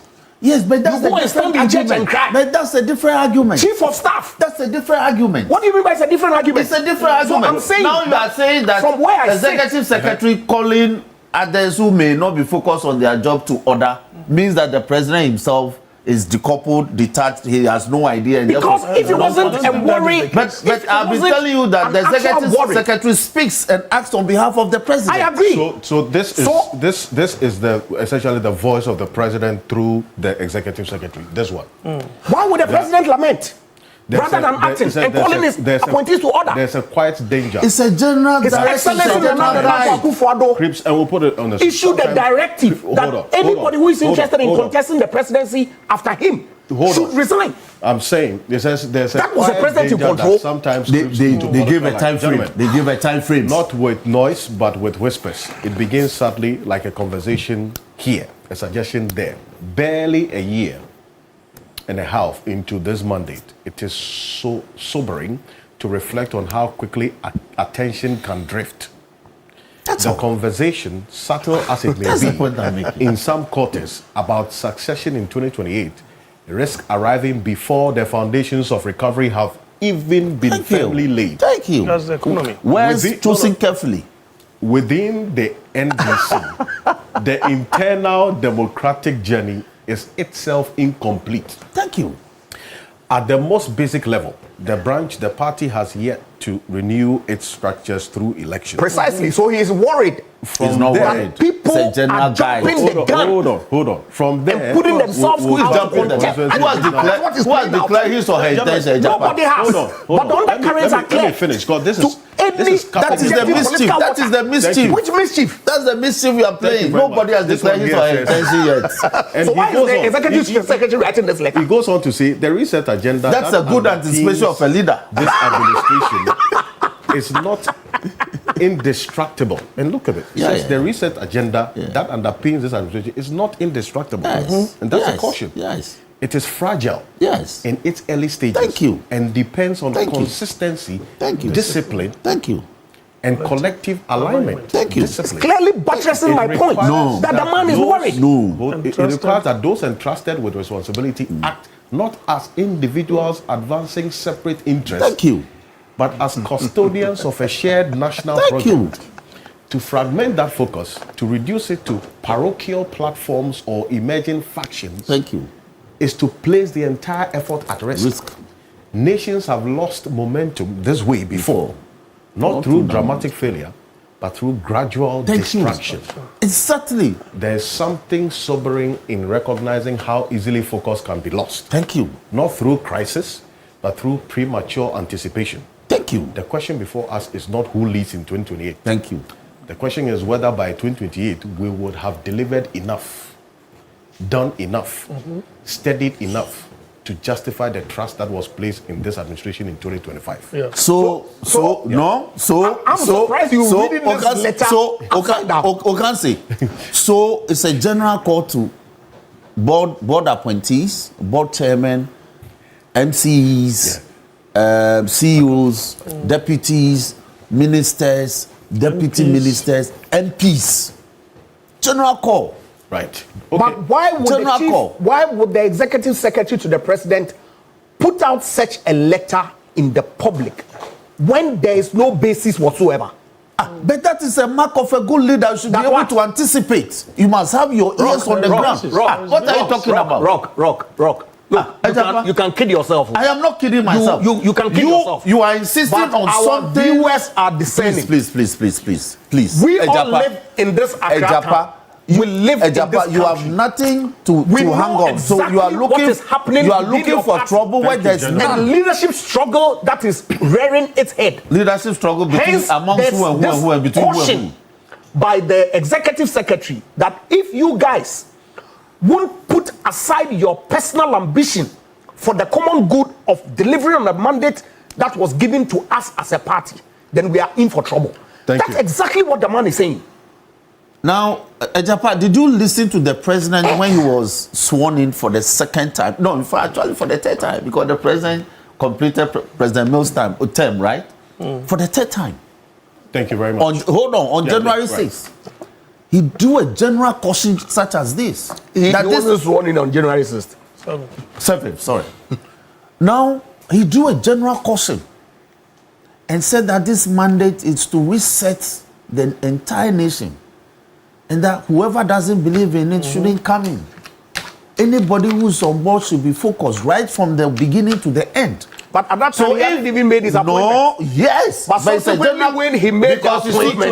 Yes, but that's a different argument. But that's a different argument. Chief of staff. That's a different argument. What do you mean by it's a different argument? It's a different argument. So I'm saying now you are saying that from where I executive secretary calling others who may not be focused on their job to order means that the president himself is decoupled, detached. He has no idea. And because if it wasn't a worry, but I've been telling you that the executive secretary speaks and acts on behalf of the president. I agree. So this is essentially the voice of the president through the executive secretary. This one. Why would the president lament? Rather than acting and calling his appointees to order. There's a quiet danger. It's a general directive. And we'll put it on the issue the directive that anybody who is interested in contesting the presidency after him should resign. I'm saying there's a that was a president in control. Sometimes they give a time frame. They give a time frame. Not with noise, but with whispers. It begins subtly, like a conversation here, a suggestion there. Barely a year and a half into this mandate, it is so sobering to reflect on how quickly attention can drift. That's the conversation, subtle as it may be, in some quarters about succession in 2028, risk arriving before the foundations of recovery have even been firmly laid. Thank you. That's the economy. Where's choosing carefully? Within the NDC, the internal democratic journey is itself incomplete. Thank you. At the most basic level, the branch the party has yet to renew its structures through elections. Precisely. So he is worried. He's not that worried. people It's a general are jumping guide. the gun Hold on. From there, and putting themselves Who is out jumping on the check. gun? And Who has that's what is declared playing out. his or her intention? Nobody has. Hold But the on. undercurrents are clear. Let me finish, because this To is any That is the Executive mischief. political That is the water. mischief. Which mischief? That's the mischief we are playing. very Nobody much. has This declared one his or her here says- intention yet. And So he why is goes the on. executive secretary writing this letter? He goes on to say the reset agenda. That's that a good anticipation of a leader. This administration is not indestructible. And look at it. It says the reset agenda that underpins this administration is not indestructible. Yes. And that's a Yes. caution. Yes. It is fragile Yes. in its early stages. Thank you. And depends on Thank you. consistency, Thank you. discipline, Thank you. and collective alignment. Thank you. Discipline. Clearly buttressing It my point requires that the man is those- worried. No. It requires that those entrusted with responsibility act not as individuals advancing separate interests, Thank you. but as custodians of a shared national Thank project. you. To fragment that focus, to reduce it to parochial platforms or emerging factions, Thank you. is to place the entire effort at risk. Risk. Nations have lost momentum this way before, not through dramatic failure, but through gradual Thank you. distraction. Exactly. There's something sobering in recognizing how easily focus can be lost. Thank you. Not through crisis, but through premature anticipation. Thank you. The question before us is not who leads in 2028. Thank you. The question is whether by 2028 we would have delivered enough, done enough, steadied enough to justify the trust that was placed in this administration in 2025. Yeah. I'm surprised you reading this letter upside down. Okansi. So it's a general call to board appointees, board chairmen, MCs, CEOs, deputies, ministers, deputy ministers, MPs. General call. Right. But why would, General call. why would the executive secretary to the president put out such a letter in the public when there is no basis whatsoever? But that is a mark of a good leader. You should be able to anticipate. You must have your ears on the ground. What are you talking about? Rock. Look, you can kid yourself. I am not kidding myself. You can kid yourself. You are insisting But on our something. viewers are discerning. Please. We all Ejapa, live in this Accra Ejapa, town. We live in Ejapa, this you have country. nothing to We hang know on. So you are exactly looking. what is happening You are within looking your for party. trouble where there's A none. leadership struggle that is rearing its head. Leadership struggle between Hence, amongst who and who and who and between who and caution who. by the executive secretary that if you guys won't put aside your personal ambition for the common good of delivering on the mandate that was given to us as a party, then we are in for trouble. That's exactly what the man is saying. Now, Ejapa, did you listen to the president when he was sworn in for the second time? No, in fact, actually for the third time, because the president completed President Mills' term, right? For the third time. Thank you very much. On January 6th. He do a general caution such as this. He wasn't sworn in on January 6th. 7th, sorry. Now, he do a general caution and said that this mandate is to reset the entire nation. And that whoever doesn't believe in it shouldn't come in. Anybody who's on board should be focused right from the beginning to the end. But at that time, he hadn't even made his appointment. No, yes. But it's a subsequently when he made the because you see, appointment,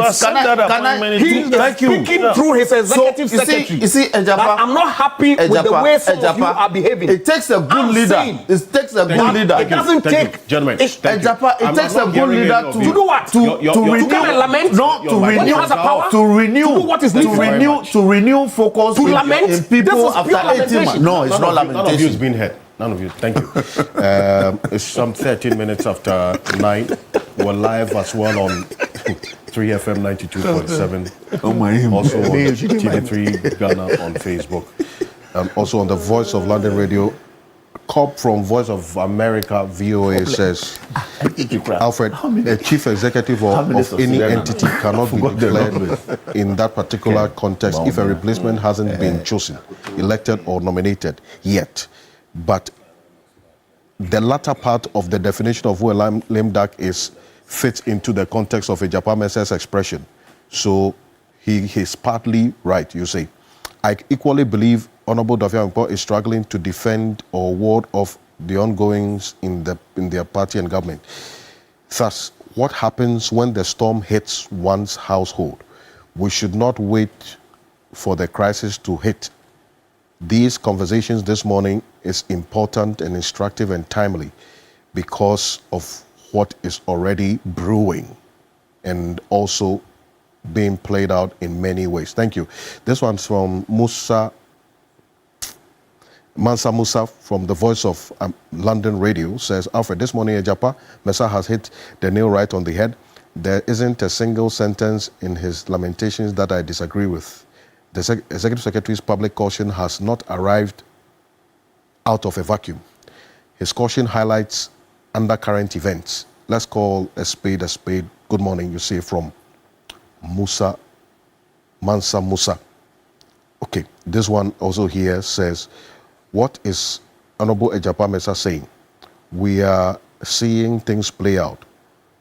he is speaking through his executive secretary. You see, Ejapa, that I'm not happy with the way some of you are behaving. It takes a good leader. It takes a good leader. It doesn't take... Gentlemen, Ejapa, it takes a good leader to do what? To renew. come and lament? No, to When he renew. has the power? To renew. To do what is needful? To renew focus To lament? in people This is after pure 18 months. lamentation. No, it's not None of you has lamentation. been heard. None of you. Thank you. It's some 13 minutes after 9. We're live as well on 3FM 92.7. Oh my. Also on TV3 Ghana on Facebook. Also on the Voice of London Radio. Cobb from Voice of America VOA says, Alfred, a chief executive of any entity cannot be declared in that particular context if a replacement hasn't been chosen, elected or nominated yet. But the latter part of the definition of who a lame duck is fits into the context of a Ejapa Mensah's expression. So he's partly right, you say. I equally believe Honorable Dafia Ampo is struggling to defend or ward off the ongoings in their party and government. Thus, what happens when the storm hits one's household. We should not wait for the crisis to hit. These conversations this morning is important and instructive and timely because of what is already brewing and also being played out in many ways. Thank you. This one's from Mansa Musa from the Voice of London Radio says, Alfred, this morning Ejapa Mesa has hit the nail right on the head. There isn't a single sentence in his lamentations that I disagree with. The Executive Secretary's public caution has not arrived out of a vacuum. His caution highlights undercurrent events. Let's call a spade a spade. Good morning, you say, from Mansa Musa. Okay, this one also here says, what is Honorable Ejapa Mesa saying? We are seeing things play out,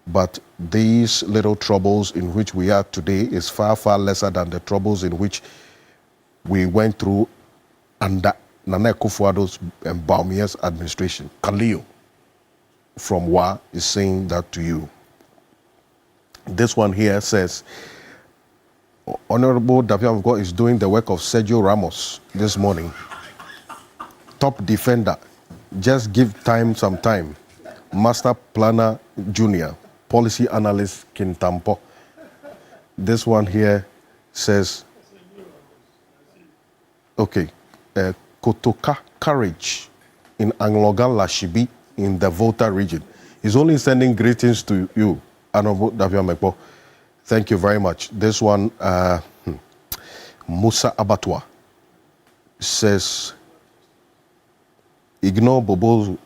but these little troubles in which we are today is far, far lesser than the troubles in which we went through under Nana Akufo-Addo's and Bawumia's administration. Kaleo from WA is saying that to you. This one here says, Honorable Daviam God is doing the work of Sergio Ramos this morning. Top defender, just give some time. Master Planner Junior, Policy Analyst Kintampo. This one here says, okay, Kotoka Courage in Anglogan Lashibi in the Volta region. He's only sending greetings to you, Honorable Daviam Ekpo. Thank you very much. This one, Musa Abatwa says, ignore Bobo.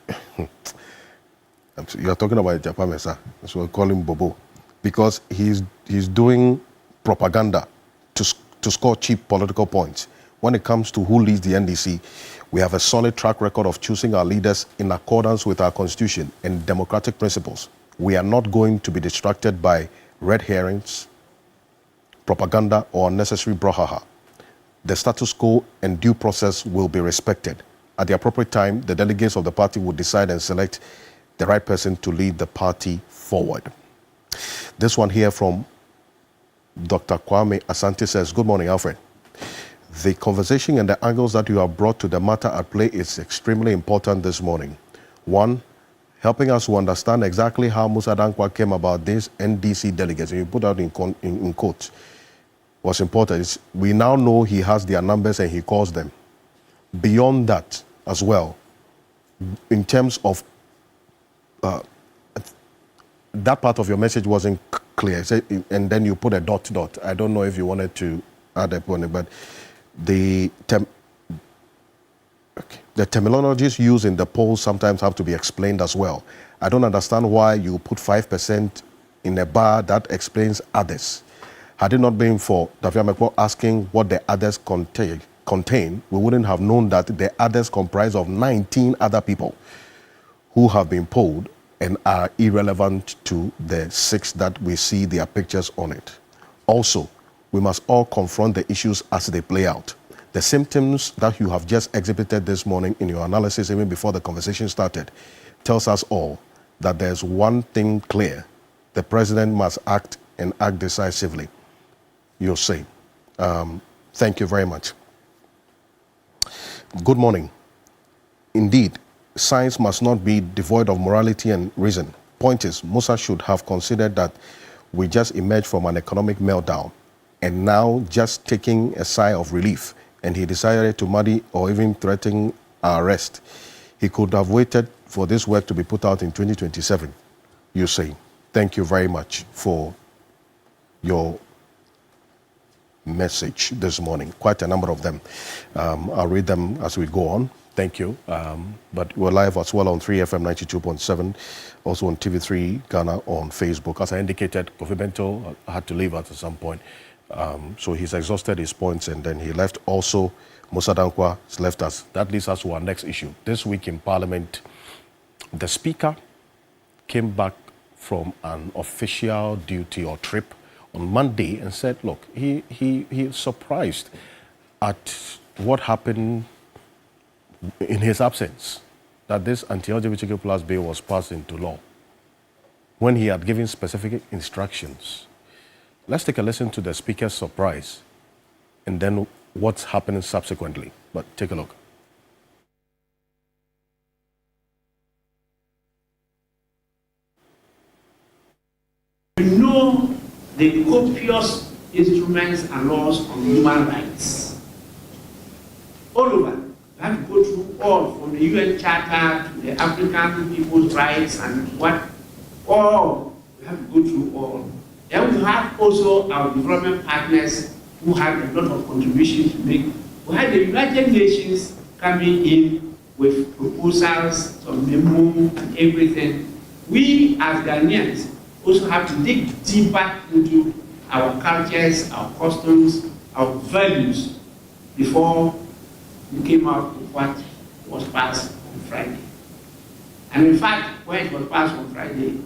You are talking about Ejapa Mesa, so we call him Bobo, because he's doing propaganda to score cheap political points. When it comes to who leads the NDC, we have a solid track record of choosing our leaders in accordance with our constitution and democratic principles. We are not going to be distracted by red herrings, propaganda, or unnecessary brouhaha. The status quo and due process will be respected. At the appropriate time, the delegates of the party will decide and select the right person to lead the party forward. This one here from Dr. Kwame Asante says, good morning, Alfred. The conversation and the angles that you have brought to the matter at play is extremely important this morning. One, helping us to understand exactly how Musa Dankwa came about this NDC delegates, and you put out in quotes, was important. We now know he has their numbers and he calls them. Beyond that as well, in terms of that part of your message wasn't clear, and then you put a dot. I don't know if you wanted to add a point, but the terminologies used in the polls sometimes have to be explained as well. I don't understand why you put 5% in a bar that explains others. Had it not been for Daviam Ekpo asking what the others contain, we wouldn't have known that the others comprise of 19 other people who have been polled and are irrelevant to the 6 that we see their pictures on it. Also, we must all confront the issues as they play out. The symptoms that you have just exhibited this morning in your analysis, even before the conversation started, tells us all that there's one thing clear. The president must act and act decisively. You'll see. Thank you very much. Good morning. Indeed, science must not be devoid of morality and reason. Point is, Musa should have considered that we just emerged from an economic meltdown and now just taking a sigh of relief, and he decided to muddy or even threaten our arrest. He could have waited for this work to be put out in 2027, you say. Thank you very much for your message this morning. Quite a number of them. I'll read them as we go on. Thank you. But we're live as well on 3FM 92.7, also on TV3 Ghana on Facebook. As I indicated, Kofi Bento had to leave at some point. So he's exhausted his points and then he left. Also, Musa Dankwa has left us. That leads us to our next issue. This week in Parliament, the Speaker came back from an official duty or trip on Monday and said, look, he is surprised at what happened in his absence, that this anti-LGBTQ+ bill was passed into law. when he had given specific instructions. Let's take a listen to the Speaker's surprise and then what's happening subsequently. But take a look. We know the copious instruments and laws on human rights. All over. We have to go through all, from the UN Charter to the African People's Rights and what, all. We have to go through all. Then we have also our development partners who have a lot of contribution to make. We have the United Nations coming in with proposals, some memo and everything. We as Ghanaians also have to dig deeper into our cultures, our customs, our values before we came out with what was passed on Friday. And in fact, when it was passed on Friday,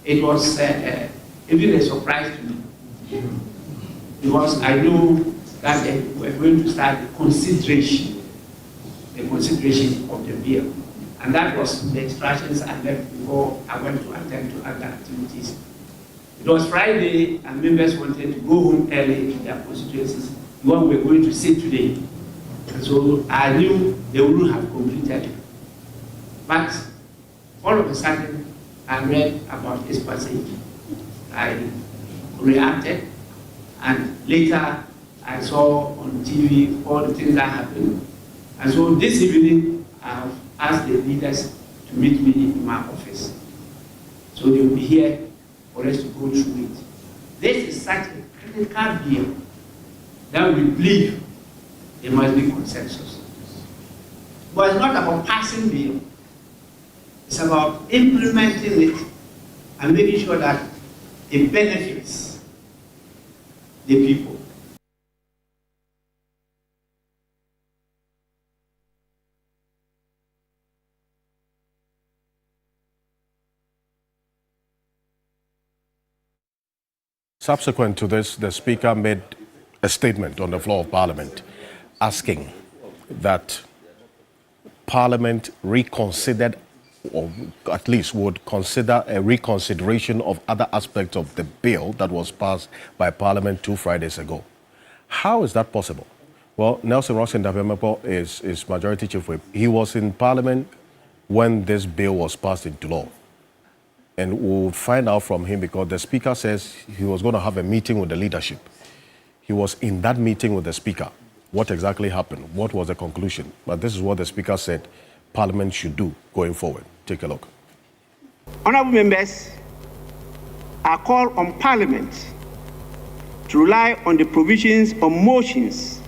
it was even a surprise to me. Because I knew that we're going to start the consideration of the bill. And that was the instructions I left before I went to attend to other activities. It was Friday, and members wanted to go home early to their constituencies, the one we're going to sit today. And so I knew they wouldn't have completed it. But all of a sudden, I read about this passage. I reacted, and later I saw on TV all the things that happened. And so this evening, I've asked the leaders to meet me in my office. So they will be here for us to go through it. This is such a critical bill that we believe there must be consensus. But it's not about passing bill. It's about implementing it and making sure that it benefits the people. Subsequent to this, the Speaker made a statement on the floor of Parliament asking that Parliament reconsidered, or at least would consider a reconsideration of other aspects of the bill that was passed by Parliament 2 Fridays ago. How is that possible? Well, Nelson Roxon Davemepo is Majority Chief Whip. He was in Parliament when this bill was passed into law. And we'll find out from him, because the Speaker says he was going to have a meeting with the leadership. He was in that meeting with the Speaker. What exactly happened? What was the conclusion? But this is what the Speaker said Parliament should do going forward. Take a look. Honourable members, I call on Parliament to rely on the provisions of motions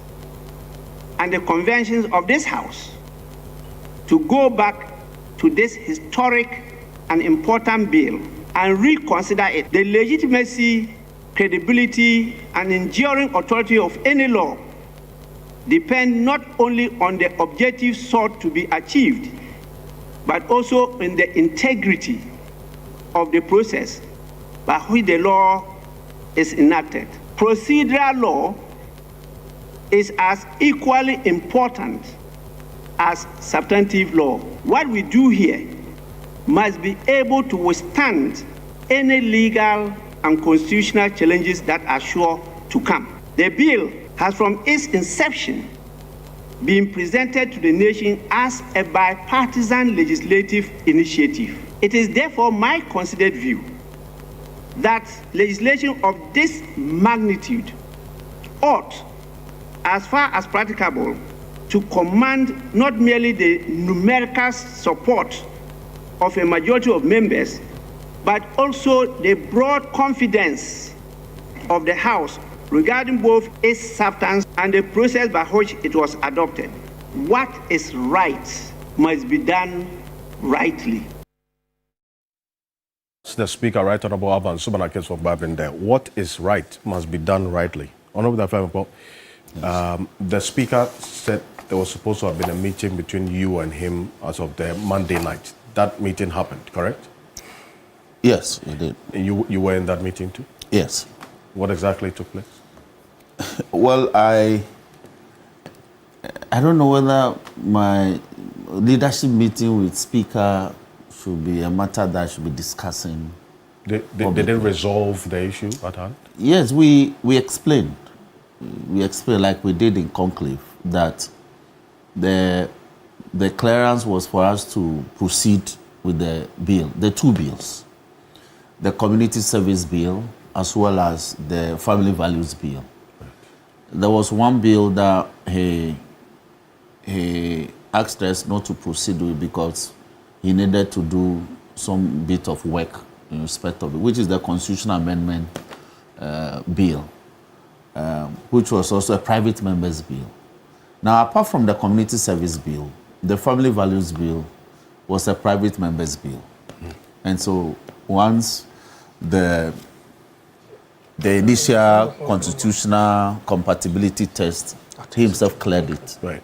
and the conventions of this House to go back to this historic and important bill and reconsider it. The legitimacy, credibility, and enduring authority of any law depend not only on the objectives sought to be achieved, but also in the integrity of the process by which the law is enacted. Procedural law is as equally important as substantive law. What we do here must be able to withstand any legal and constitutional challenges that are sure to come. The bill has from its inception been presented to the nation as a bipartisan legislative initiative. It is therefore my considered view that legislation of this magnitude ought, as far as practicable, to command not merely the numerical support of a majority of members, but also the broad confidence of the House regarding both its substance and the process by which it was adopted. What is right must be done rightly. The Speaker, Right Honourable Alban Subanakis for Babinde. What is right must be done rightly. Honourable Davemepo, the Speaker said there was supposed to have been a meeting between you and him as of the Monday night. That meeting happened, correct? Yes, it did. And you were in that meeting too? Yes. What exactly took place? Well, I don't know whether my leadership meeting with Speaker should be a matter that I should be discussing They didn't resolve the issue at hand? Yes, we explained. We explained, like we did in conclave, that the clearance was for us to proceed with the bill, the two bills, the community service bill as well as the family values bill. There was one bill that he asked us not to proceed with because he needed to do some bit of work in respect of it, which is the constitutional amendment bill, which was also a private member's bill. Now, apart from the community service bill, the family values bill was a private member's bill. And so once the initial constitutional compatibility test, he himself cleared it. Right.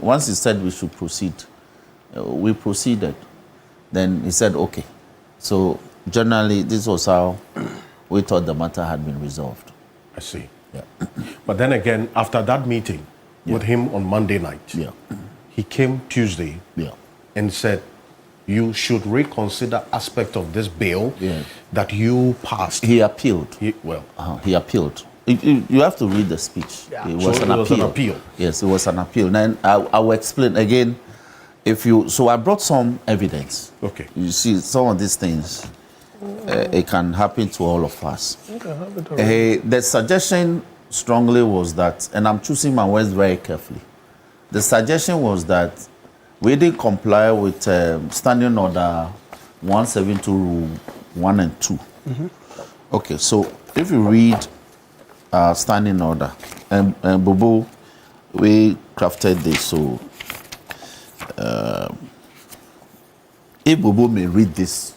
Once he said we should proceed, we proceeded. Then he said, okay. So generally, this was how we thought the matter had been resolved. I see. Yeah. But then again, after that meeting with him on Monday night, he came Tuesday and said, you should reconsider aspect of this bill that you passed. He appealed. He appealed. You have to read the speech. Yeah. It was So an it was appeal. an appeal. Yes, it was an appeal. And I will explain again. So I brought some evidence. Okay. You see, some of these things, it can happen to all of us. The suggestion strongly was that, and I'm choosing my words very carefully, the suggestion was that we didn't comply with Standing Order 172 Rule 1 and 2. Okay, so if you read Standing Order, and Bobo, we crafted this, so if Bobo may read this,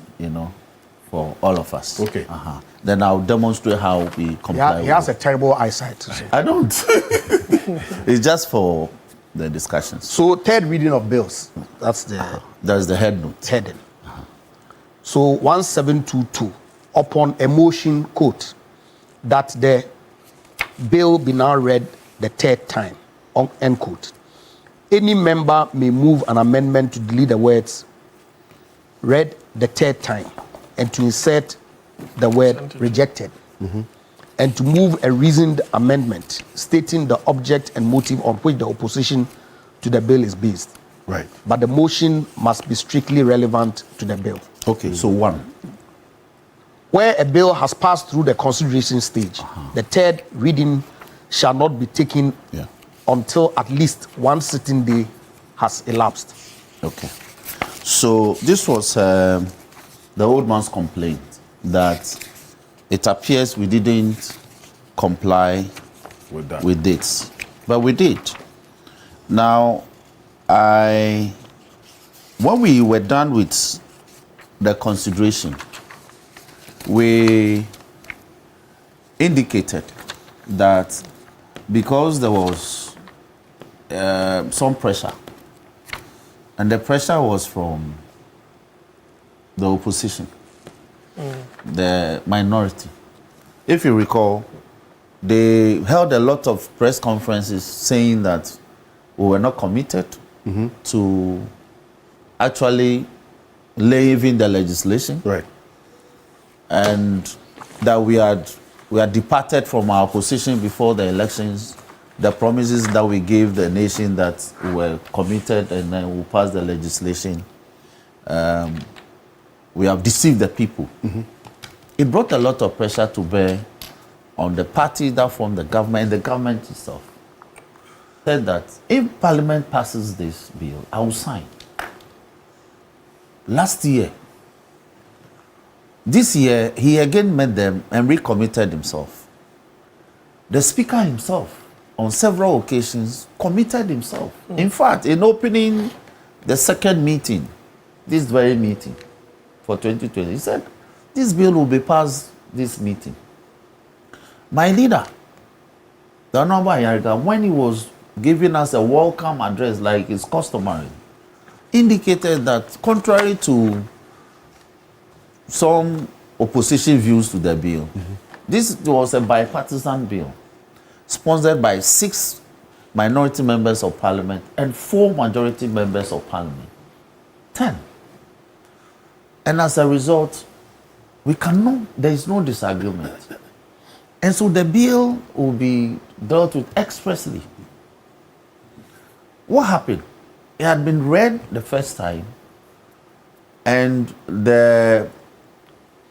for all of us. Okay. Then I'll demonstrate how we comply. He has a terrible eyesight. So. I don't. It's just for the discussions. So third reading of bills. That's the head note. Heading. So 1722, upon a motion, quote, that the bill be now read the third time, end quote. Any member may move an amendment to delete the words read the third time and to insert the word rejected, and to move a reasoned amendment stating the object and motive on which the opposition to the bill is based. Right. But the motion must be strictly relevant to the bill. Okay, so one. Where a bill has passed through the consideration stage, the third reading shall not be taken until at least one sitting day has elapsed. Okay. So this was the old man's complaint that it appears we didn't comply with dates, but we did. Now, when we were done with the consideration, we indicated that because there was some pressure, and the pressure was from the opposition, the minority. If you recall, they held a lot of press conferences saying that we were not committed to actually leaving the legislation, right, and that we had departed from our position before the elections. The promises that we gave the nation that we were committed and then we passed the legislation, we have deceived the people. It brought a lot of pressure to bear on the party that formed the government and the government itself. Said that if Parliament passes this bill, I will sign. Last year, this year, he again met them and recommitted himself. The Speaker himself, on several occasions, committed himself. In fact, in opening the second meeting, this very meeting for 2020, he said, this bill will be passed this meeting. My leader, the Honorable Ayariga, when he was giving us a welcome address like is customary, indicated that contrary to some opposition views to the bill, this was a bipartisan bill sponsored by 6 minority members of parliament and 4 majority members of parliament. 10. And as a result, there is no disagreement. And so the bill will be dealt with expressly. What happened? It had been read the first time, and the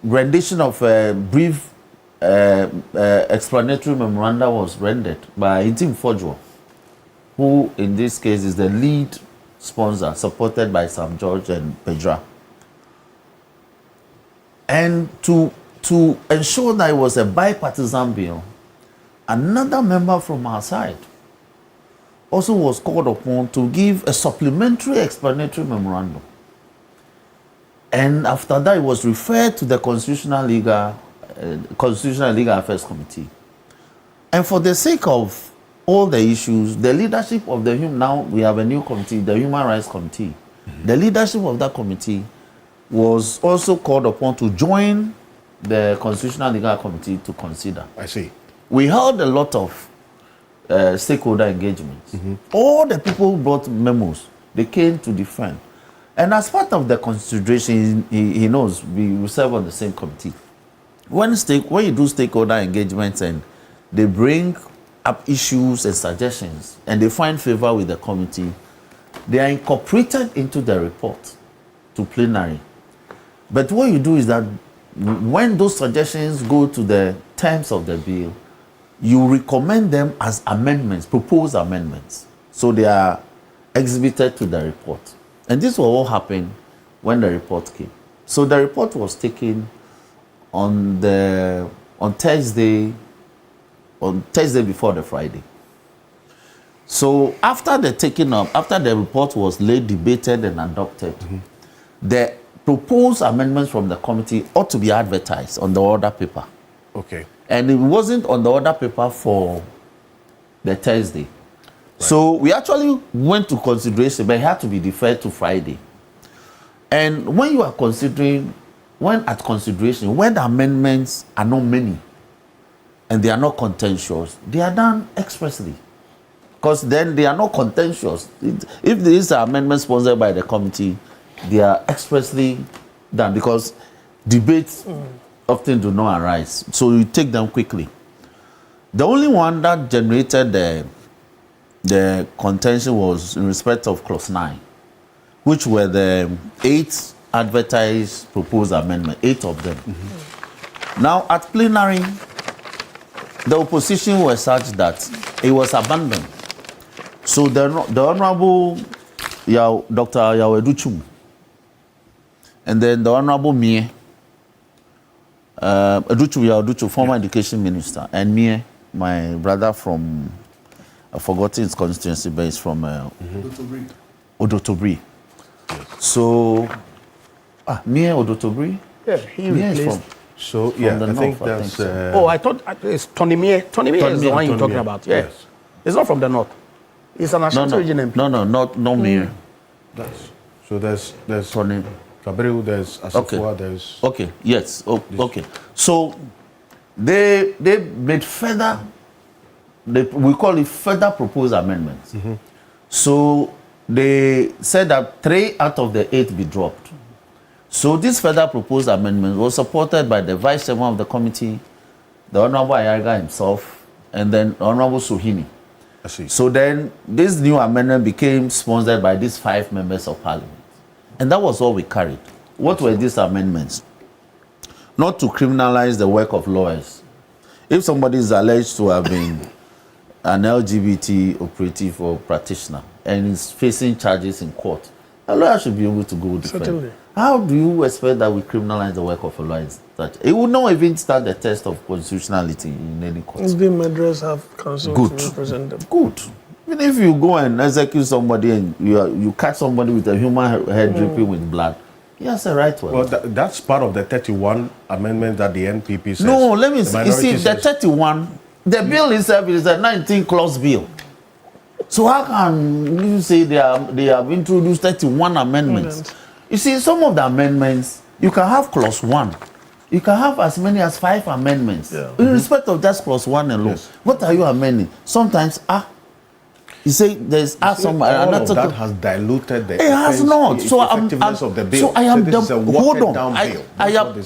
rendition of a brief explanatory memoranda was rendered by Intim Fojo, who in this case is the lead sponsor, supported by Sam George and Pedra. And to ensure that it was a bipartisan bill, another member from our side also was called upon to give a supplementary explanatory memorandum. And after that, it was referred to the Constitutional Legal Affairs Committee. And for the sake of all the issues, the leadership of now we have a new committee, the Human Rights Committee. The leadership of that committee was also called upon to join the Constitutional Legal Committee to consider. I see. We held a lot of stakeholder engagements. All the people who brought memos, they came to defend. And as part of the consideration, he knows we serve on the same committee. When you do stakeholder engagements and they bring up issues and suggestions and they find favor with the committee, they are incorporated into the report to plenary. But what you do is that when those suggestions go to the terms of the bill, you recommend them as amendments, proposed amendments. So they are exhibited to the report. And this will all happen when the report came. So the report was taken on Thursday before the Friday. So after the report was laid, debated and adopted, the proposed amendments from the committee ought to be advertised on the order paper. Okay. And it wasn't on the order paper for the Thursday. Right. So we actually went to consideration, but it had to be deferred to Friday. And when you are considering, when the amendments are not many and they are not contentious, they are done expressly. Because then they are not contentious. If there is an amendment sponsored by the committee, they are expressly done because debates often do not arise. So you take them quickly. The only one that generated the contention was in respect of clause 9, which were the 8 advertised proposed amendments, 8 of them. Now at plenary, the opposition was such that it was abandoned. So the Honorable Dr. Yaweduchum and then the Honorable Mie, Educhu, former education minister, and Mie, my brother from, I've forgotten his constituency, but he's from Odotobri. Yes. So, Mie Odotobri? Yeah, he replaced. I think that's... So. I thought it's Tony Mie. Tony Mie is the one you're talking about. Yeah. Yes. It's not from the north. It's an Ashanti region MP. No Mie. So there's Tony Gabriel, there's Asafua, there's... Okay, yes, okay. So they made further, we call it further proposed amendments. So they said that 3 out of the 8 be dropped. So this further proposed amendment was supported by the vice chairman of the committee, the Honorable Ayaga himself, and then Honorable Suhini. I see. So then this new amendment became sponsored by these 5 members of parliament. And that was all we carried. What were these amendments? Not to criminalize the work of lawyers. If somebody is alleged to have been an LGBT operative or practitioner and is facing charges in court, a lawyer should be able to go defend. Certainly. How do you expect that we criminalize the work of a lawyer? It would not even start the test of constitutionality in any court. The Madras have counsel to represent them. Good. Even if you go and execute somebody and you catch somebody with a human head dripping with blood, he has a right to it. Well, that's part of the 31 amendment that the NPP says. No, let me see. You see, the 31, the bill itself is a 19-clause bill. So how can you say they have introduced 31 amendments? You see, some of the amendments, you can have clause 1. You can have as many as 5 amendments. In respect of just clause 1 alone. Yes. What are you amending? Sometimes, He said there's some all of article. that has diluted the It has not. So effectiveness of the bill. So I am. this is a Hold on. watered-down bill.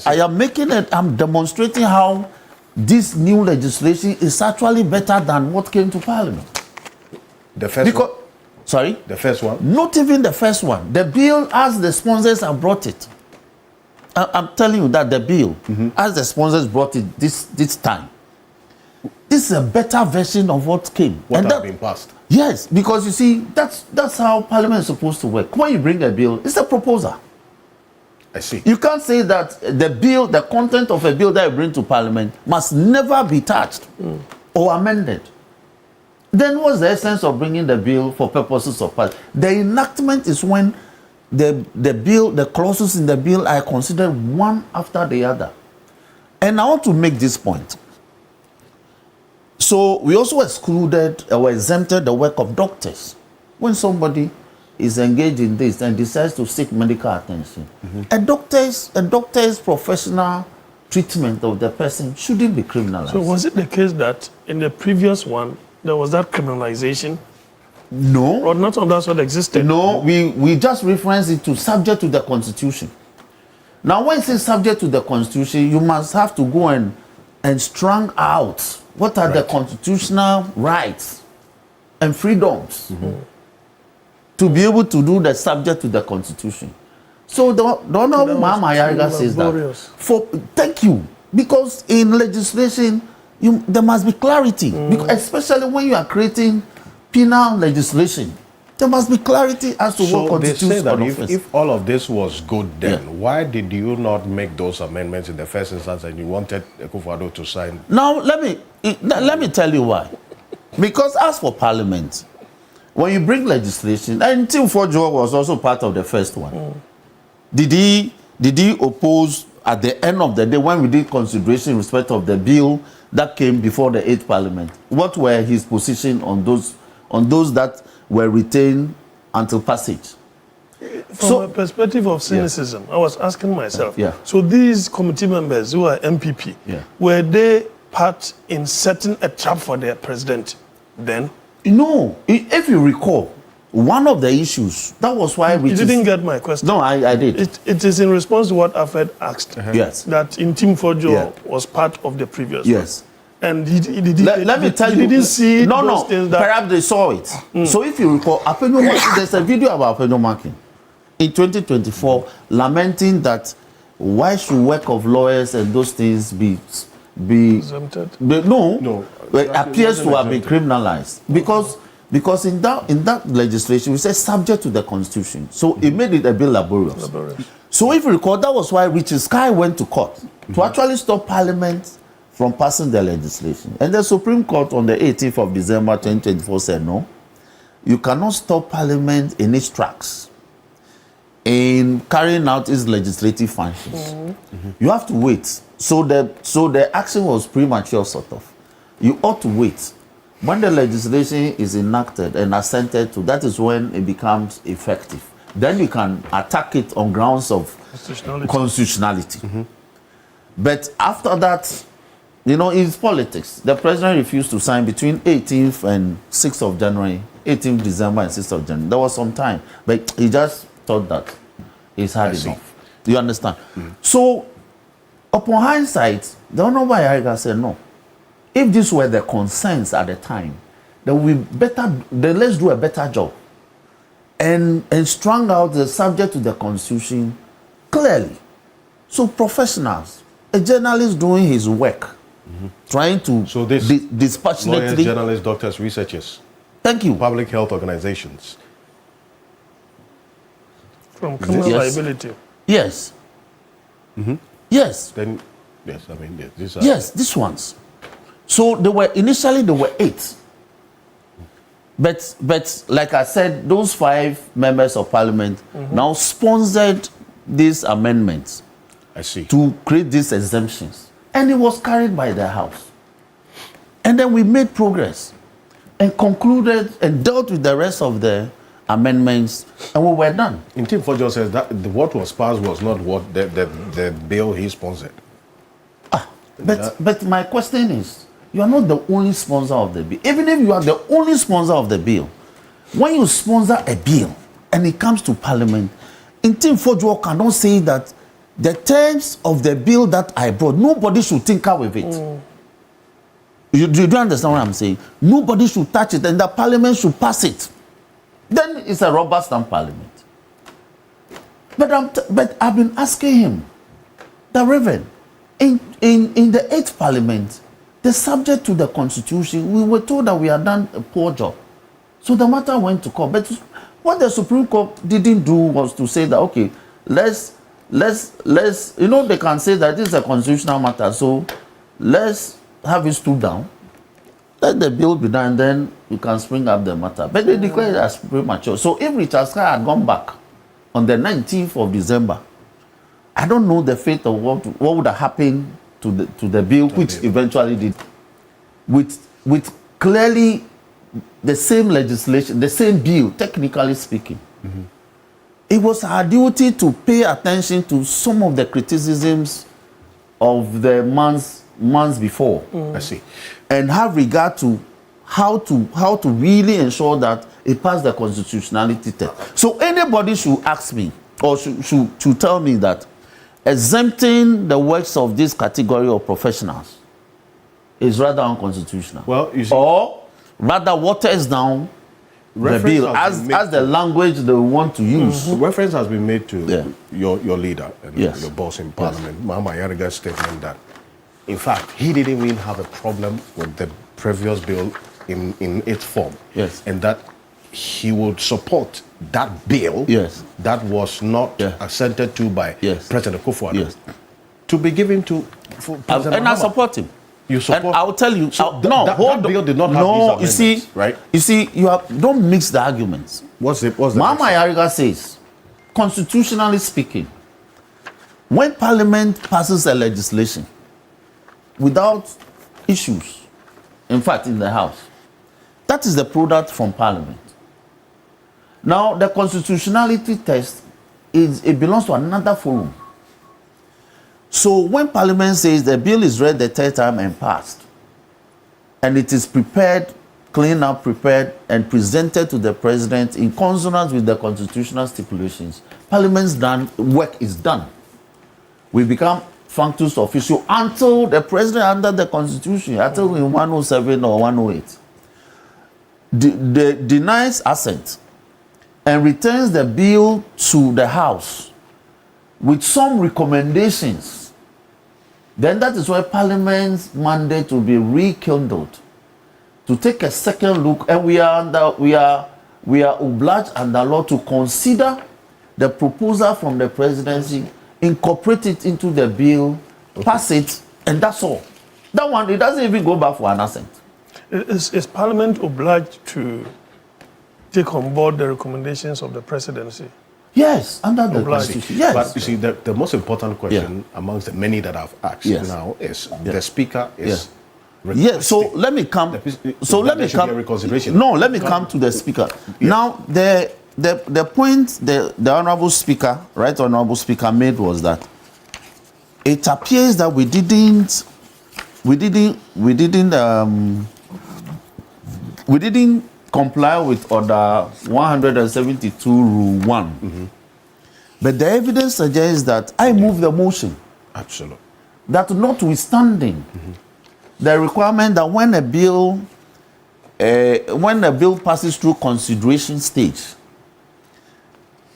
I am making it. I'm demonstrating how this new legislation is actually better than what came to Parliament. The first one? Sorry? The first one? Not even the first one. The bill, as the sponsors have brought it. I'm telling you that the bill, as the sponsors brought it this time, this is a better version of what came. What has been passed? Yes, because you see, that's how Parliament is supposed to work. When you bring a bill, it's a proposal. I see. You can't say that the content of a bill that you bring to Parliament must never be touched or amended. Then what's the essence of bringing the bill for purposes of Parliament? The enactment is when the bill, the clauses in the bill are considered one after the other. And I want to make this point. So we also excluded or exempted the work of doctors. When somebody is engaged in this and decides to seek medical attention, a doctor's professional treatment of the person shouldn't be criminalized. So was it the case that in the previous one there was that criminalization? No. Or not of that sort existed? No, we just reference it to subject to the Constitution. Now, when it says subject to the Constitution, you must have to go and strung out what are the constitutional rights and freedoms to be able to do the subject to the Constitution. So the Honorable Mama Yariga says that. Thank you. Because in legislation, there must be clarity. Because especially when you are creating penal legislation, there must be clarity as to what constitutes they say that an offense. if all of this was good then, why did you not make those amendments in the first instance and you wanted Akufo-Addo to sign? Now, let me tell you why. Because as for Parliament, when you bring legislation, and Tim Fojo was also part of the first one, did he oppose at the end of the day when we did consideration in respect of the bill that came before the 8th Parliament? What were his position on those that were retained until passage? From a perspective of cynicism, I was asking myself, so these committee members who are MPP, were they part in setting a trap for their president then? No. If you recall, one of the issues, that was why we... You didn't get my question. No, I did. It is in response to what Alfred asked. Yes. That Tim Fojo was part of the previous one. And let me tell you, didn't see no, things that... perhaps they saw it. So if you recall, there's a video about Apeno Makin in 2024 lamenting that why should work of lawyers and those things be exempted? It appears to have been criminalized because in that legislation we said subject to the Constitution. So it made it a bit laborious. So if you recall, that was why Richard Sky went to court to actually stop Parliament from passing the legislation. And the Supreme Court on the 18th of December 2024 said, no, you cannot stop Parliament in its tracks in carrying out its legislative functions. You have to wait. So the action was premature, sort of. You ought to wait. When the legislation is enacted and assented to, that is when it becomes effective. Then you can attack it on grounds of constitutionality. But after that, it's politics. The president refused to sign between 18th and 6th of January, 18th December and 6th of January. There was some time, but he just thought that he's had enough. Do you understand? So, upon hindsight, the Honorable Yariga said, no. If this were the concerns at the time, then let's do a better job and strung out the subject to the Constitution clearly. So professionals, a journalist doing his work, trying to dispassionately... Lawyers, journalists, doctors, researchers. Thank you. Public health organizations. From criminal liability. Yes. Yes. Then, yes, I mean, these are... Yes, these ones. So initially there were 8. But like I said, those 5 members of Parliament now sponsored these amendments. I see. To create these exemptions. And it was carried by the House. And then we made progress and concluded and dealt with the rest of the amendments, and we were done. In Tim Fojo says that what was passed was not what the bill he sponsored. But my question is, you are not the only sponsor of the bill. Even if you are the only sponsor of the bill, when you sponsor a bill and it comes to Parliament, in Team Fojo cannot say that the terms of the bill that I brought, nobody should tinker with it. You do understand what I'm saying? Nobody should touch it, and the Parliament should pass it. Then it's a rubber stamp Parliament. But I've been asking him, the Reverend, in the 8th Parliament, the subject to the Constitution, we were told that we had done a poor job. So the matter went to court. But what the Supreme Court didn't do was to say that, okay, let's, you know, they can say that this is a constitutional matter, so let's have it stood down, let the bill be done, and then you can spring up the matter. But they declared it as premature. So if Richard Sky had gone back on the 19th of December, I don't know the fate of what would have happened to the bill, which eventually did, with clearly the same legislation, the same bill, technically speaking. It was our duty to pay attention to some of the criticisms of the months before. I see. And have regard to how to really ensure that it passed the constitutionality test. So anybody should ask me or should tell me that exempting the works of this category of professionals is rather unconstitutional. Well, you see, or rather waters down the bill as the language they want to use. Reference has been made to your leader and Yes. your boss in Parliament, Mahama Yariga's statement that, in fact, he didn't even have a problem with the previous bill in its form. Yes. And that he would support that bill that was not assented to by President Akufo-Addo Yes. to be given to President And I Mahama. support him. You support? And I'll tell you. So that bill did not have these amendments, right? You see, don't mix the arguments. What's the Mahama Yariga says, constitutionally speaking, when Parliament passes a legislation without issues, in fact, in the House, that is the product from Parliament. Now, the constitutionality test it belongs to another forum. So when Parliament says the bill is read the third time and passed, and it is prepared, cleaned up, prepared, and presented to the President in consonance with the constitutional stipulations, Parliament's work is done. We become functus officio until the President, under the Constitution, until in 107 or 108, denies assent and returns the bill to the House with some recommendations, then that is where Parliament's mandate will be rekindled to take a second look, and we are obliged under law to consider the proposal from the Presidency, incorporate it into the bill, pass it, and that's all. That one, it doesn't even go back for an assent. Is Parliament obliged to take on board the recommendations of the Presidency? Yes, under the Constitution. Yes. But you see, the most important question amongst the many that I've asked now is the Speaker is. Yes. So let me come. Let me come to the Speaker. Now, the point the Honourable Speaker, Right Honourable Speaker, made was that it appears that we didn't comply with Order 172 Rule 1. But the evidence suggests that I move the motion. Absolutely. That notwithstanding the requirement that when a bill passes through consideration stage,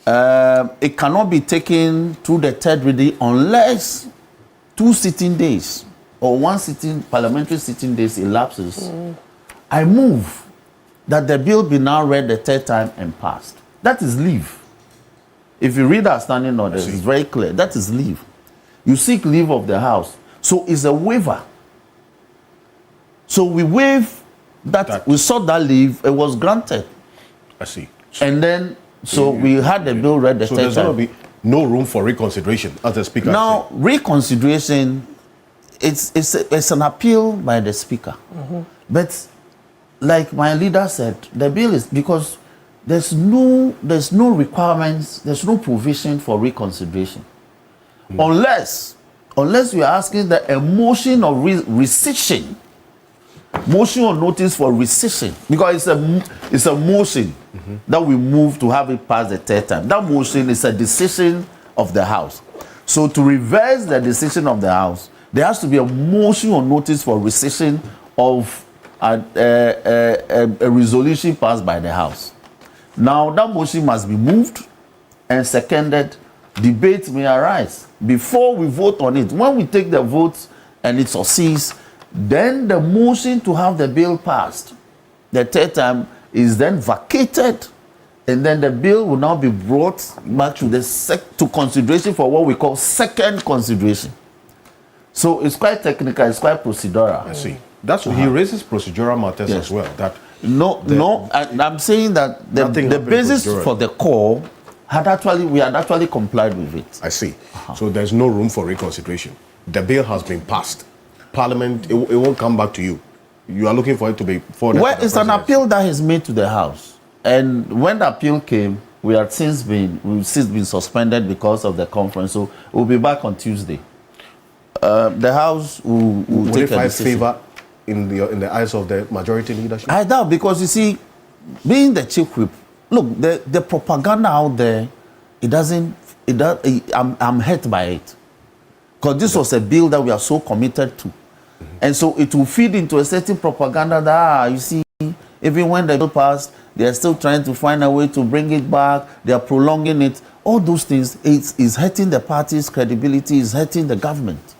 it cannot be taken through the third reading unless 2 sitting days or 1 parliamentary sitting days elapses. I move that the bill be now read the third time and passed. That is leave. If you read our standing orders, it's very clear. That is leave. You seek leave of the House. So it's a waiver. So we waive that. We sought that leave. It was granted. I see. And then, we had the bill read the third time. So there's going to be no room for reconsideration, as the Speaker Now, reconsideration, it's an appeal by the Speaker. But like my leader said, the bill is because there's no requirements, there's no provision for reconsideration. Unless we are asking that a motion of rescission motion or notice for rescission, because it's a motion that we move to have it pass the third time. That motion is a decision of the House. So to reverse the decision of the House, there has to be a motion or notice for rescission of a resolution passed by the House. Now that motion must be moved and seconded. Debate may arise before we vote on it. When we take the vote and it succeeds, then the motion to have the bill passed the third time is then vacated, and then the bill will now be brought back to to consideration for what we call second consideration. So it's quite technical, it's quite procedural. I see. That's he raises procedural matters as well. That I'm saying that the basis for the call we had actually complied with it. I see. So there's no room for reconsideration. The bill has been passed. Parliament, it won't come back to you. You are looking for it to be forwarded. Well, it's an appeal that is made to the House, and when the appeal came, we've since been suspended because of the conference. So we'll be back on Tuesday. The House will take a decision. Favor in the eyes of the majority leadership? I doubt, because you see, being the chief whip, look, the propaganda out there, I'm hurt by it. Because this was a bill that we are so committed to. And so it will feed into a certain propaganda that, you see, even when the bill passed, they are still trying to find a way to bring it back. They are prolonging it. All those things is hurting the party's credibility, is hurting the government.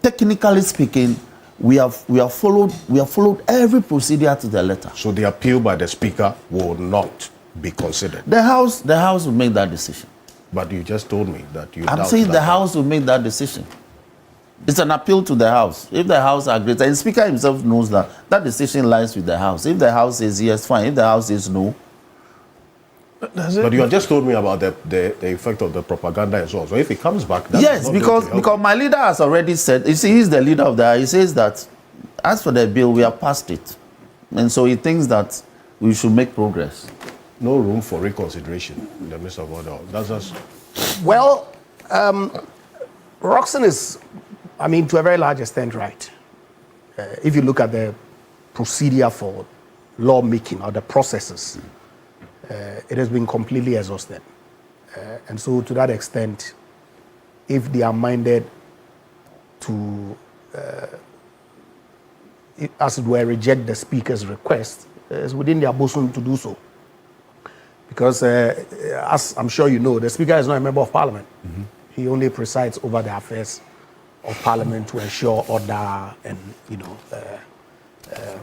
Technically speaking, we have followed every procedure to the letter. So the appeal by the Speaker will not be considered. The House will make that decision. But you just told me that you. I'm saying the House will make that decision. It's an appeal to the House. If the House agrees, and the Speaker himself knows that decision lies with the House. If the House says yes, fine. If the House says no. But you have just told me about the effect of the propaganda as well. So if it comes back, yes, because my leader has already said. You see, he's the leader of the House. He says that as for the bill, we have passed it, and so he thinks that we should make progress. No room for reconsideration in the midst of all that. That's us. Well, Roxanne is, to a very large extent, right. If you look at the procedure for lawmaking or the processes, it has been completely exhausted. And so to that extent, if they are minded to, as it were, reject the Speaker's request, it's within their bosom to do so. Because, as I'm sure you know, the Speaker is not a member of Parliament. He only presides over the affairs of Parliament to ensure order and,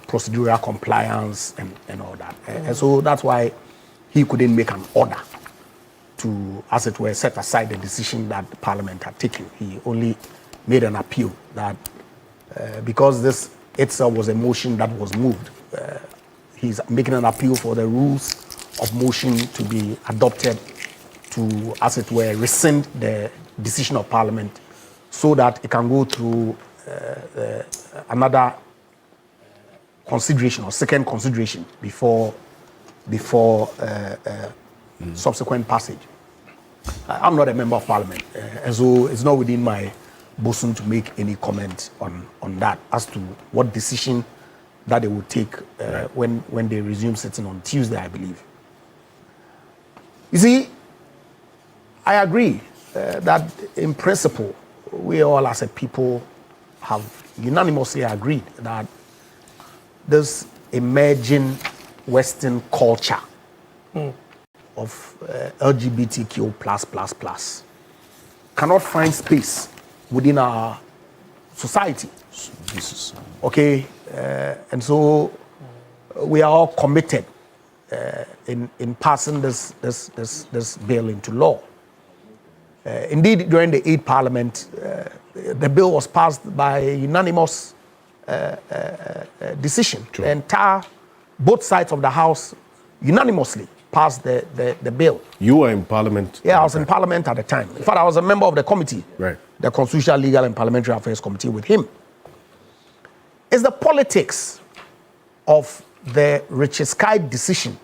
procedural compliance and all that. And so that's why he couldn't make an order to, as it were, set aside the decision that the Parliament had taken. He only made an appeal that because this itself was a motion that was moved, he's making an appeal for the rules of motion to be adopted to, as it were, rescind the decision of Parliament so that it can go through another consideration or second consideration before subsequent passage. I'm not a member of Parliament, and so it's not within my bosom to make any comment on that as to what decision that they will take when they resume sitting on Tuesday, I believe. You see, I agree that in principle, we all as a people have unanimously agreed that this emerging Western culture of LGBTQ++ cannot find space within our society. Okay, and so we are all committed in passing this bill into law. Indeed, during the 8th Parliament, the bill was passed by a unanimous decision. True. The entire, both sides of the House unanimously passed the bill. You were in Parliament? Yeah, I was in Parliament at the time. In fact, I was a member of the committee, the Constitutional, Legal and Parliamentary Affairs Committee with him. It's the politics of the Richard Sky decision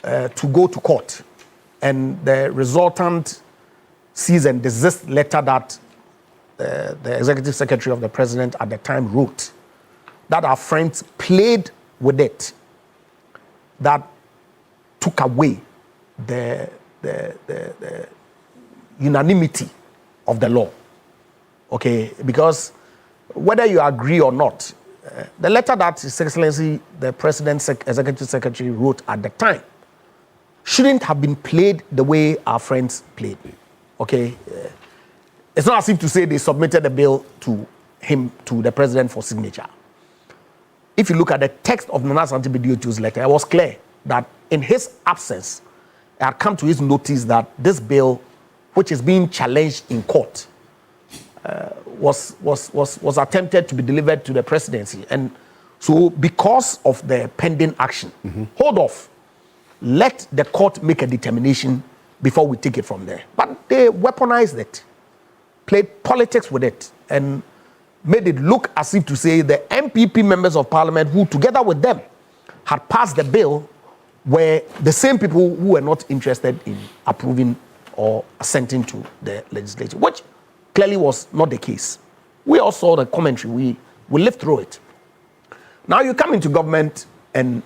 to go to court and the resultant cease and desist letter that the Executive Secretary of the President at the time wrote that our friends played with it that took away the unanimity of the law. Okay, because whether you agree or not, the letter that His Excellency, the President's Executive Secretary, wrote at the time shouldn't have been played the way our friends played. Okay, it's not as if to say they submitted the bill to him, to the President, for signature. If you look at the text of Nana Asante Bidiotu's letter, it was clear that in his absence, it had come to his notice that this bill, which is being challenged in court, was attempted to be delivered to the presidency. And so because of the pending action, hold off, let the court make a determination before we take it from there. But they weaponized it, played politics with it, and made it look as if to say the MPP members of parliament who together with them had passed the bill were the same people who were not interested in approving or assenting to the legislation, which clearly was not the case. We all saw the commentary. We lived through it. Now you come into government, and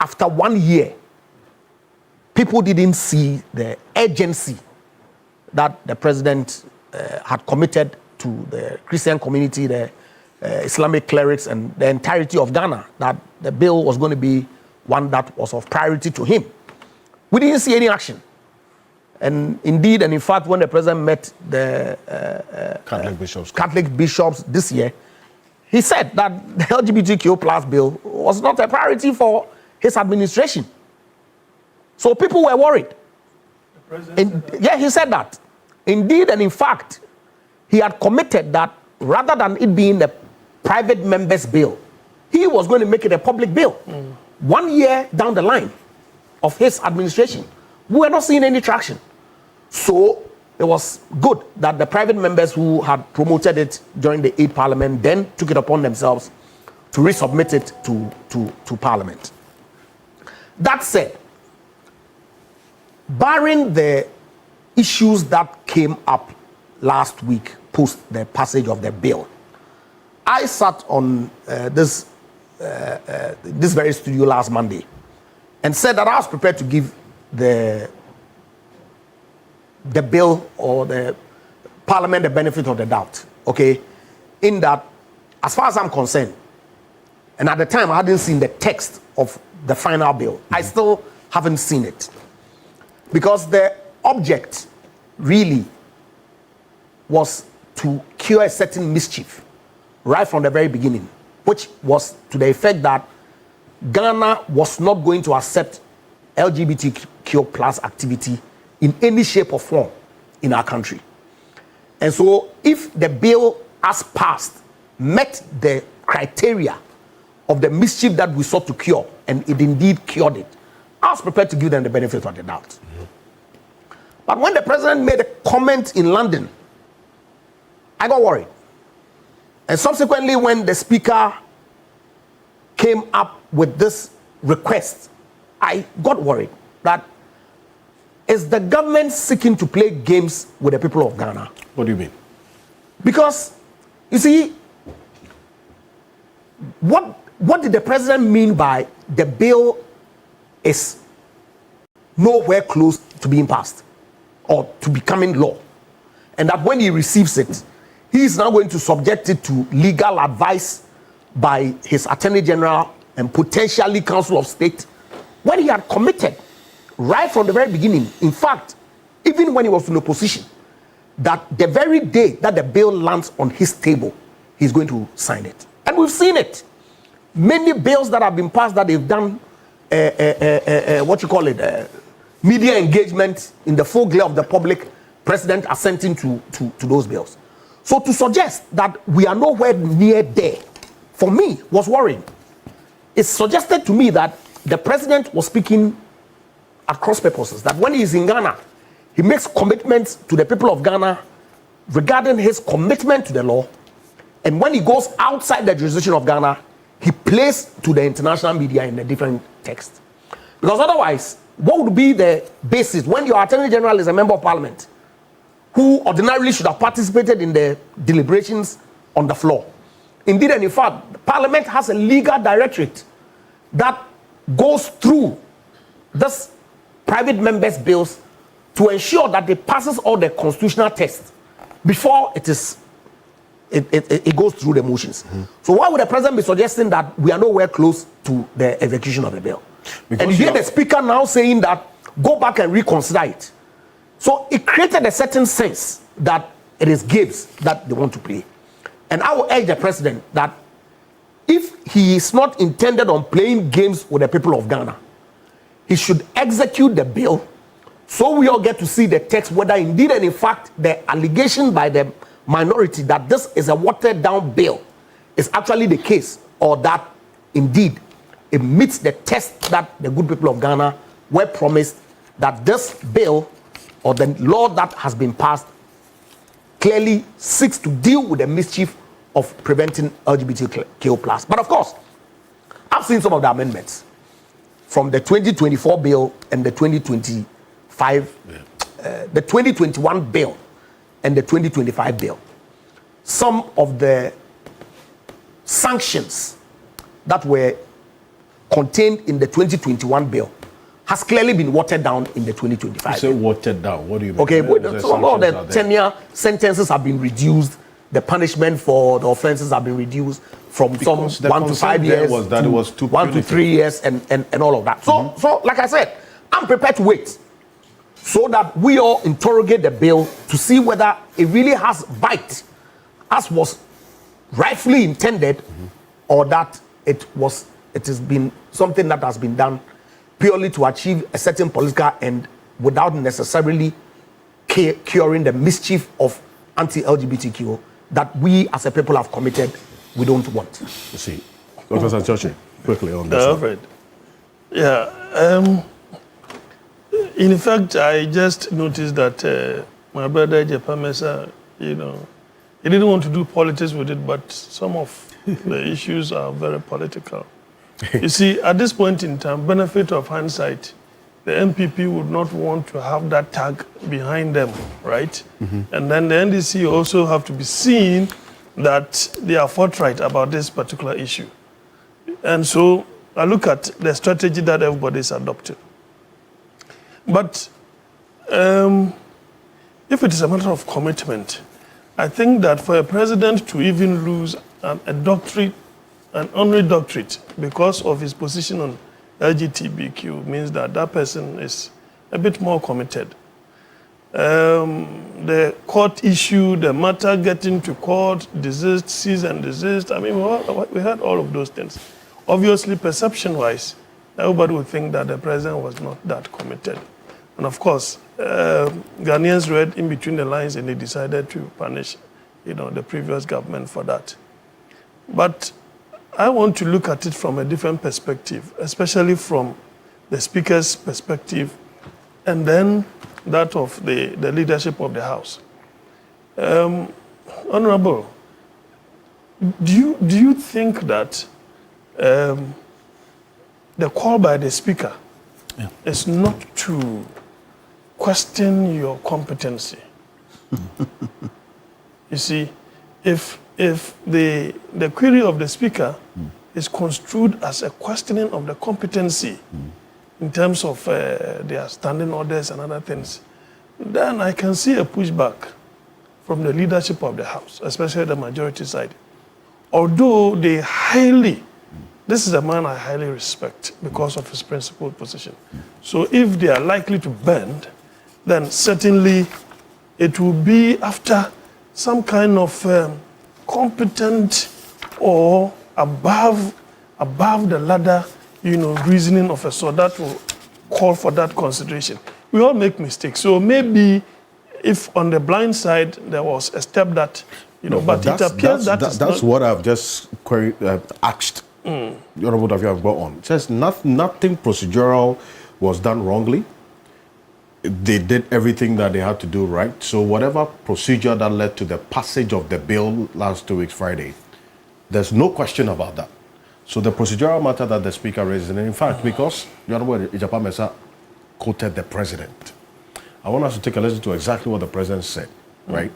after 1 year, people didn't see the urgency that the president had committed to the Christian community, the Islamic clerics, and the entirety of Ghana, that the bill was going to be one that was of priority to him. We didn't see any action. And indeed, and in fact, when the president met the Catholic bishops this year, he said that the LGBTQ plus bill was not a priority for his administration. So people were worried. Yeah, he said that. Indeed, and in fact, he had committed that rather than it being a private member's bill, he was going to make it a public bill. 1 year down the line of his administration, we were not seeing any traction. So it was good that the private members who had promoted it during the 8th Parliament then took it upon themselves to resubmit it to Parliament. That said, barring the issues that came up last week post the passage of the bill, I sat on this very studio last Monday and said that I was prepared to give the bill or the Parliament the benefit of the doubt, okay? In that, as far as I'm concerned, and at the time I hadn't seen the text of the final bill. I still haven't seen it. Because the object really was to cure a certain mischief right from the very beginning, which was to the effect that Ghana was not going to accept LGBTQ plus activity in any shape or form in our country. And so if the bill as passed met the criteria of the mischief that we sought to cure, and it indeed cured it, I was prepared to give them the benefit of the doubt. But when the president made a comment in London, I got worried. And subsequently, when the speaker came up with this request, I got worried that is the government seeking to play games with the people of Ghana? What do you mean? Because, you see, what did the president mean by the bill is nowhere close to being passed or to becoming law? And that when he receives it, he is now going to subject it to legal advice by his Attorney General and potentially Council of State, when he had committed right from the very beginning, in fact, even when he was in opposition, that the very day that the bill lands on his table, he's going to sign it. And we've seen it. Many bills that have been passed that they've done, media engagement in the full glare of the public, president assenting to those bills. So to suggest that we are nowhere near there, for me, was worrying. It suggested to me that the president was speaking at cross purposes, that when he's in Ghana, he makes commitments to the people of Ghana regarding his commitment to the law, and when he goes outside the jurisdiction of Ghana, he plays to the international media in a different text. Because otherwise, what would be the basis when your Attorney General is a member of Parliament who ordinarily should have participated in the deliberations on the floor? indeed and in fact, Parliament has a legal directorate that goes through this private members' bills to ensure that it passes all the constitutional tests before it goes through the motions. So why would the president be suggesting that we are nowhere close to the execution of the bill? Because and you hear the speaker now saying that go back and reconsider it. So it created a certain sense that it is games that they want to play. And I will urge the president that if he is not intended on playing games with the people of Ghana, he should execute the bill so we all get to see the text, whether indeed and in fact the allegation by the minority that this is a watered down bill is actually the case, or that indeed it meets the test that the good people of Ghana were promised, that this bill or the law that has been passed clearly seeks to deal with the mischief of preventing LGBTQ+. But of course, I've seen some of the amendments from the 2024 bill and the 2025, the 2021 bill and the 2025 bill. Some of the sanctions that were contained in the 2021 bill has clearly been watered down in the 2025. You say watered down, what do you mean? Okay, some of the tenure sentences have been reduced. The punishment for the offenses have been reduced from Because some 1 to 5 years was that to it was too 1 to 3 years and all of that. So like I said, I'm prepared to wait so that we all interrogate the bill to see whether it really has bite as was rightfully intended, or that it has been something that has been done purely to achieve a certain political end without necessarily curing the mischief of anti-LGBTQ that we as a people have committed we don't want. You see, Dr. Sanchochi, quickly on this. Alfred. Yeah. In fact, I just noticed that my brother Jepamesa, he didn't want to do politics with it, but some of the issues are very political. You see, at this point in time, benefit of hindsight, the MPP would not want to have that tag behind them, right? And then the NDC also have to be seen that they are forthright about this particular issue. And so I look at the strategy that everybody is adopting. But if it is a matter of commitment, I think that for a president to even lose a doctorate, an honorary doctorate, because of his position on LGBTQ means that that person is a bit more committed. The court issue, the matter getting to court, desist, cease and desist, I mean, we had all of those things. Obviously, perception-wise, everybody would think that the president was not that committed. And of course, Ghanaians read in between the lines and they decided to punish, the previous government for that. But I want to look at it from a different perspective, especially from the speaker's perspective, and then that of the leadership of the House. Honorable, do you think that the call by the speaker is not to question your competency? You see, if the query of the speaker is construed as a questioning of the competency in terms of their standing orders and other things, then I can see a pushback from the leadership of the House, especially the majority side. Although this is a man I highly respect because of his principled position. So if they are likely to bend, then certainly it will be after some kind of competent or above the ladder, reasoning of a sort that will call for that consideration. We all make mistakes. So maybe if on the blind side there was a step that, but it appears that's what I've just asked. The Honorable Davia have got on. Says nothing procedural was done wrongly. They did everything that they had to do right. So whatever procedure that led to the passage of the bill last 2 weeks Friday, there's no question about that. So the procedural matter that the speaker raised, and in fact, because the Honorable Ijapamesa quoted the president, I want us to take a listen to exactly what the president said, right?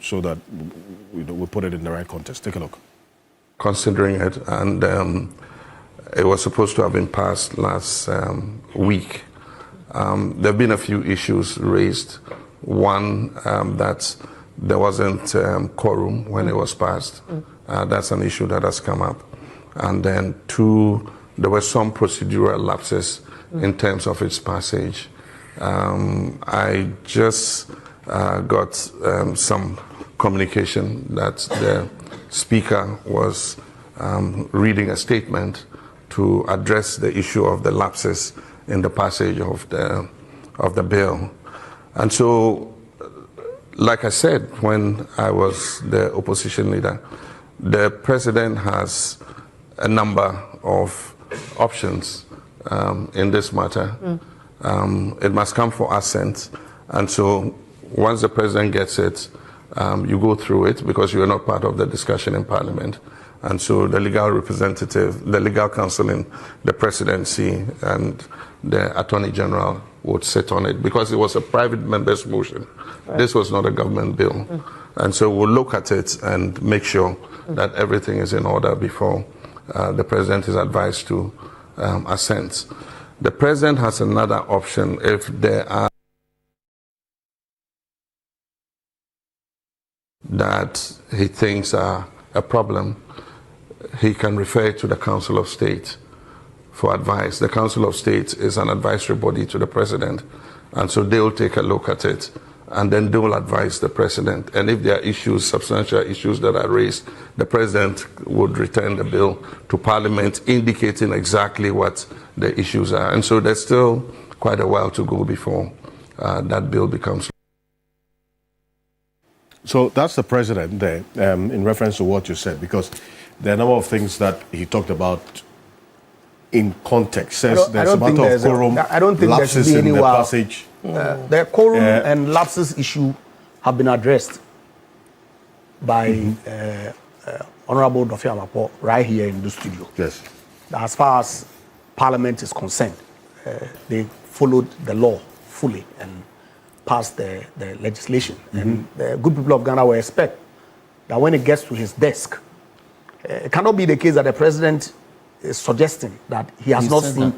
So that we put it in the right context. Take a look. considering it, and it was supposed to have been passed last week. There have been a few issues raised. One, that there wasn't quorum when it was passed. That's an issue that has come up. And then two, there were some procedural lapses in terms of its passage. I just got some communication that the Speaker was reading a statement to address the issue of the lapses in the passage of the bill. And so, like I said, when I was the opposition leader, the President has a number of options in this matter. It must come for assent. And so once the President gets it, you go through it because you are not part of the discussion in Parliament. And so the legal representative, the legal counsel in the Presidency and the Attorney General would sit on it because it was a private member's motion. Right. This was not a government bill. And so we'll look at it and make sure that everything is in order before the President is advised to assent. The President has another option if there are that he thinks are a problem. He can refer to the Council of State for advice. The Council of State is an advisory body to the President, and so they will take a look at it, and then they will advise the President. And if there are issues, substantial issues that are raised, the President would return the bill to Parliament, indicating exactly what the issues are. And so there's still quite a while to go before that bill becomes law. So that's the President there, in reference to what you said, because there are a number of things that he talked about in context. Says there's a matter of quorum, I don't think there should be any passage. The quorum and lapses issue have been addressed by Honorable Dofia Amapo right here in the studio. Yes. As far as Parliament is concerned, they followed the law fully and passed the legislation. And the good people of Ghana will expect that when it gets to his desk, it cannot be the case that the President is suggesting that he has not seen.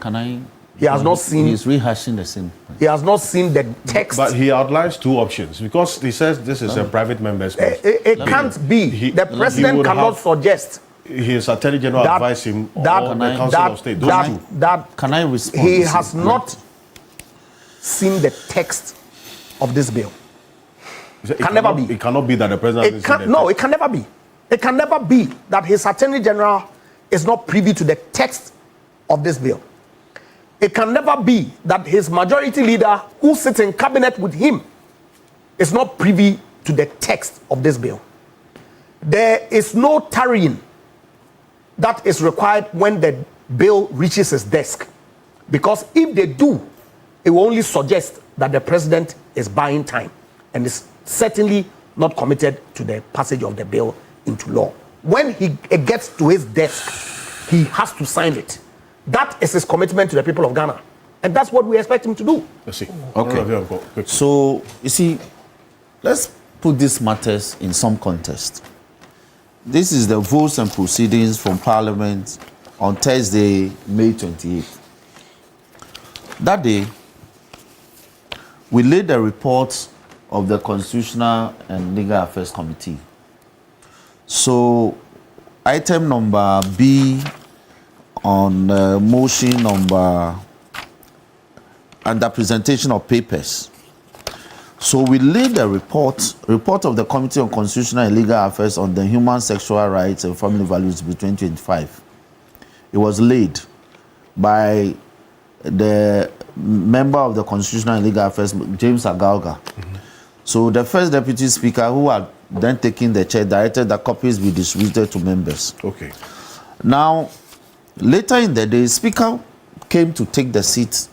He has not seen. He's rehashing the same. He has not seen the text. But he outlines two options because he says this is a private member's bill. It can't be. The President cannot suggest. His Attorney General advised him or the Council of State. Can I respond? He has not seen the text of this bill. It can never be. It cannot be that the President. It can never be. It can never be that his Attorney General is not privy to the text of this bill. It can never be that his majority leader, who sits in cabinet with him, is not privy to the text of this bill. There is no tarrying that is required when the bill reaches his desk. Because if they do, it will only suggest that the President is buying time and is certainly not committed to the passage of the bill into law. When it gets to his desk, he has to sign it. That is his commitment to the people of Ghana. And that's what we expect him to do. Let's see. Okay. So, you see, let's put these matters in some context. This is the votes and proceedings from Parliament on Thursday, May 28th. That day, we laid the report of the Constitutional and Legal Affairs Committee. So, item number B on motion number under presentation of papers. So we laid the report of the Committee on Constitutional and Legal Affairs on the Human Sexual Rights and Family Values Bill 2025. It was laid by the member of the Constitutional and Legal Affairs, James Agalga. So the first Deputy Speaker, who had then taken the chair, directed that copies be distributed to members. Okay. Now, later in the day, Speaker came to take the seat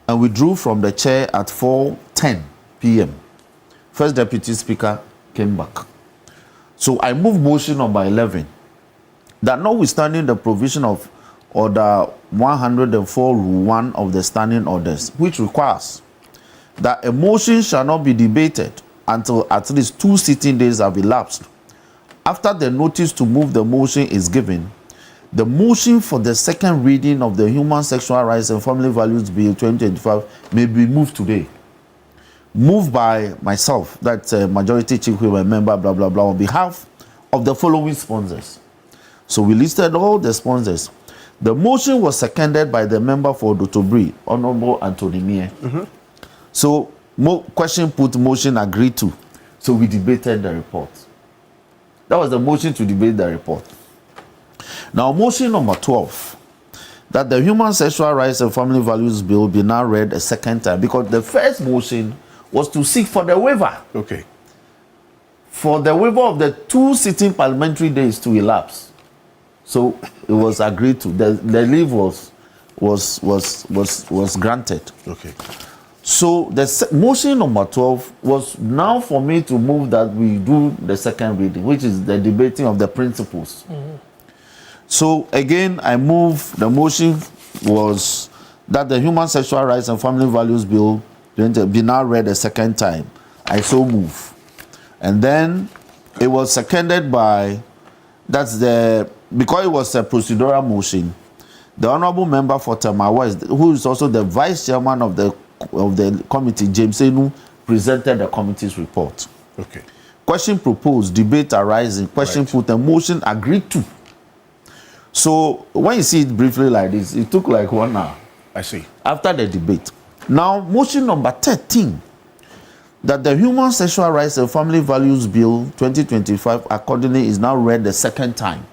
and withdrew from the chair at 4:10 p.m. First Deputy Speaker came back. So I moved motion number 11 that notwithstanding the provision of Order 104 Rule 1 of the Standing Orders, which requires that a motion shall not be debated until at least 2 sitting days have elapsed after the notice to move the motion is given, the motion for the second reading of the Human Sexual Rights and Family Values Bill 2025 may be moved today. Moved by myself, that's Majority Chief Whip member, blah, blah, blah, on behalf of the following sponsors. So we listed all the sponsors. The motion was seconded by the member for Dotobri, Honorable Anthony Mie. So, question put, motion agreed to. So we debated the report. That was the motion to debate the report. Now, motion number 12, that the Human Sexual Rights and Family Values Bill be now read a second time, because the first motion was to seek for the waiver. Okay. For the waiver of the 2 sitting parliamentary days to elapse. So it was agreed to. The leave was granted. Okay. So the motion number 12 was now for me to move that we do the second reading, which is the debating of the principles. So again, I move, the motion was that the Human Sexual Rights and Family Values Bill be now read a second time. I so move. And then it was seconded by, because it was a procedural motion, the Honorable Member for Tema West, who is also the Vice Chairman of the committee, James Enu, presented the committee's report. Okay. Question proposed, debate arising, question put, and motion agreed to. So when you see it briefly like this, it took like 1 hour. I see. After the debate. Now, motion number 13, that the Human Sexual Rights and Family Values Bill 2025 accordingly is now read the second time.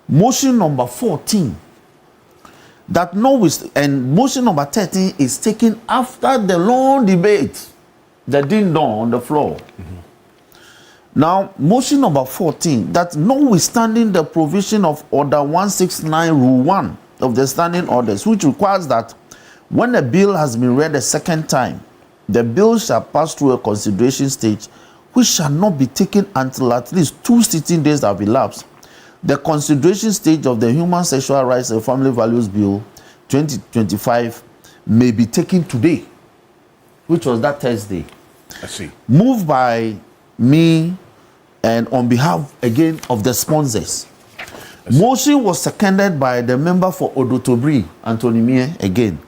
Motion number 14, that and motion number 13 is taken after the long debate that didn't dawn on the floor. Now, motion number 14, that notwithstanding the provision of Order 169, Rule 1 of the Standing Orders, which requires that when a bill has been read a second time, the bill shall pass through a consideration stage, which shall not be taken until at least 2 sitting days have elapsed. The consideration stage of the Human Sexual Rights and Family Values Bill 2025 may be taken today, which was that Thursday. I see. Moved by me and on behalf again of the sponsors. Motion was seconded by the member for Odotobri, Anthony Mie, again.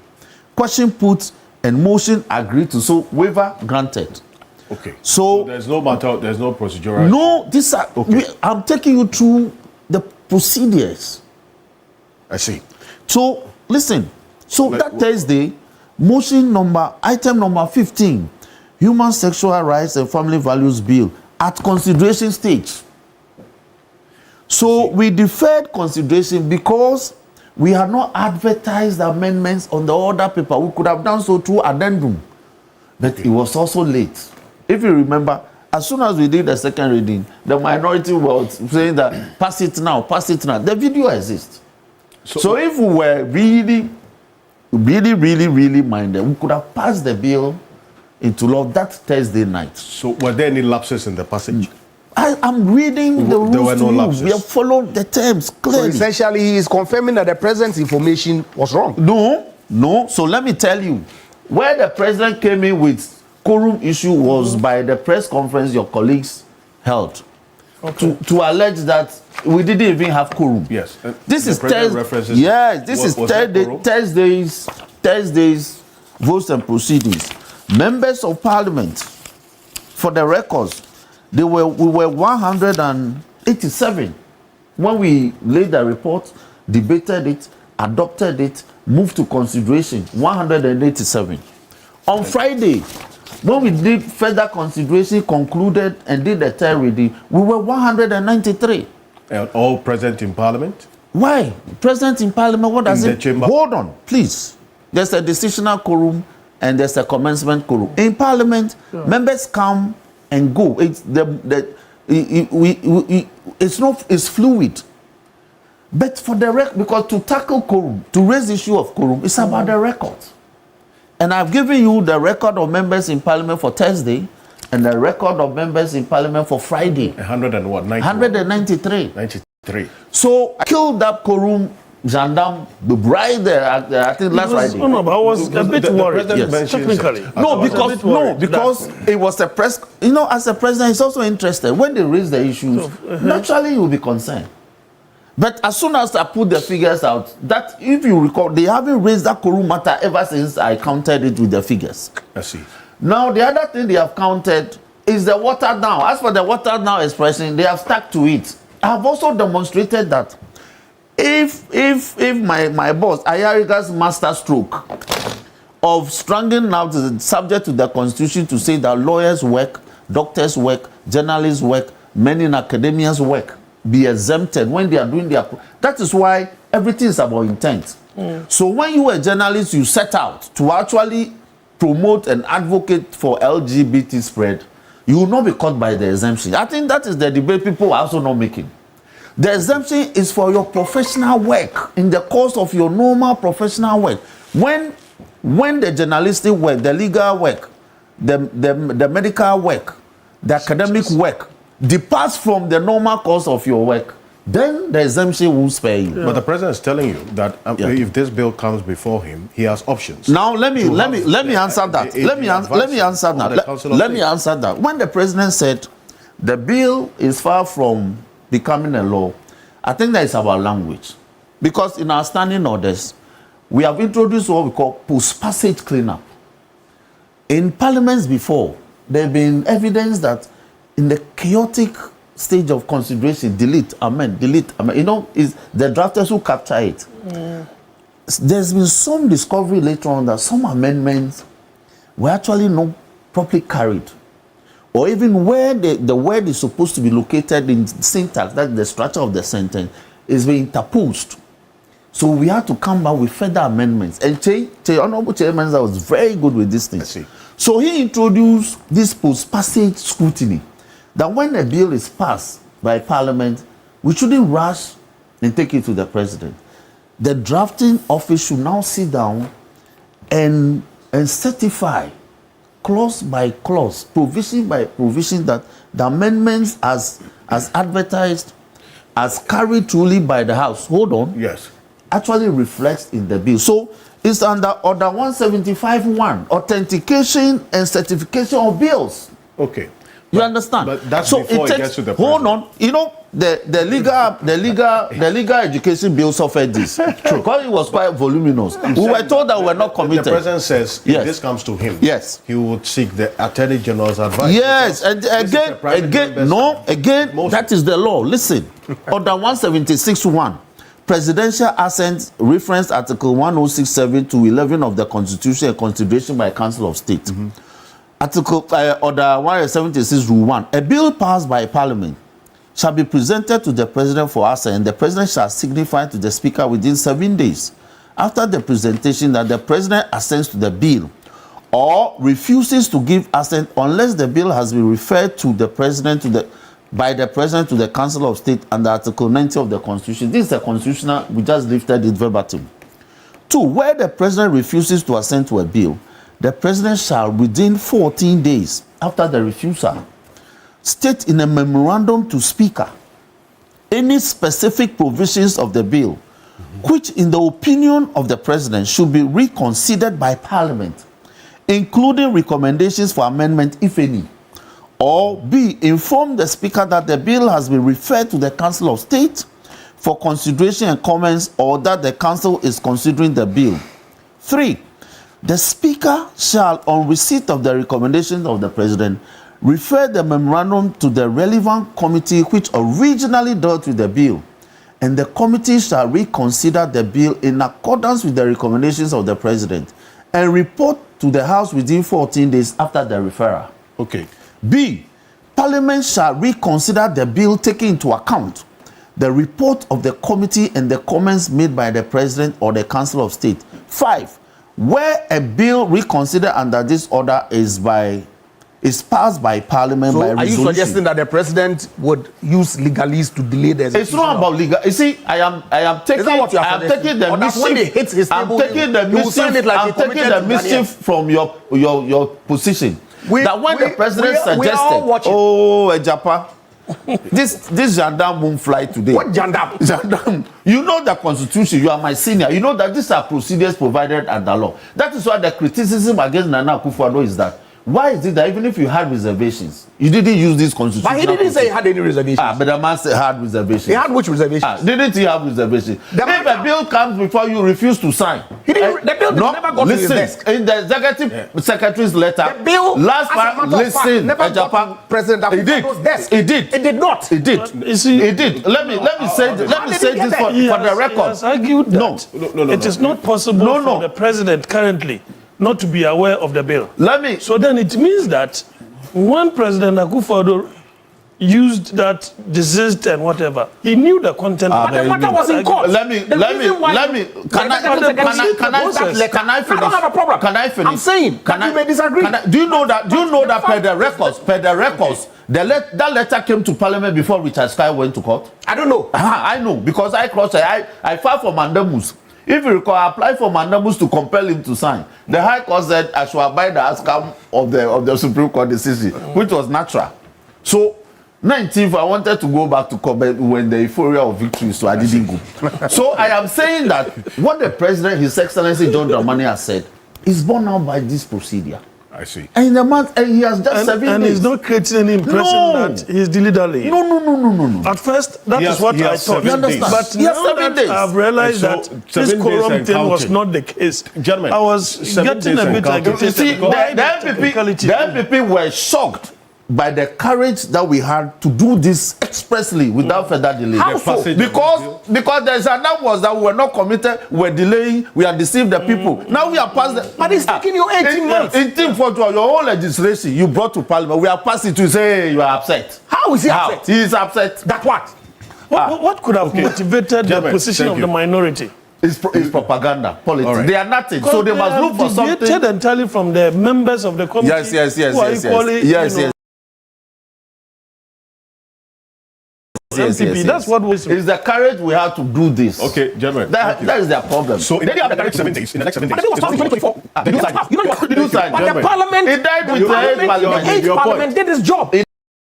Question put and motion agreed to. So waiver granted. Okay. So there's no matter, there's no procedural. No, I'm taking you through the procedures. I see. So listen. So that Thursday, item number 15, Human Sexual Rights and Family Values Bill at consideration stage. So we deferred consideration because we had not advertised amendments on the order paper. We could have done so through addendum, but it was also late. If you remember, as soon as we did the second reading, the minority was saying that pass it now, pass it now. The video exists. So if we were really minded, we could have passed the bill into law that Thursday night. So were there any lapses in the passage? I'm reading the rules. There were no lapses. We have followed the terms clearly. So essentially, he is confirming that the president's information was wrong. No. So let me tell you, where the president came in with quorum issue was by the press conference your colleagues held. Okay. To allege that we didn't even have quorum. Yes. This is Thursday. Yes, this is Thursday's votes and proceedings. Members of Parliament, for the records, we were 187 when we laid the report, debated it, adopted it, moved to consideration. 187. On Friday, when we did further consideration, concluded and did the third reading, we were 193. All present in Parliament? Why? Present in Parliament, what does it? Chamber? Hold on, please. There's a decisional quorum and there's a commencement quorum. In Parliament, members come and go. It's fluid. But for the record, because to tackle quorum, to raise the issue of quorum, it's about the record. And I've given you the record of members in Parliament for Thursday and the record of members in Parliament for Friday. 100 and what? 193. 93. So I killed that quorum gendarme, the bride there, I think last Friday. No, but I was a bit worried. Yes. Technically. No, because it was a press. You know, as a president, he's also interested. When they raise the issues, naturally you'll be concerned. But as soon as I put the figures out, that if you recall, they haven't raised that Kuru matter ever since I counted it with the figures. I see. Now the other thing they have counted is the water down. As for the water down expression, they have stuck to it. I have also demonstrated that if my boss Ayariga's master stroke of strangling out is subject to the constitution to say that lawyers work, doctors work, journalists work, men in academia's work be exempted when they are doing their, that is why everything is about intent. So when you are a journalist, you set out to actually promote and advocate for LGBT spread, you will not be caught by the exemption. I think that is the debate people are also not making. The exemption is for your professional work, in the course of your normal professional work. When the journalistic work, the legal work, the medical work, the academic work departs from the normal course of your work, then the exemption will spare you. But the president is telling you that if this bill comes before him, he has options. Now let me answer that. Let me answer that. When the president said the bill is far from becoming a law, I think that is about language. Because in our standing orders, we have introduced what we call post-passage cleanup. In parliaments before, there have been evidence that in the chaotic stage of consideration, delete, amend, you know, is the drafters who capture it. There's been some discovery later on that some amendments were actually not properly carried, or even where the word is supposed to be located in syntax, that the structure of the sentence, is being interposed. So we had to come back with further amendments. And Honorable Chairman was very good with this thing. So he introduced this post-passage scrutiny, that when a bill is passed by Parliament, we shouldn't rush and take it to the president. The drafting office should now sit down and certify clause by clause, provision by provision, that the amendments as advertised, as carried truly by the House, actually reflects in the bill. So it's under Order 175.1, authentication and certification of bills. Okay. You understand? But that's so before it gets to the president. hold on. You know, the legal education bill suffered this. Because it was quite voluminous. We were told that we were not committed. The president says if this comes to him, he would seek the Attorney General's advice. Yes, and again, that is the law. Listen, Order 176.1, presidential assent reference Article 1067 to 11 of the Constitution and consideration by Council of State. Article Order 176 Rule 1. A bill passed by Parliament shall be presented to the President for assent, and the President shall signify to the Speaker within 7 days after the presentation that the President assents to the bill or refuses to give assent unless the bill has been referred to the President by the President to the Council of State under Article 90 of the Constitution. This is a constitutional, we just lifted it verbatim. 2. Where the President refuses to assent to a bill, the President shall, within 14 days after the refusal, state in a memorandum to Speaker any specific provisions of the bill which, in the opinion of the President, should be reconsidered by Parliament, including recommendations for amendment, if any. Or B, inform the Speaker that the bill has been referred to the Council of State for consideration and comments, or that the Council is considering the bill. 3. The Speaker shall, on receipt of the recommendations of the President, refer the memorandum to the relevant committee which originally dealt with the bill, and the committee shall reconsider the bill in accordance with the recommendations of the President and report to the House within 14 days after the referral. Okay. B. Parliament shall reconsider the bill taking into account the report of the committee and the comments made by the President or the Council of State. 5. Where a bill reconsidered under this order is passed by Parliament by resolution. Are you suggesting that the President would use legalese to delay the execution? It's not about legal. You see, I am taking the mischief from your position. That when the President suggested, Ejapa, This gendarme won't fly today. What gendarme? Gendarme. You know the constitution. You are my senior. You know that these are procedures provided under law. That is why the criticism against Nana Akufo-Addo is that why is it that even if you had reservations, you didn't use this constitution? But he didn't say he had any reservations. But the man said he had reservations. He had which reservations? Didn't he have reservations? If a bill comes before you refuse to sign, He didn't, the bill never got to his desk. In the executive secretary's letter, The bill, last as a part, matter of fact, listen, never got to President Akufo-Addo's desk. It did. It did not. It did. You see, It did. Let me say this for he the has record. argued that No. it is not possible for the president currently not to be aware of the bill. So then it means that when President Akufo-Addo used that deceased and whatever, he knew the content. But the matter was in court. Can I finish? I'm saying, you may disagree. Do you know that per the records, that letter came to Parliament before Richard Sky went to court? I don't know. I know, because I filed for mandamus. If you recall, I applied for mandamus to compel him to sign. The High Court said I should abide the outcome of the Supreme Court decision, which was natural. So, 19th, I wanted to go back to court when the euphoria of victory, so I didn't go. So I am saying that what the President, His Excellency John Dramani, has said is borne out by this procedure. I see. And in the month, and he has just 7 days. And he's not creating any impression that he's dilly-dallying. No. At first, that is what I thought. You understand? But He has now 7 that days. I've realized So, that 7 this days quorum and thing was counting. not the case. Gentlemen, I was 7 getting days a and bit counting. agitated. You see, the MPP were shocked by the courage that we had to do this expressly without further delay. How so? Because there's an was that we were not committed, we were delaying, we had deceived the people. Now we are past the... But it's taking you 18 months. 18 for your own legislation you brought to Parliament, we are passed it to say, hey, you are upset. How is he upset? He is upset. That what? What could have motivated the position of the minority? It's propaganda, politics. Right. They are nothing, so they must look for something. Deviated entirely from the members of the committee who are equally, MPP. That's what was. It's the courage we have to do this. Okay, gentlemen. That is their problem. So in the next 7 days, But the bill was passed in 2024. Did you sign? But the Parliament, It died with the the eighth Parliament did its job. It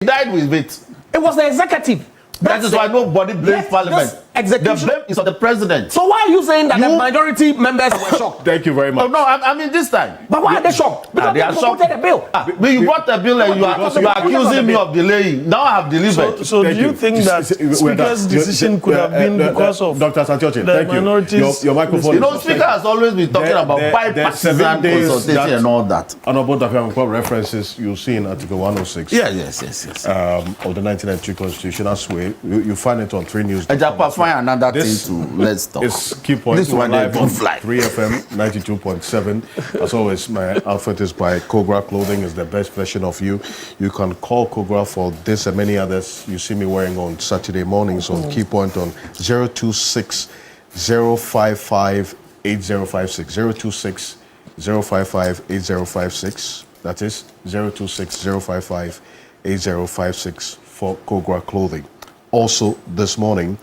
died with it. It was the executive. That is why nobody blames Parliament. The blame is on the president. So why are you saying that the minority members were shocked? Thank you very much. Oh, no, I mean this time. But why are they shocked? Because they are they promoted a bill. But you brought a bill and you are accusing me of delaying. Now I have delivered. So do you think that Speaker's decision could have been because of Dr. Santioche, the thank you. minorities? Your microphone. You know, Speaker has always been talking about bipartisan consultation and all that. Honorable Dr. references you'll see in Article 106 Yes. of the 1992 Constitution. As you find it on 3 News. Ejapa, find another thing to let's talk. It's key point. This one live they on don't fly. 3FM 92.7. As always, my outfit is by Kogra Clothing. Is the best version of you. You can call Kogra for this and many others you see me wearing on Saturday mornings on Key Point on 026 055 8056. 026 055 8056. That is 026 055 8056 for Kogra Clothing. Also, this morning,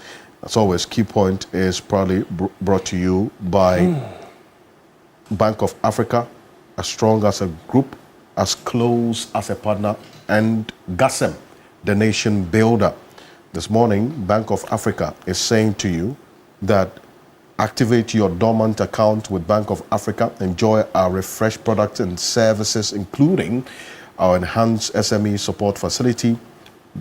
as always, Key Point is proudly brought to you by Bank of Africa, as strong as a group, as close as a partner, and GASEM, the nation builder. This morning, Bank of Africa is saying to you that activate your dormant account with Bank of Africa. Enjoy our refreshed products and services, including our enhanced SME support facility,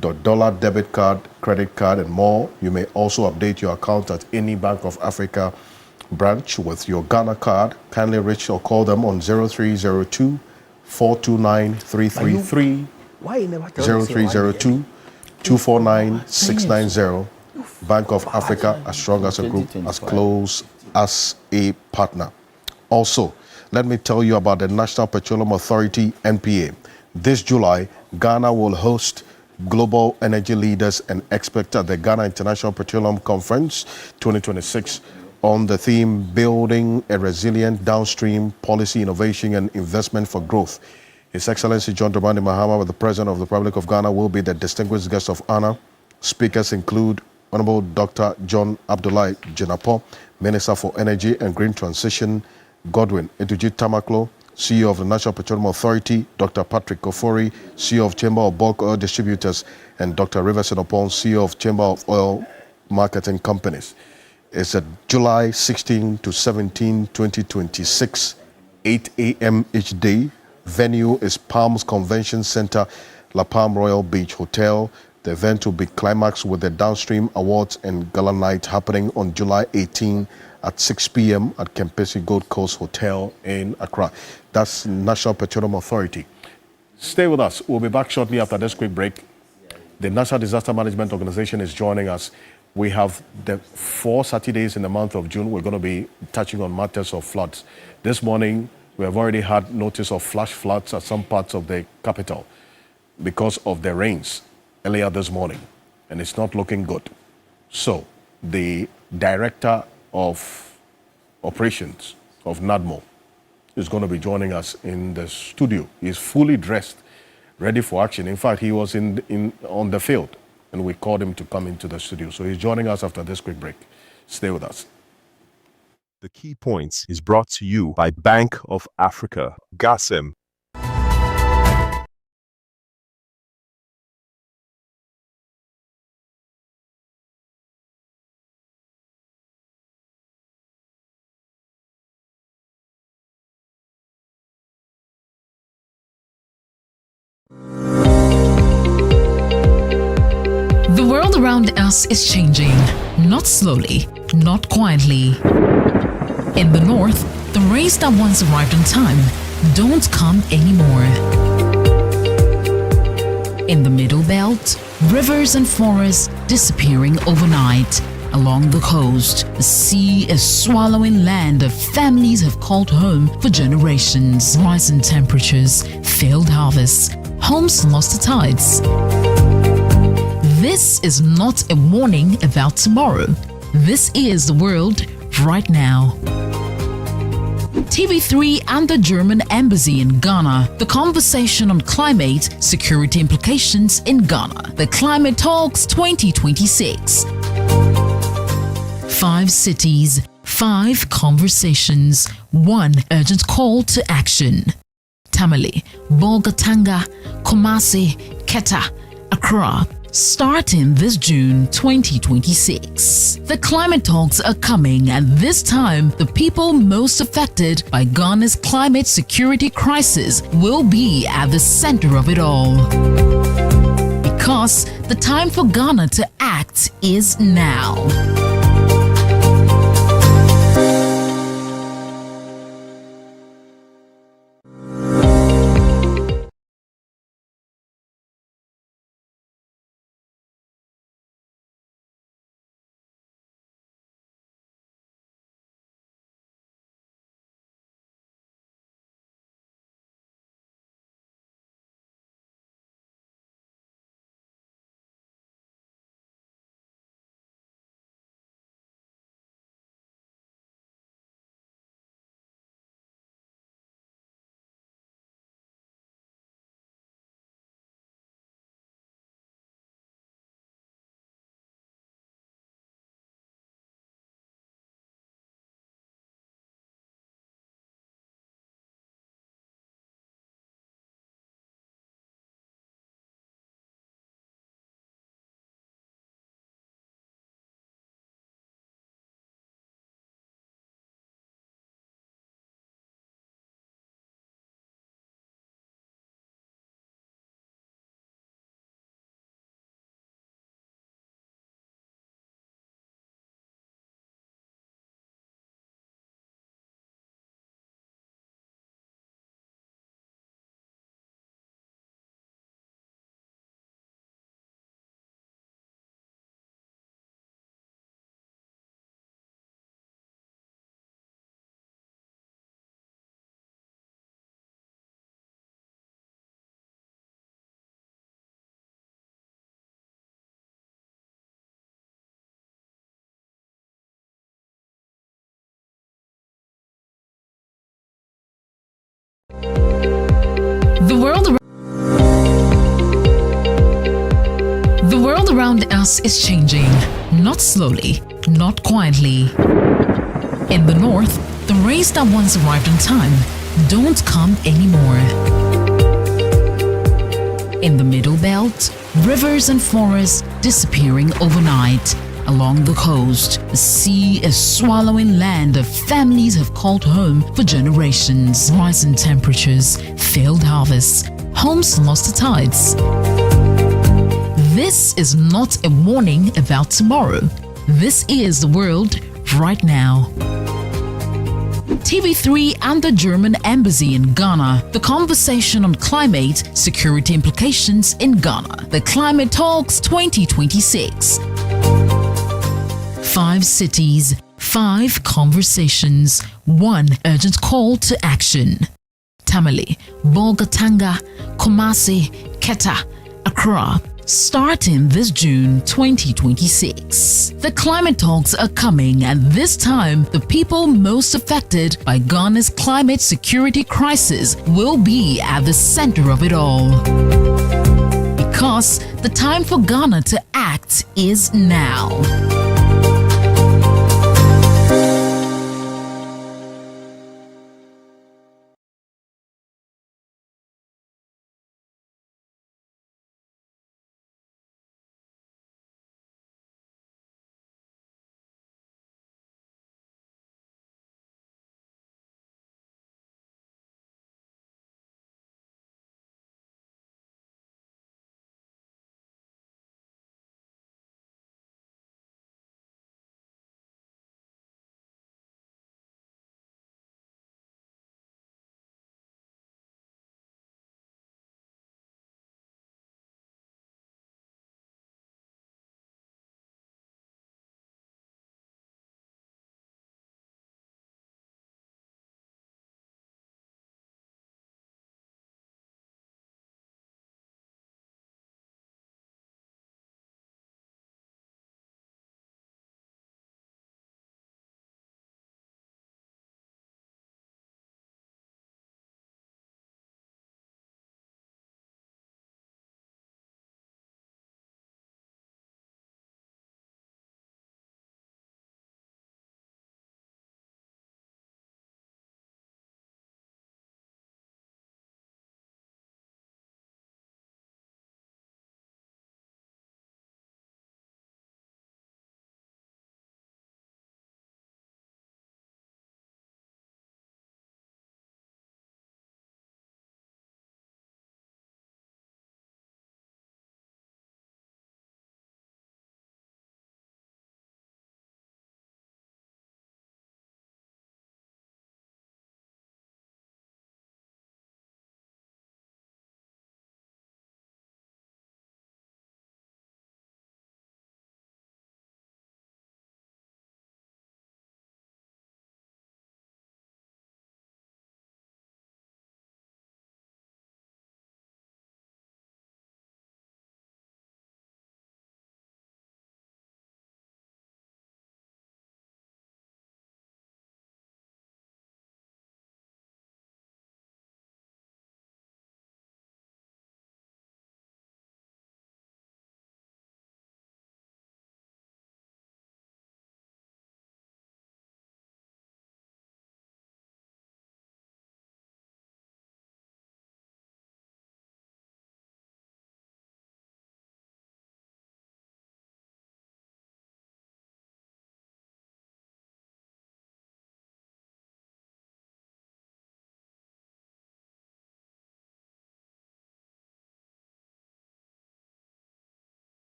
the dollar debit card, credit card, and more. You may also update your account at any Bank of Africa branch with your Ghana card. Kindly reach or call them on 0302 429 333, Why you never tell me? 0302 249 690. Bank of Africa, as strong as a group, as close as a partner. Also, let me tell you about the National Petroleum Authority, NPA. This July, Ghana will host global energy leaders and experts at the Ghana International Petroleum Conference 2026 on the theme Building a Resilient Downstream Policy Innovation and Investment for Growth. His Excellency John Dramani Mahama, the President of the Republic of Ghana, will be the distinguished guest of honor. Speakers include Honorable Dr. John Abdullahi Jenapo, Minister for Energy and Green Transition, Godwin Etuji Tamaklo, CEO of the National Petroleum Authority, Dr. Patrick Kofori, CEO of Chamber of Bulk Oil Distributors, and Dr. Rivers Enopong, CEO of Chamber of Oil Marketing Companies. It's at July 16 to 17, 2026, 8 a.m. each day. Venue is Palms Convention Center, La Palm Royal Beach Hotel. The event will be climaxed with the Downstream Awards and Gala Night happening on July 18 at 6 p.m. at Kempesi Gold Coast Hotel in Accra. That's National Petroleum Authority. Stay with us. We'll be back shortly after this quick break. The National Disaster Management Organization is joining us. We have the 4 Saturdays in the month of June. We're going to be touching on matters of floods. This morning, we have already had notice of flash floods at some parts of the capital because of the rains earlier this morning, and it's not looking good. So the director of operations of NADMO is going to be joining us in the studio. He's fully dressed, ready for action. In fact, he was on the field, and we called him to come into the studio. So he's joining us after this quick break. Stay with us. The Key Points is brought to you by Bank of Africa, GASM. The world around us is changing, not slowly, not quietly. In the north, the rains that once arrived on time don't come anymore. In the middle belt, rivers and forests disappearing overnight. Along the coast, the sea is swallowing land that families have called home for generations. Rising temperatures, failed harvests, homes lost to tides. This is not a warning about tomorrow. This is the world right now. TV3 and the German Embassy in Ghana. The conversation on climate security implications in Ghana. The Climate Talks 2026. 5 cities, 5 conversations, 1 urgent call to action. Tamale, Bolgatanga, Kumasi, Keta, Accra. Starting this June 2026. The climate talks are coming, and this time the people most affected by Ghana's climate security crisis will be at the center of it all. Because the time for Ghana to act is now. The world around us is changing, not slowly, not quietly. In the north, the rains that once arrived on time don't come anymore. In the Middle Belt, rivers and forests disappearing overnight. Along the coast, the sea is swallowing land that families have called home for generations. Rising temperatures, failed harvests, homes lost to tides. This is not a warning about tomorrow. This is the world right now. TV3 and the German Embassy in Ghana. The conversation on climate security implications in Ghana. The Climate Talks 2026. 5 cities, 5 conversations, 1 urgent call to action. Tamale, Bolgatanga, Kumasi, Keta, Accra. Starting this June 2026. The climate talks are coming, and this time, the people most affected by Ghana's climate security crisis will be at the center of it all. Because the time for Ghana to act is now.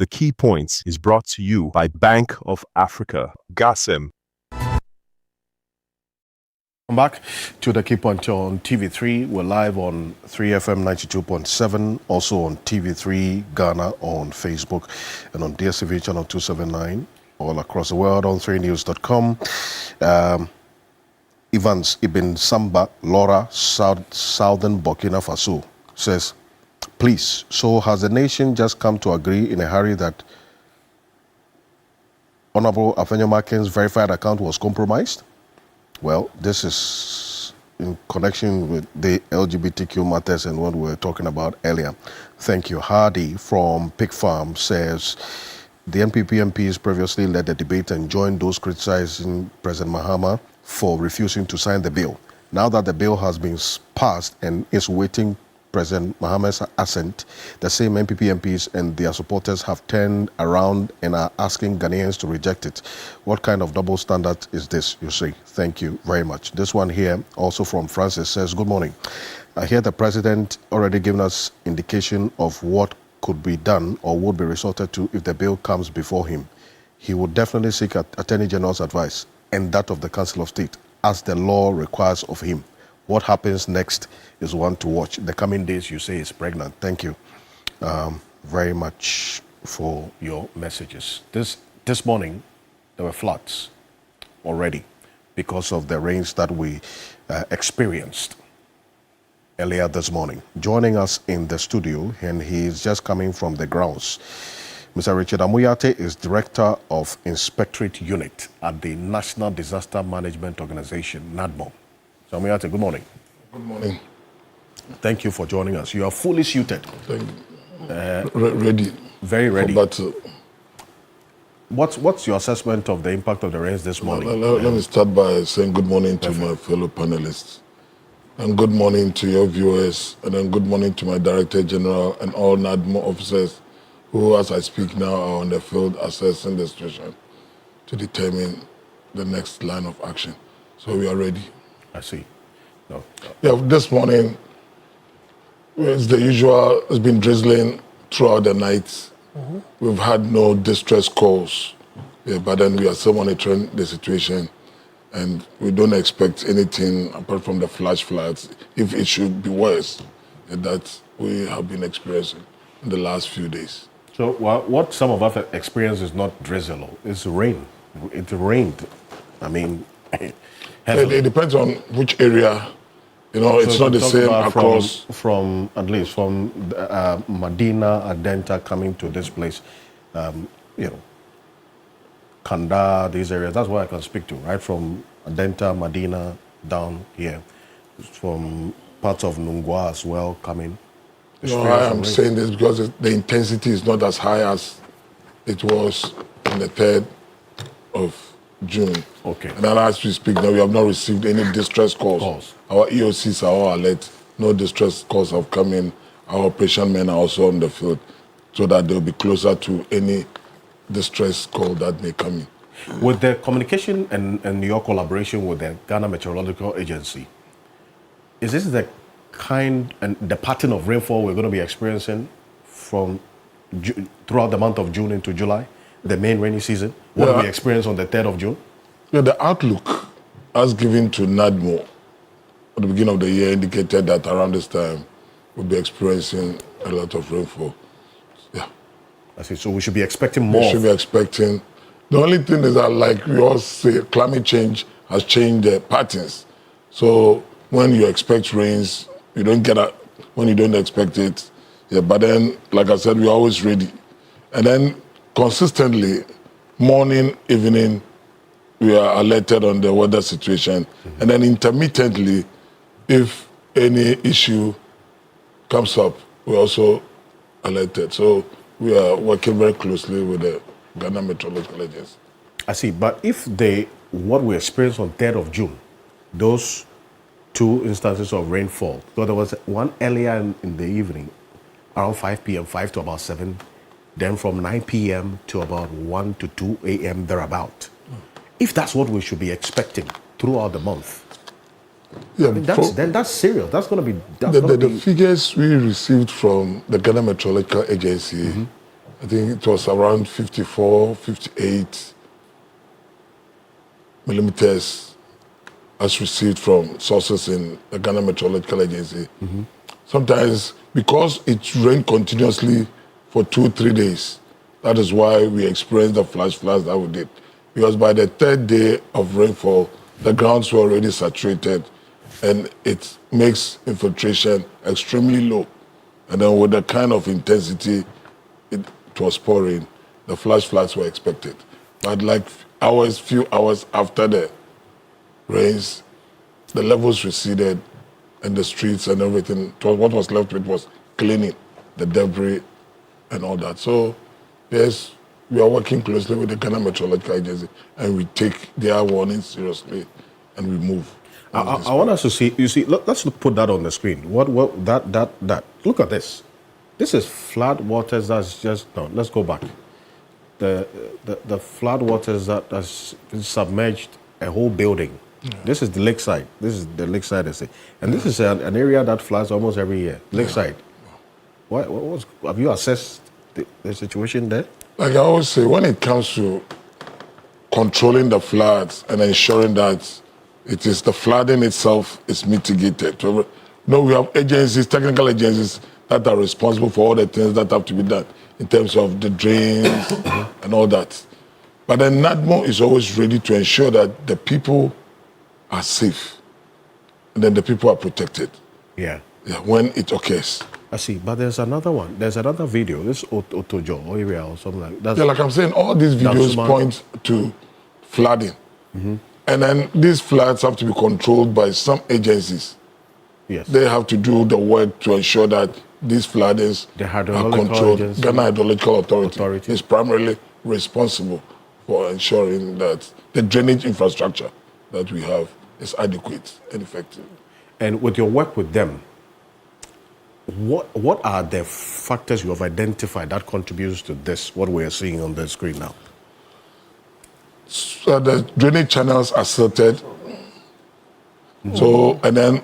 The Key Points is brought to you by Bank of Africa, GASM. Welcome back to the Key Point on TV3. We're live on 3FM 92.7, also on TV3 Ghana on Facebook, and on DSTV channel 279, all across the world on 3news.com. Evans Ibn Samba, Laura, Southern Burkina Faso, says, please, so has the nation just come to agree in a hurry that Honorable Afenyomakin's verified account was compromised? Well, this is in connection with the LGBTQ matters and what we were talking about earlier. Thank you. Hardy from Pig Farm says, the NPP MPs previously led the debate and joined those criticizing President Mahama for refusing to sign the bill. Now that the bill has been passed and is waiting President Mahama's assent, the same NPP MPs and their supporters have turned around and are asking Ghanaians to reject it. What kind of double standard is this, you see? Thank you very much. This one here, also from Francis, says, good morning. I hear the president already given us indication of what could be done or would be resorted to if the bill comes before him. He would definitely seek Attorney General's advice and that of the Council of State, as the law requires of him. What happens next is one to watch. The coming days, you say, is pregnant. Thank you very much for your messages. This morning, there were floods already because of the rains that we experienced earlier this morning. Joining us in the studio, and he's just coming from the grounds, Mr. Richard Amuyate is Director of Inspectorate Unit at the National Disaster Management Organization, NADMO. So Amuyate, good morning. Good morning. Thank you for joining us. You are fully suited. Thank you. Ready. Very ready. But what's your assessment of the impact of the rains this morning? Let me start by saying good morning to my fellow panelists. And good morning to your viewers. And then good morning to my Director General and all NADMO officers who, as I speak now, are on the field assessing the situation to determine the next line of action. So we are ready. I see. No. Yeah, this morning, it's the usual. It's been drizzling throughout the night. Mm-hmm. We've had no distress calls, but then we are still monitoring the situation, and we don't expect anything apart from the flash floods, if it should be worse, that we have been experiencing in the last few days. So what some of us experience is not drizzle, it's rain. It rained. I mean, it depends on which area. You know, it's not the same across. From at least from Medina, Adenta coming to this place, you know, Kanda, these areas. That's what I can speak to, right? From Adenta, Medina, down here, from parts of Nungwa as well coming. No, I am saying this because the intensity is not as high as it was on the 3rd of June. Okay. And then as we speak now, we have not received any distress calls. Our EOCs are all alert. No distress calls have come in. Our operation men are also on the field so that they'll be closer to any distress call that may come in. With the communication and your collaboration with the Ghana Meteorological Agency, is this the kind and the pattern of rainfall we're going to be experiencing from throughout the month of June into July, the main rainy season? What we experienced on the 3rd of June? Yeah, the outlook as given to NADMO at the beginning of the year indicated that around this time we'll be experiencing a lot of rainfall. Yeah. I see. So we should be expecting more. We should be expecting. The only thing is that, like we all say, climate change has changed the patterns. So when you expect rains, you don't get it when you don't expect it. Yeah, but then, like I said, we're always ready. And then consistently, morning, evening, we are alerted on the weather situation. Mm-hmm. And then intermittently, if any issue comes up, we're also alerted. So we are working very closely with the Ghana Meteorological Agency. I see. But if what we experienced on 3rd of June, those 2 instances of rainfall. So there was one earlier in the evening, around 5 p.m., 5 to about 7. Then from 9 p.m. to about 1 to 2 a.m. thereabout. If that's what we should be expecting throughout the month, yeah, then that's serious. That's going to be... The figures we received from the Ghana Meteorological Agency I think it was around 54, 58 millimeters as received from sources in the Ghana Meteorological Agency. Sometimes, because it rained continuously for 2-3 days, that is why we experienced the flash floods that we did. Because by the third day of rainfall, the grounds were already saturated and it makes infiltration extremely low. And then with the kind of intensity it was pouring, the flash floods were expected. But like few hours after the rains, the levels receded and the streets and everything, what was left with was cleaning the debris and all that. So, yes, we are working closely with the Ghana Meteorological Agency and we take their warnings seriously and we move. I want us to see, let's put that on the screen. That. Look at this. This is flood waters that's just, no, let's go back. The flood waters that has submerged a whole building. This is the lakeside. This is the lakeside, I say. And this is an area that floods almost every year. Lakeside. Have you assessed the situation there? Like I always say, when it comes to controlling the floods and ensuring that it is the flooding itself is mitigated. No, we have agencies, technical agencies that are responsible for all the things that have to be done in terms of the drains and all that. But then NADMO is always ready to ensure that the people are safe and then the people are protected. Yeah, when it occurs. I see, but there's another one. There's another video. This Otojo area or something like that. Yeah, like I'm saying, all these videos point to flooding. And then these floods have to be controlled by some agencies. Yes. They have to do the work to ensure that these floodings are controlled. Ghana Hydrological Authority is primarily responsible for ensuring that the drainage infrastructure that we have is adequate and effective. And with your work with them, what are the factors you have identified that contributes to this, what we are seeing on the screen now? So the drainage channels are silted. So, and then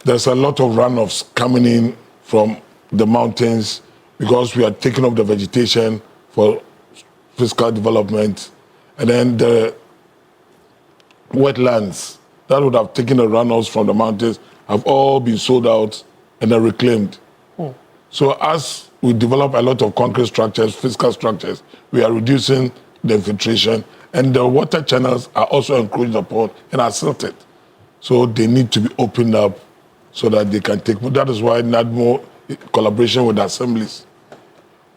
there's a lot of runoffs coming in from the mountains because we are taking up the vegetation for fiscal development. And then the wetlands that would have taken the runoffs from the mountains have all been sold out and are reclaimed. So as we develop a lot of concrete structures, fiscal structures, we are reducing the infiltration, and the water channels are also encroached upon and are silted. So they need to be opened up so that they can take. That is why NADMO, in collaboration with assemblies,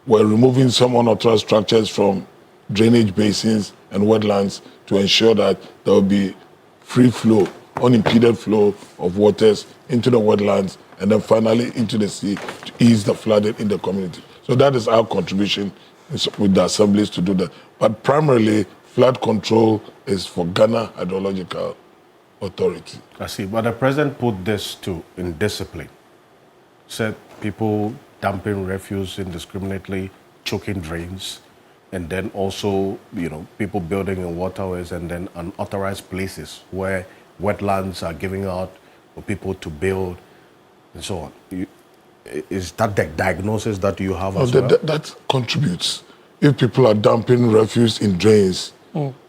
we're removing some unauthorized structures from drainage basins and wetlands to ensure that there will be free flow, unimpeded flow of waters into the wetlands and then finally into the sea to ease the flooding in the community. So that is our contribution with the assemblies to do that. But primarily, flood control is for Ghana Hydrological Authority. I see, but the president put this to indiscipline. Said people dumping refuse indiscriminately, choking drains, and then also, people building in waterways and then unauthorized places where wetlands are giving out for people to build and so on. Is that the diagnosis that you have as well? That contributes. If people are dumping refuse in drains,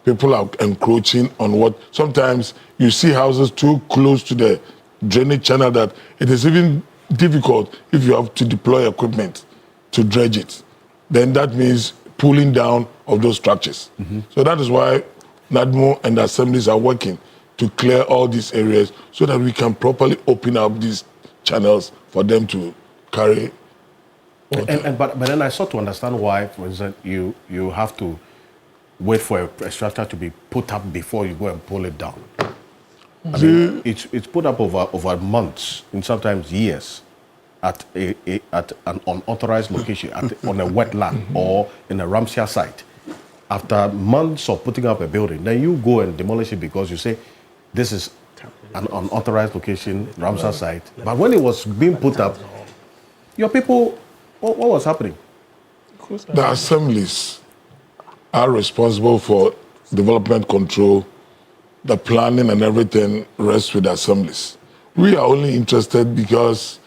people are encroaching on what... Sometimes you see houses too close to the drainage channel that it is even difficult if you have to deploy equipment to dredge it. Then that means pulling down of those structures. So that is why NADMO and the assemblies are working to clear all these areas so that we can properly open up these channels for them to carry water. But then I sought to understand why, for instance, you have to wait for a structure to be put up before you go and pull it down. I mean, it's put up over months and sometimes years at an unauthorized location, on a wetland or in a Ramsar site. After months of putting up a building, then you go and demolish it because you say this is an unauthorized location, Ramsar site. But when it was being put up, your people, what was happening? The assemblies are responsible for development control. The planning and everything rests with the assemblies. We are only interested because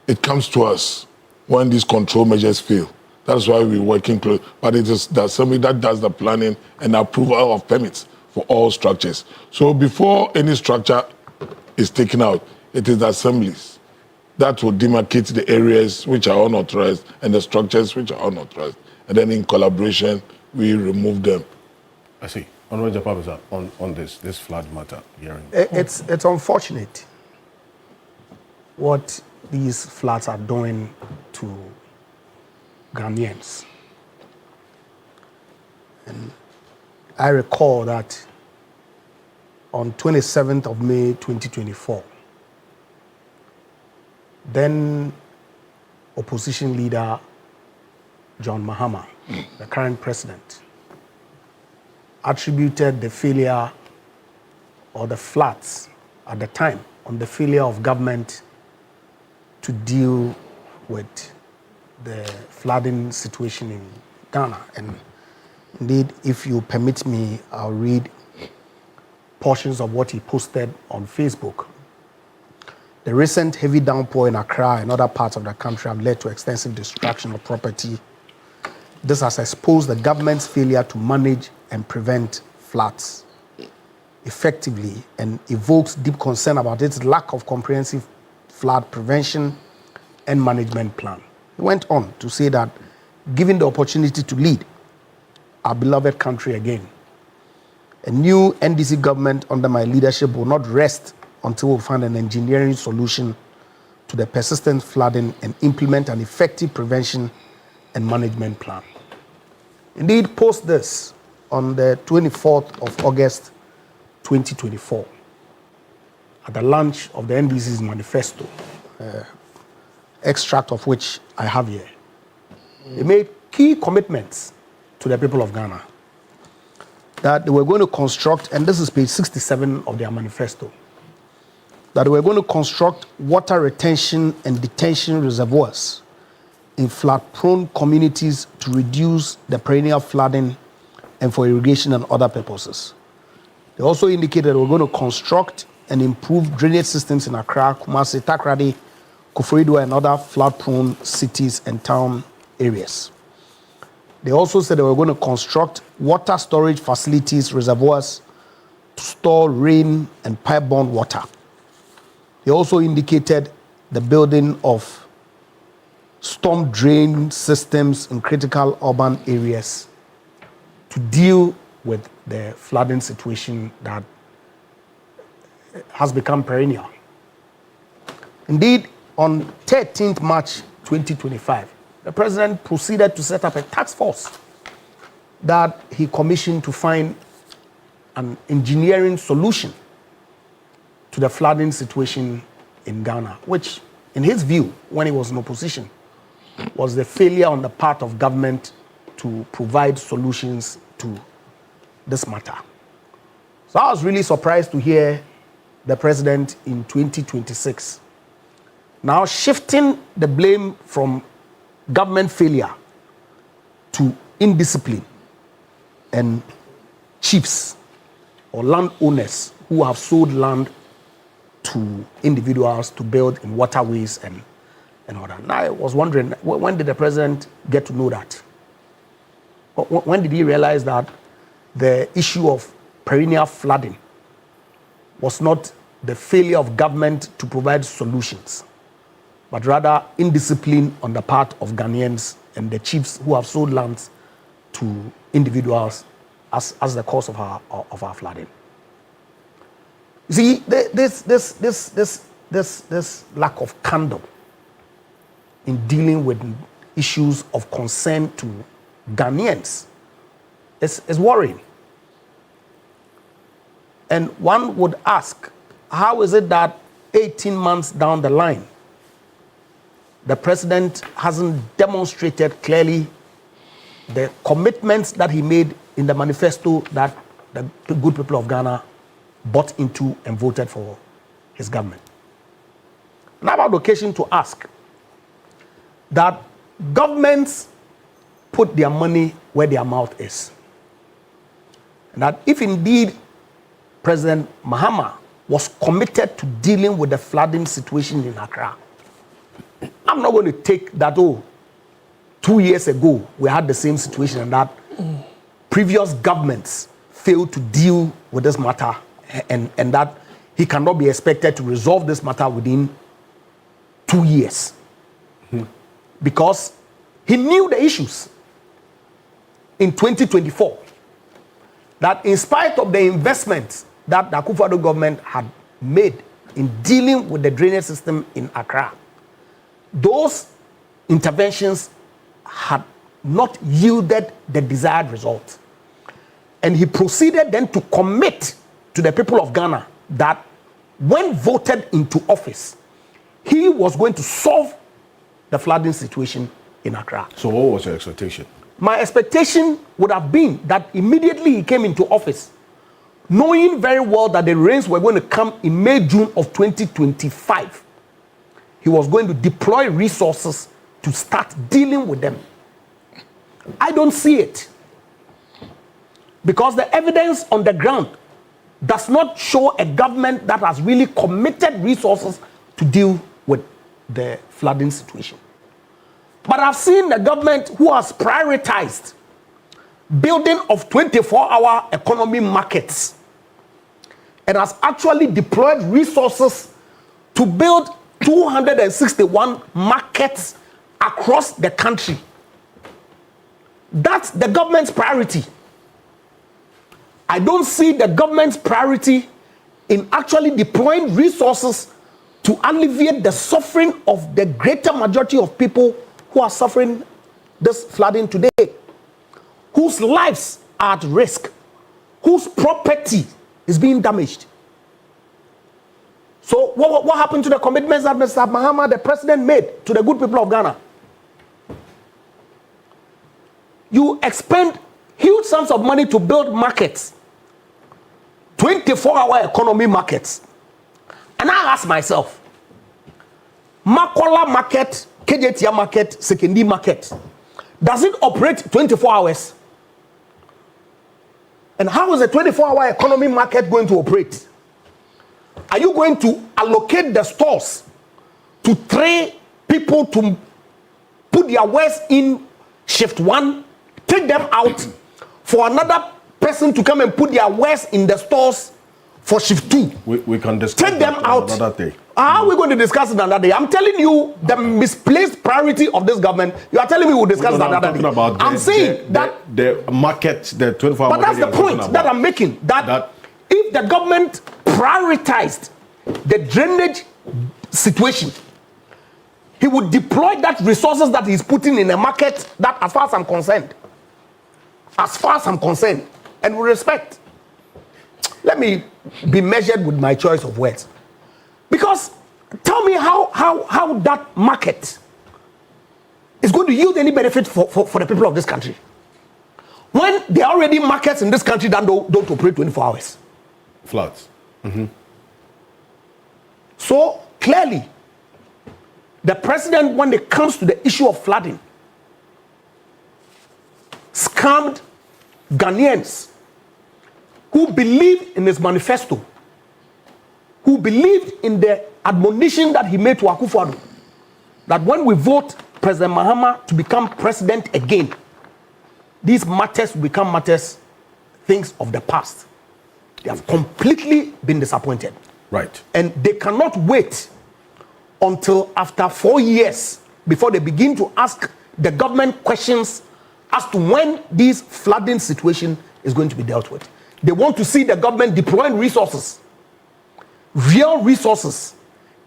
it comes to us when these control measures fail. That's why we're working close. But it is the assembly that does the planning and approval of permits for all structures. So before any structure is taken out, it is the assemblies that will demarcate the areas which are unauthorized and the structures which are unauthorized. And then in collaboration, we remove them. I see. Honorable Japabisa, on this flood matter hearing. It's unfortunate what these floods are doing to Ghanaians. And I recall that on 27th of May 2024, then opposition leader John Mahama, the current president, attributed the failure or the floods at the time on the failure of government to deal with the flooding situation in Ghana. And indeed, if you permit me, I'll read portions of what he posted on Facebook. The recent heavy downpour in Accra and other parts of the country have led to extensive destruction of property. This has exposed the government's failure to manage and prevent floods effectively and evokes deep concern about its lack of comprehensive flood prevention and management plan. He went on to say that, given the opportunity to lead our beloved country again, a new NDC government under my leadership will not rest until we find an engineering solution to the persistent flooding and implement an effective prevention and management plan. Indeed, post this, on the 24th of August 2024, at the launch of the NDC's manifesto, extract of which I have here, they made key commitments to the people of Ghana that they were going to construct, and this is page 67 of their manifesto, that they were going to construct water retention and detention reservoirs in flood-prone communities to reduce the perennial flooding and for irrigation and other purposes. They also indicated they were going to construct and improve drainage systems in Accra, Kumasi, Takoradi, Koforidua, and other flood-prone cities and town areas. They also said they were going to construct water storage facilities, reservoirs to store rain and pipe-borne water. They also indicated the building of storm drain systems in critical urban areas to deal with the flooding situation that has become perennial. Indeed, on 13th March 2025, the president proceeded to set up a task force that he commissioned to find an engineering solution to the flooding situation in Ghana, which, in his view, when he was in opposition, was the failure on the part of government to provide solutions to this matter. So I was really surprised to hear the president in 2026 now shifting the blame from government failure to indiscipline and chiefs or landowners who have sold land to individuals to build in waterways and all that. Now I was wondering, when did the president get to know that? When did he realize that the issue of perennial flooding was not the failure of government to provide solutions, but rather indiscipline on the part of Ghanaians and the chiefs who have sold lands to individuals as the cause of our flooding? You see, this lack of candor in dealing with issues of concern to Ghanaians is worrying. And one would ask, how is it that 18 months down the line, the president hasn't demonstrated clearly the commitments that he made in the manifesto that the good people of Ghana bought into and voted for his government? And I have an occasion to ask that governments put their money where their mouth is. And that if indeed President Mahama was committed to dealing with the flooding situation in Accra, I'm not going to take that, 2 years ago, we had the same situation, and that previous governments failed to deal with this matter, and that he cannot be expected to resolve this matter within 2 years. Because he knew the issues in 2024, that in spite of the investments that the Akufo-Addo government had made in dealing with the drainage system in Accra, those interventions had not yielded the desired result. And he proceeded then to commit to the people of Ghana that when voted into office, he was going to solve the flooding situation in Accra. So what was your expectation? My expectation would have been that immediately he came into office, knowing very well that the rains were going to come in May, June of 2025, he was going to deploy resources to start dealing with them. I don't see it, because the evidence on the ground does not show a government that has really committed resources to deal with the flooding situation. But I've seen the government who has prioritized building of 24-hour economy markets and has actually deployed resources to build 261 markets across the country. That's the government's priority. I don't see the government's priority in actually deploying resources to alleviate the suffering of the greater majority of people who are suffering this flooding today, whose lives are at risk, whose property is being damaged. So what happened to the commitments that Mr. Mahama, the president, made to the good people of Ghana? You expend huge sums of money to build markets, 24-hour economy markets. And I ask myself, Makola market, KJTIA market, Sekendi market, does it operate 24 hours? And how is a 24-hour economy market going to operate? Are you going to allocate the stores to 3 people to put their wares in shift 1, take them out for another person to come and put their wares in the stores for shift 2? We can discuss take them out another day. How are we going to discuss it another day? I'm telling you the misplaced priority of this government. You are telling me we'll discuss it another day. I'm saying that the market, the 24-hour but that's the point that I'm making. That if the government prioritized the drainage situation, he would deploy that resources that he's putting in a market that, as far as I'm concerned, and with respect, let me be measured with my choice of words. Because tell me how that market is going to yield any benefit for the people of this country, when there are already markets in this country that don't operate 24 hours. Floods. So clearly, the president, when it comes to the issue of flooding, scammed Ghanaians who believed in his manifesto, who believed in the admonition that he made to Akufo-Addo, that when we vote President Mahama to become president again, these matters will become things of the past. They have completely been disappointed. Right. And they cannot wait until after 4 years before they begin to ask the government questions as to when this flooding situation is going to be dealt with. They want to see the government deploying resources, real resources,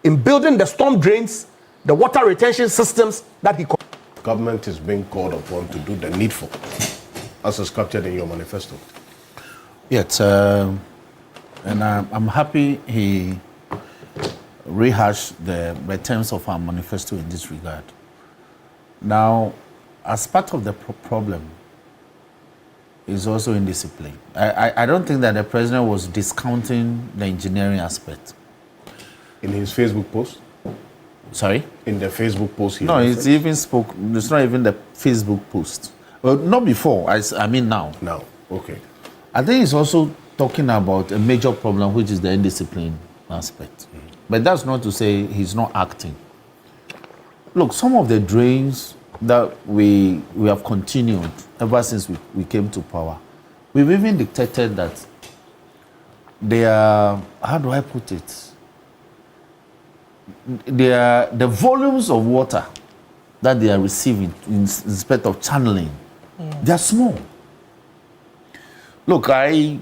in building the storm drains, the water retention systems that he... Government is being called upon to do the needful, as is captured in your manifesto. Yes, and I'm happy he rehashed the terms of our manifesto in this regard. Now, as part of the problem is also indiscipline. I don't think that the president was discounting the engineering aspect. In his Facebook post? Sorry? In the Facebook post he No, it's even spoke. It's not even the Facebook post. Well, not before. I mean now. Now, okay. I think he's also talking about a major problem, which is the indiscipline aspect. But that's not to say he's not acting. Look, some of the drains that we have continued ever since we came to power. We've even dictated that they are, how do I put it? The volumes of water that they are receiving in respect of channeling, they are small. Look, I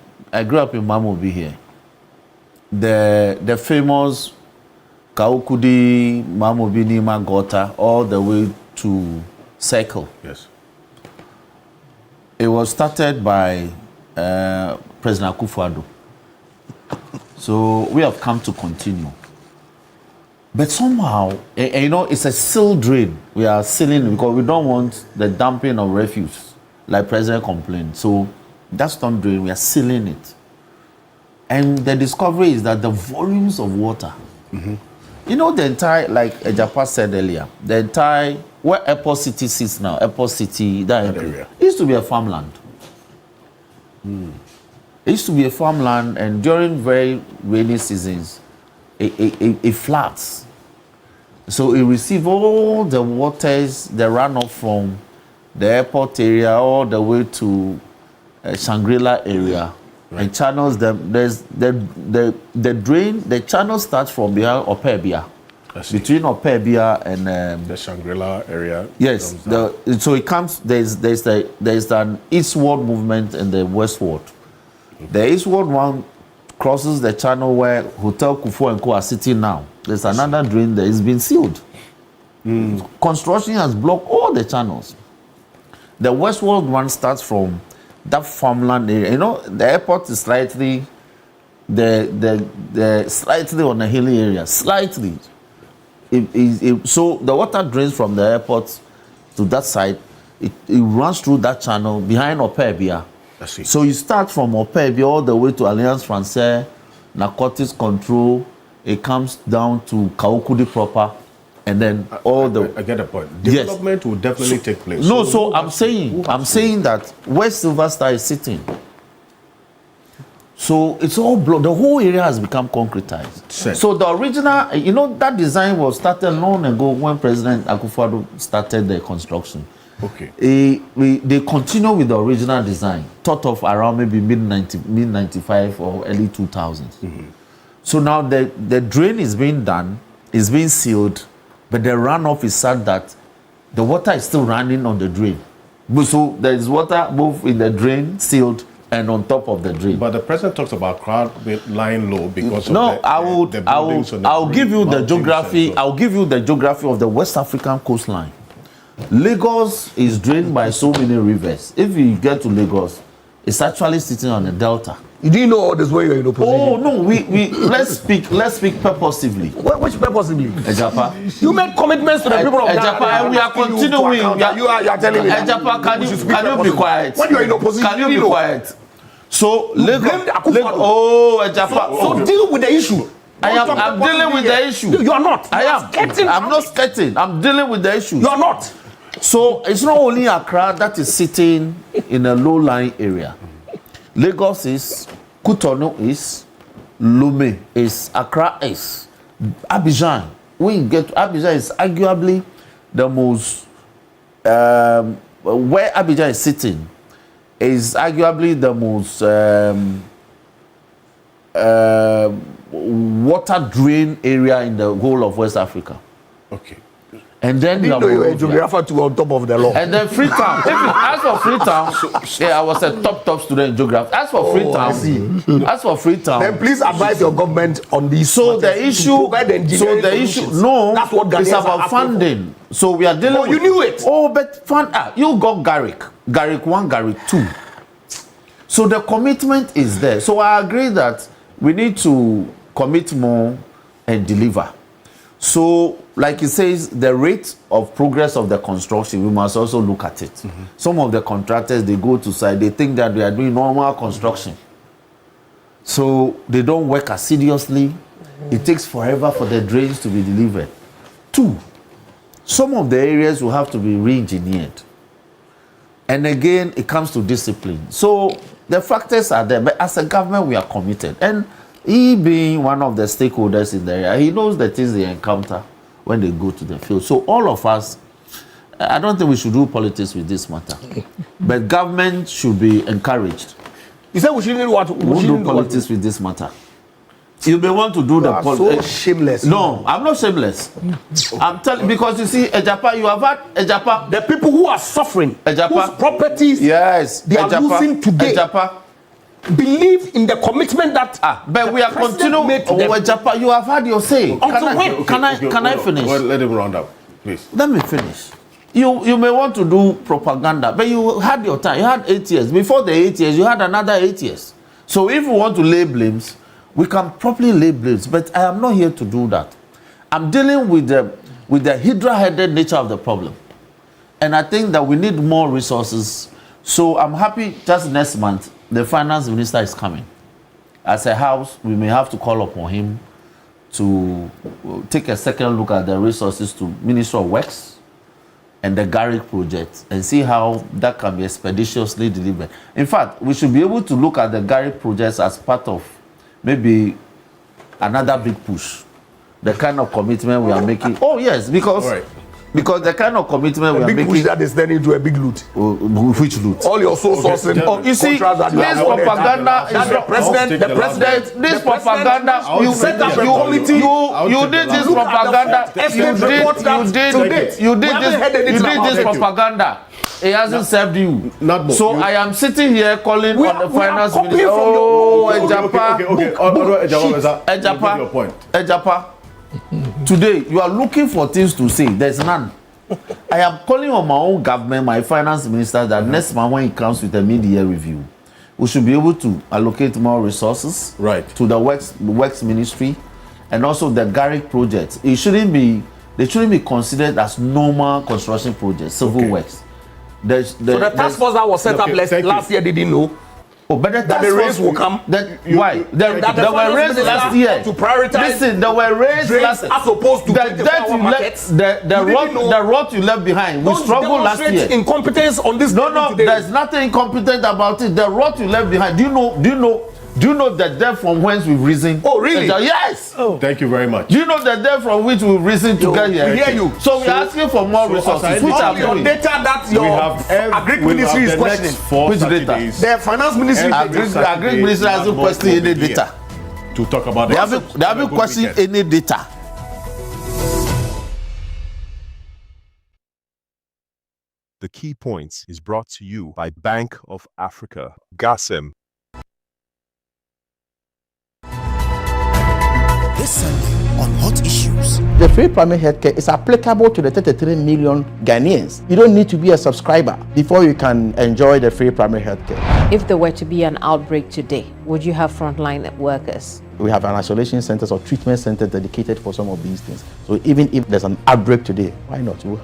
grew up in Mamobi here. The famous Kaukudi, Mamobi, Nima, Gota, all the way to Circle. Yes. It was started by President Akufo-Addo. So we have come to continue. But somehow, you know, it's a sealed drain. We are sealing it because we don't want the dumping of refuse, like President complained. So that storm drain, we are sealing it. And the discovery is that the volumes of water, you know, the entire, like Ejapa said earlier, the entire, where Airport City sits now, Airport City, that area, it used to be a farmland. It used to be a farmland, and during very rainy seasons, it floods. So it receives all the waters, the runoff from the airport area all the way to Shangri-La area. Right. And channels them. There's the drain. The channel starts from behind Opebia, between Opebia and the Shangri-La area. Yes. So it comes. There's an eastward movement and the westward. The eastward one crosses the channel where Hotel Kufuor and Co are sitting now. There's another drain that is being sealed. Construction has blocked all the channels. The westward one starts from that farmland area. You know, the airport is slightly, slightly on a hilly area, slightly. So the water drains from the airport to that side. It runs through that channel behind Opebia. So you start from Opebia all the way to Alliance Francaise, Narcotics Control. It comes down to Kaukudi proper, and then I get the point. Development will definitely take place. No, so I'm saying that where Silver Star is sitting. So it's all blocked. The whole area has become concretized. So the original, you know, that design was started long ago when President Akufo-Addo started the construction. Okay. They continue with the original design, thought of around maybe mid-95 or early 2000s. So now the drain is being done, is being sealed, but the runoff is such that the water is still running on the drain. So there is water both in the drain, sealed, and on top of the drain. But the president talks about crowd lying low because of I'll give you the geography. I'll give you the geography of the West African coastline. Lagos is drained by so many rivers. If you get to Lagos, it's actually sitting on a delta. You didn't know all this when you're in opposition. Oh no, we let's speak purposively. Which purposively? Ejapa. You made commitments to the people of Ejapa, and we are continuing. You are telling me. Ejapa, can you be quiet? When you're in opposition, can you be quiet? So Lagos. Oh, Ejapa. So deal with the issue. I'm dealing with the issue. You are not. I am. I'm not skirting. I'm dealing with the issue. You are not. So it's not only Accra that is sitting in a low-lying area. Lagos is, Cotonou is, Lomé is, Accra is, Abidjan. Abidjan is arguably the most, where Abidjan is sitting is arguably the most water drain area in the whole of West Africa. Okay. And then you are a geographer too on top of the law. And then Freetown. As for Freetown, I was a top student in geography. As for Freetown, then please advise your government on this. So the issue, no, that's what it's about funding. So we are dealing. You knew it. Oh, but you got Garrick 1, Garrick 2. So the commitment is there. So I agree that we need to commit more and deliver. So, like it says, the rate of progress of the construction, we must also look at it. Some of the contractors, they go to site, they think that they are doing normal construction. So, they don't work assiduously. It takes forever for the drains to be delivered. 2, some of the areas will have to be re-engineered. And again, it comes to discipline. So, the factors are there, but as a government, we are committed. And he being one of the stakeholders in the area, he knows the things they encounter when they go to the field. So all of us, I don't think we should do politics with this matter. But government should be encouraged. You said we shouldn't do what? We shouldn't do politics with this matter. You may want to do you the are so shameless. No, I'm not shameless. I'm telling because you see, Ejapa, you have had Ejapa. The people who are suffering, Ejapa, whose properties yes, they Ejapa, are losing today. Ejapa. Believe in the commitment that but we are continuing. Ejapa, you have had your say. Can I finish? Well, let him round up, please. Let me finish. You may want to do propaganda, but you had your time. You had 8 years. Before the 8 years, you had another 8 years. So if we want to lay blames, we can properly lay blames. But I am not here to do that. I'm dealing with the hydra-headed nature of the problem. And I think that we need more resources. So I'm happy just next month, the finance minister is coming. As a house, we may have to call upon him to take a second look at the resources to Ministry of Works and the Garrick project and see how that can be expeditiously delivered. In fact, we should be able to look at the Garrick projects as part of maybe another big push. The kind of commitment we are making. Oh yes, because the kind of commitment we are making. A big push that is turning into a big loot. Which loot? All your soul sourcing. Oh, you see, this propaganda is the president. This propaganda. You set up a committee. You did this propaganda. You did this propaganda. It hasn't served you. So I am sitting here calling on the finance minister. Oh, Ejapa. Today, you are looking for things to say. There's none. I am calling on my own government, my finance minister, that next month when it comes with a mid-year review, we should be able to allocate more resources to the works ministry and also the Garrick project. They shouldn't be considered as normal construction projects, civil works. So the task force that was set up last year didn't know. Oh, but that the rains will come. Why? There were rains last year. To prioritize. Listen, there were rains last year. As opposed to the rot you left behind. We struggled last year. Incompetence on this. No. There's nothing incompetent about it. The rot you left behind. Do you know the depth from whence we've risen? Oh, really? Yes. Oh. Thank you very much. Do you know the depth from which we've risen to get here? We hear you. So we're asking for more resources. Which are your data that your agric ministry is questioning. Which data? The finance ministry. Agric ministry hasn't questioned any data. To talk about they haven't questioned any data. The Key Points is brought to you by Bank of Africa, GASM. This Sunday on Hot Issues. The free primary healthcare is applicable to the 33 million Ghanaians. You don't need to be a subscriber before you can enjoy the free primary healthcare. If there were to be an outbreak today, would you have frontline workers? We have an isolation centers or treatment centers dedicated for some of these things. So even if there's an outbreak today, why not? You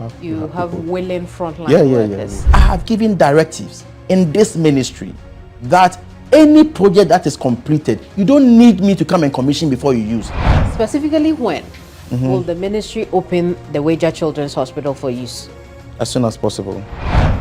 have willing frontline workers. I have given directives in this ministry that any project that is completed, you don't need me to come and commission before you use. Specifically when will the ministry open the Weija Children's Hospital for use? As soon as possible.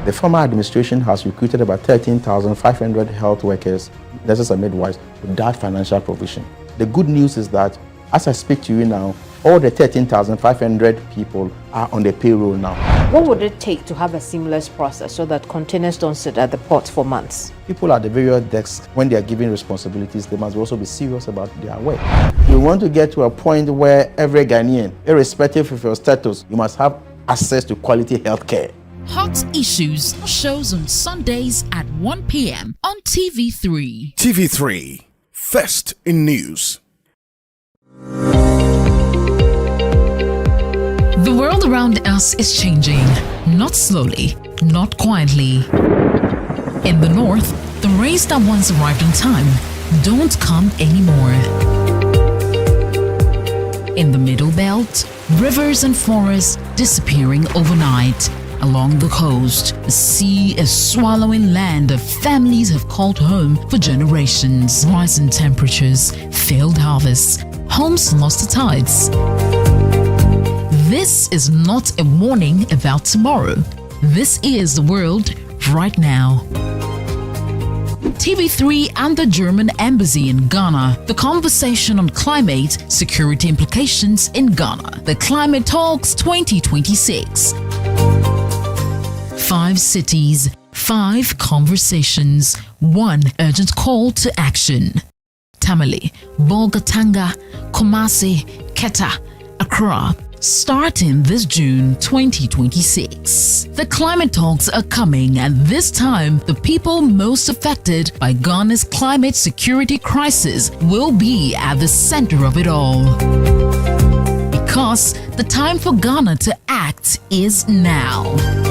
The former administration has recruited about 13,500 health workers, nurses and midwives without financial provision. The good news is that as I speak to you now, all the 13,500 people are on the payroll now. What would it take to have a seamless process so that containers don't sit at the port for months? People at the various desks, when they are given responsibilities, they must also be serious about their work. We want to get to a point where every Ghanaian, irrespective of your status, you must have access to quality health care. Hot Issues shows on Sundays at 1 p.m. on TV3. TV3, first in news. The world around us is changing, not slowly, not quietly. In the north, the rains that once arrived on time don't come anymore. In the middle belt, rivers and forests disappearing overnight. Along the coast, the sea is swallowing land that families have called home for generations. Rising temperatures, failed harvests, homes lost to tides. This is not a warning about tomorrow. This is the world right now. TV3 and the German Embassy in Ghana. The conversation on climate security implications in Ghana. The Climate Talks 2026. 5 cities, 5 conversations, 1 urgent call to action. Tamale, Bolgatanga, Kumasi, Keta, Accra, starting this June 2026. The climate talks are coming, and this time the people most affected by Ghana's climate security crisis will be at the center of it all. Because the time for Ghana to act is now.